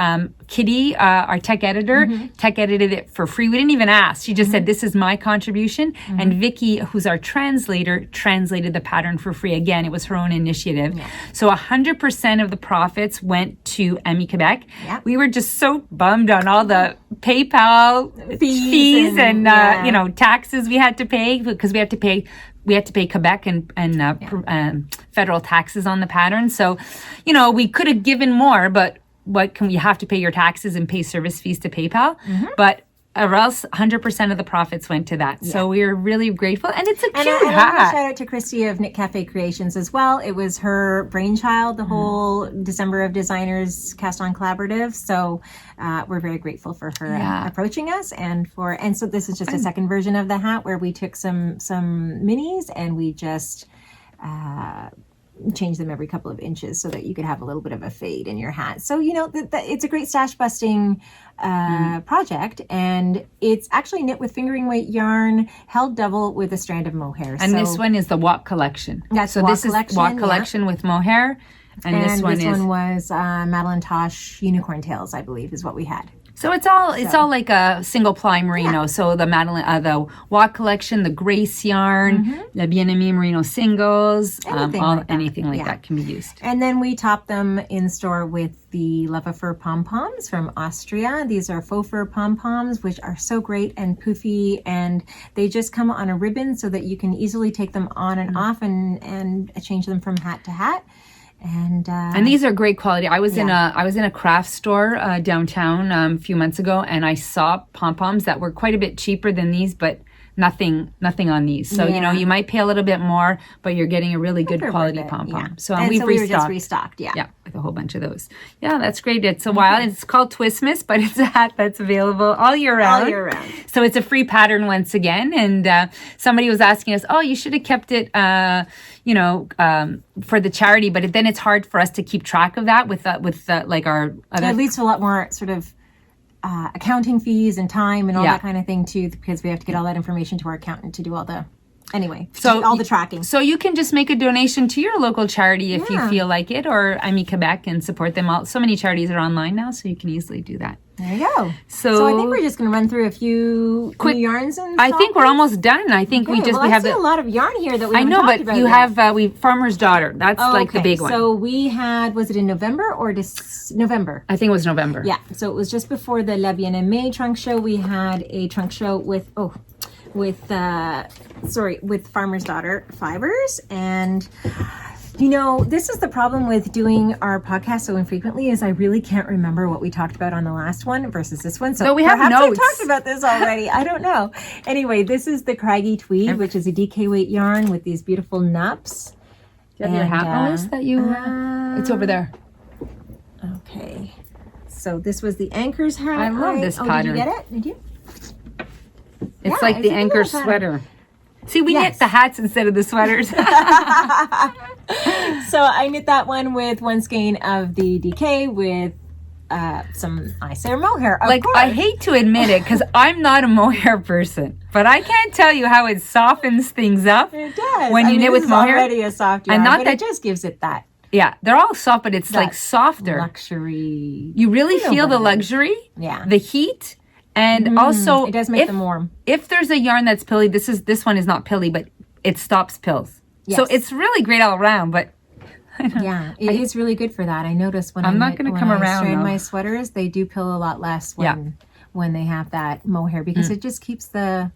Kitty, our tech editor, tech edited it for free. We didn't even ask. She just said, "This is my contribution." And Vicky, who's our translator, translated the pattern for free. Again, it was her own initiative. Yeah. So 100% of the profits went to Ami Quebec. Yeah. We were just so bummed on all the PayPal fees and taxes we had to pay, because we had to pay Quebec and federal taxes on the pattern. So, we could have given more, but what can we have to pay your taxes and pay service fees to PayPal? But or else 100% of the profits went to that. Yeah. So we are really grateful. And it's a cute hat. Shout out to Christy of Knit Cafe Creations as well. It was her brainchild, the whole December of Designers Cast On Collaborative. So we're very grateful for her approaching us. And so this is just a second version of the hat, where we took some minis and we just change them every couple of inches so that you could have a little bit of a fade in your hat. So, it's a great stash busting project, and it's actually knit with fingering weight yarn, held double with a strand of mohair. And this one is the Walk Collection. That's so this collection, is Walk Collection with mohair. And this one was Madeline Tosh Unicorn Tails, I believe, is what we had. So it's all like a single ply merino. Yeah. So the the Walk Collection, the Grace yarn, the Bien-Aimé merino singles, anything like that can be used. And then we top them in store with the Leva Fur pom-poms from Austria. These are faux fur pom-poms, which are so great and poofy, and they just come on a ribbon so that you can easily take them on and off and change them from hat to hat. And these are great quality. I was in a craft store downtown a few months ago, and I saw pom-poms that were quite a bit cheaper than these, but nothing on these. So you might pay a little bit more, but you're getting a really good quality pom-pom. Yeah. So we were just restocked. Yeah, with a whole bunch of those. Yeah, that's great. It's a while. It's called Twistmas, but it's a hat that's available all year round. So it's a free pattern once again. And somebody was asking us, "Oh, you should have kept it." For the charity, but then it's hard for us to keep track of that with like our other. It leads to a lot more sort of accounting fees and time and all that kind of thing too, because we have to get all that information to our accountant to do all the all the tracking. So you can just make a donation to your local charity if you feel like it, or Ami Quebec, and support them all. So many charities are online now, so you can easily do that. There you go. So I think we're just going to run through a few quick yarns and I think we're almost done. I think we have a lot of yarn here that we I know, but you have Farmer's Daughter. That's like the big one. So we had, was it in November or November? I think it was November. Yeah. So it was just before the La Bien-Aimée trunk show. We had a trunk show with Farmer's Daughter fibers. And this is the problem with doing our podcast so infrequently, is I really can't remember what we talked about on the last one versus this one. So we have notes. We talked about this already. I don't know. Anyway, this is the Craggy Tweed, which is a DK weight yarn with these beautiful nups. Do you have your hat on this that you... it's over there. Okay. So this was the Anchor's hat. I love this pattern. Did you get it? Did you? It's like the Anchor sweater. See, we knit the hats instead of the sweaters. So I knit that one with one skein of the DK with some Icer mohair. Of course. I hate to admit it, because I'm not a mohair person, but I can't tell you how it softens things up. It does. When you knit with mohair. It's already a soft yarn, but it just gives it that. Yeah, they're all soft, but it's like softer. Luxury. You really feel the luxury. Yeah. The heat. And also, it does make them warm. If there's a yarn that's pilly, this one is not pilly, but it stops pills. So it's really great all around, but yeah, it is really good for that. I noticed when I'm not going to come around strand though. my sweaters, they do pill a lot less when they have that mohair because it just keeps the,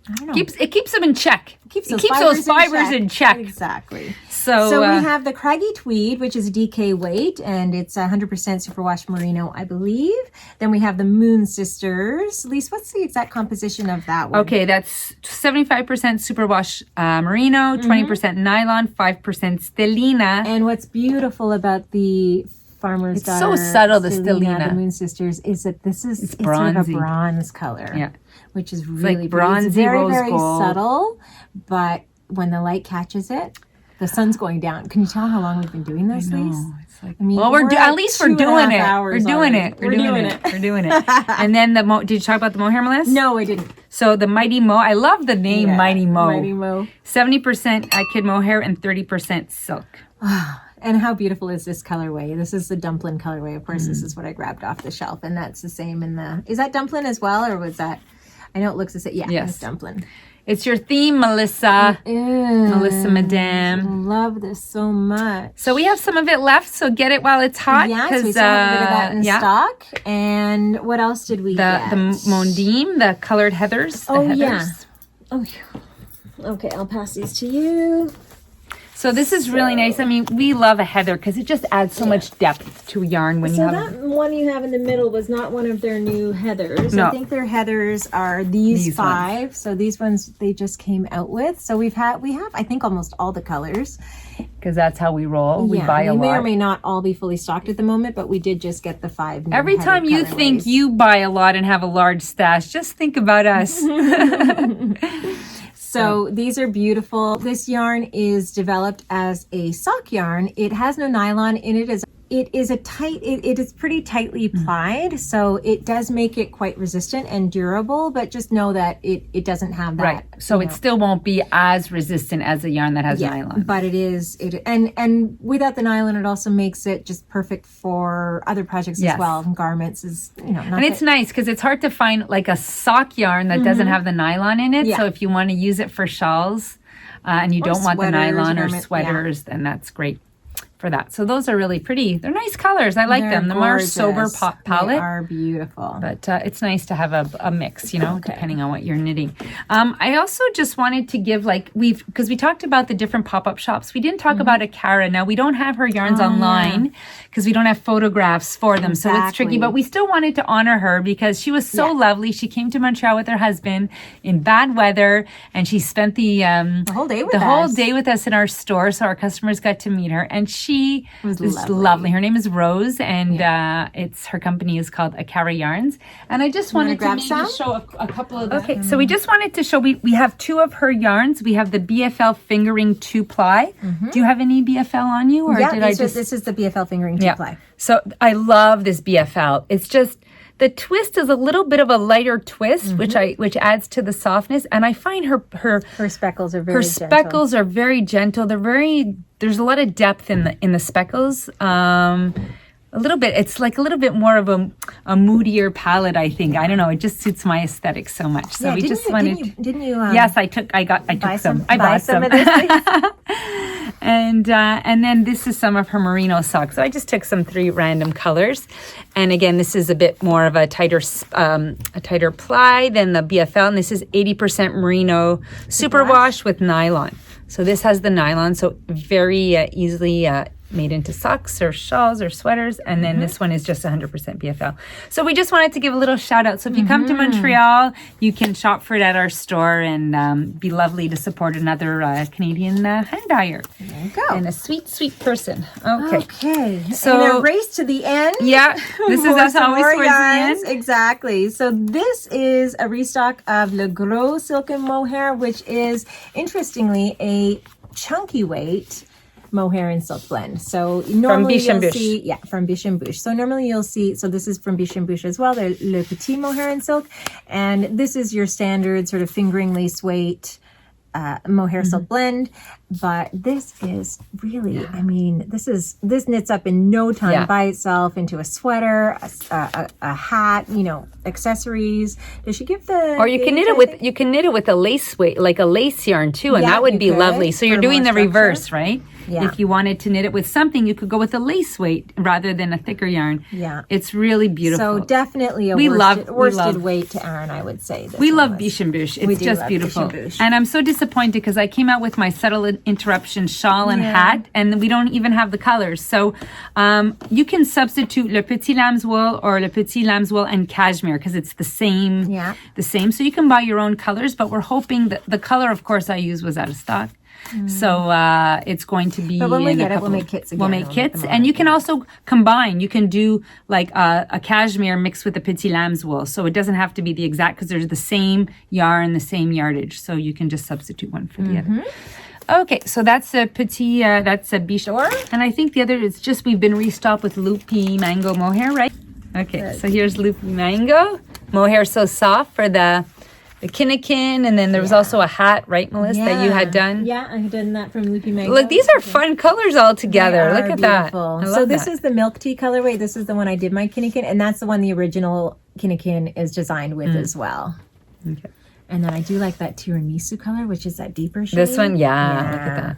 I don't know. It keeps them in check. It keeps those fibers in check. Exactly. So we have the Craggy Tweed, which is a DK weight, and it's 100% superwash merino, I believe. Then we have the Moon Sisters. Lise, what's the exact composition of that one? Okay, that's 75% superwash merino, 20% nylon, 5% stellina. And what's beautiful about the Farmer's Daughter, so subtle, the stellina, the Moon Sisters, is that it's sort bronzy. of a bronze color. Yeah. Which is really like bronzy, it's very, rose very gold. subtle, but when the light catches it, the sun's going down. Can you tell how long we've been doing this, Lise? It's like, I mean, well, at least we're doing it. We're doing it. We're doing it. We're doing it. And then did you talk about the mohair, Melissa? No, I didn't. So the Mighty Mo, I love the name Mighty Mo. Mighty Mo. 70% kid mohair and 30% silk. And how beautiful is this colorway? This is the dumpling colorway. Of course, this is what I grabbed off the shelf, and that's the same in the. Is that dumpling as well, or was that? I know it looks the same. Yeah, yes. It's dumpling. It's your theme, Melissa. Melissa I Madame. love this so much. So we have some of it left, so get it while it's hot. Yeah, so we still have a bit of that in stock. And what else did we get? The Mondim, the colored heathers. Oh, yeah. Oh, yeah. Okay, I'll pass these to you. So this is really nice. I mean, we love a heather because it just adds so much depth to a yarn when you have. So that one you have in the middle was not one of their new heathers. No. I think their heathers are these 5. Ones. So these ones they just came out with. So we have I think almost all the colors. Because that's how we roll. We buy a lot. They may or may not all be fully stocked at the moment, but we did just get the 5 new Every time you colorways. think you buy a lot and have a large stash, just think about us. So these are beautiful. This yarn is developed as a sock yarn. It has no nylon in it. It is it is pretty tightly plied, so it does make it quite resistant and durable, but just know that it doesn't have that. Right. So it still won't be as resistant as a yarn that has nylon. But and without the nylon, it also makes it just perfect for other projects as well. And garments is, and it's nice because it's hard to find like a sock yarn that doesn't have the nylon in it. Yeah. So if you want to use it for shawls and you don't want the nylon or sweaters, then that's great for that. So those are really pretty. They're nice colors. I like them. The more sober palette. They are beautiful. But it's nice to have a mix, depending on what you're knitting. I also just wanted to give because we talked about the different pop-up shops. We didn't talk about Akara. Now we don't have her yarns online because we don't have photographs for them. So it's tricky, but we still wanted to honor her because she was so lovely. She came to Montreal with her husband in bad weather and she spent the whole day with us in our store. So our customers got to meet her and she was lovely. Her name is Rose, and her company is called Akara Yarns. And I just wanted to show a couple of them. Okay, so we just wanted to show, we have 2 of her yarns. We have the BFL Fingering 2-ply. Do you have any BFL on you? Or this is the BFL Fingering 2-ply. So I love this BFL. It's just, the twist is a little bit of a lighter twist, which adds to the softness. And I find her speckles are very gentle. Speckles are very gentle. There's a lot of depth in the speckles. A little bit. It's like a little bit more of a moodier palette, I think. I don't know. It just suits my aesthetic so much. So we just wanted. Didn't you? Yes, I took some. I bought some. Of this, and then this is some of her merino socks. So I just took some 3 random colors. And again, this is a bit more of a tighter ply than the BFL. And this is 80% merino superwash with nylon. So this has the nylon, so very easily made into socks or shawls or sweaters. And then this one is just 100% BFL. So we just wanted to give a little shout out. So if you come to Montreal, you can shop for it at our store and be lovely to support another Canadian hand dyer. There you go. And a sweet, sweet person. Okay. So and a race to the end. Yeah. This is us always towards the end. Exactly. So this is a restock of Le Gros Silken Mohair, which is, interestingly, a chunky weight mohair and silk blend. So normally you'll see, from Biche and Bouche. So normally you'll see, so this is from Biche and Bouche as well, the Le Petit Mohair and Silk. And this is your standard sort of fingering lace weight mohair silk blend, but this is really, I mean, this knits up in no time by itself into a sweater, a hat, you know, accessories. Does she give the? Or you can knit it with a lace weight, like a lace yarn too, and that would be lovely. So you're doing the reverse, right? Yeah. If you wanted to knit it with something, you could go with a lace weight rather than a thicker yarn. Yeah. It's really beautiful. So definitely a worsted weight to Erin, I would say. We love Biche and Bouche. It's just beautiful. And I'm so disappointed because I came out with my subtle interruption shawl and hat, and we don't even have the colors. So you can substitute Le Petit Lamb's Wool or Le Petit Lamb's Wool and Cashmere because it's the same. Yeah. The same. So you can buy your own colors, but we're hoping that the color, of course, I used was out of stock. So it's going to be. But when we get it, we'll make kits again. We'll make kits, and you can also combine. You can do like a cashmere mixed with a Petit Lamb's Wool, so it doesn't have to be the exact because there's the same yarn, the same yardage. So you can just substitute one for the other. Okay, so that's a Petit, that's a Biche, and I think the other is just we've been restocked with Loopy Mango mohair, right? Okay, so here's Loopy Mango mohair, so soft for the kinnikin, and then there was also a hat, right, Melissa, that you had done? Yeah, I had done that from Loopy Mango. Look, these are fun colors all together. Look at beautiful. So this is the milk tea colorway. This is the one I did my kinnikin, and that's the one the original kinnikin is designed with as well. Okay. And then I do like that tiramisu color, which is that deeper shade. This one, look at that.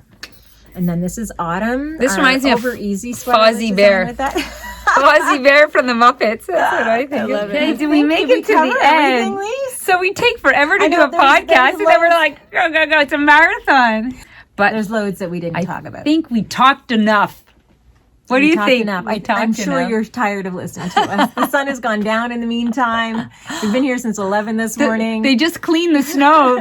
And then this is autumn. This reminds me of Easy Fozzie Bear. Fozzie Bear from the Muppets. That's what I think. Okay, do we make it to the end? So we take forever to do a podcast, and then we're like, go, it's a marathon. But there's loads that we didn't talk about. I think we talked enough. What do you think? I'm sure you're tired of listening to us. The sun has gone down in the meantime. We've been here since 11 this morning. They just cleaned the snow.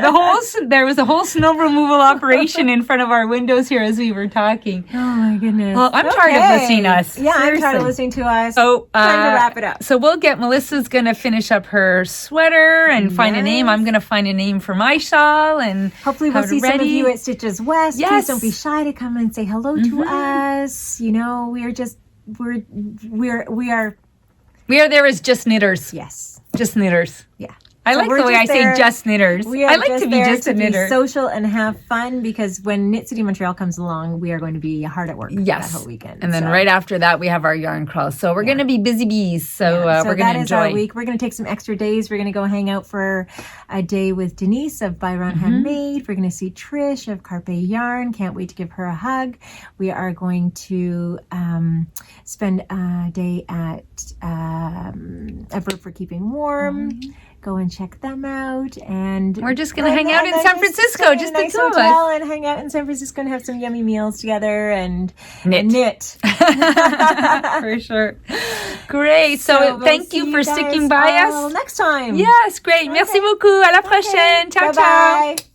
There was a whole snow removal operation in front of our windows here as we were talking. Oh my goodness. Well, I'm tired of listening to us. Yeah, seriously. I'm tired of listening to us. So time to wrap it up. So Melissa's going to finish up her sweater and find a name. I'm going to find a name for my shawl, and hopefully we'll see some of you at Stitches West. Yes. Please don't be shy to come and say hello to us. You know, we are there as just knitters. Yes. Just knitters. Yeah. I like the way I say just knitters. I like to be just a knitter. Be social and have fun, because when Knit City Montreal comes along, we are going to be hard at work that whole weekend. And then right after that, we have our yarn crawl. So we're going to be busy bees. So we're going to enjoy. That is our week. We're going to take some extra days. We're going to go hang out for a day with Denise of Byron Handmade. We're going to see Trish of Carpe Yarn. Can't wait to give her a hug. We are going to spend a day at A Verb for Keeping Warm. Go and check them out, and we're just gonna hang out in San Francisco, just the two of us, and hang out in San Francisco and have some yummy meals together and knit. For sure. Great. So thank you for sticking by us. Next time. Yes, great. Merci beaucoup. À la prochaine. Ciao, ciao.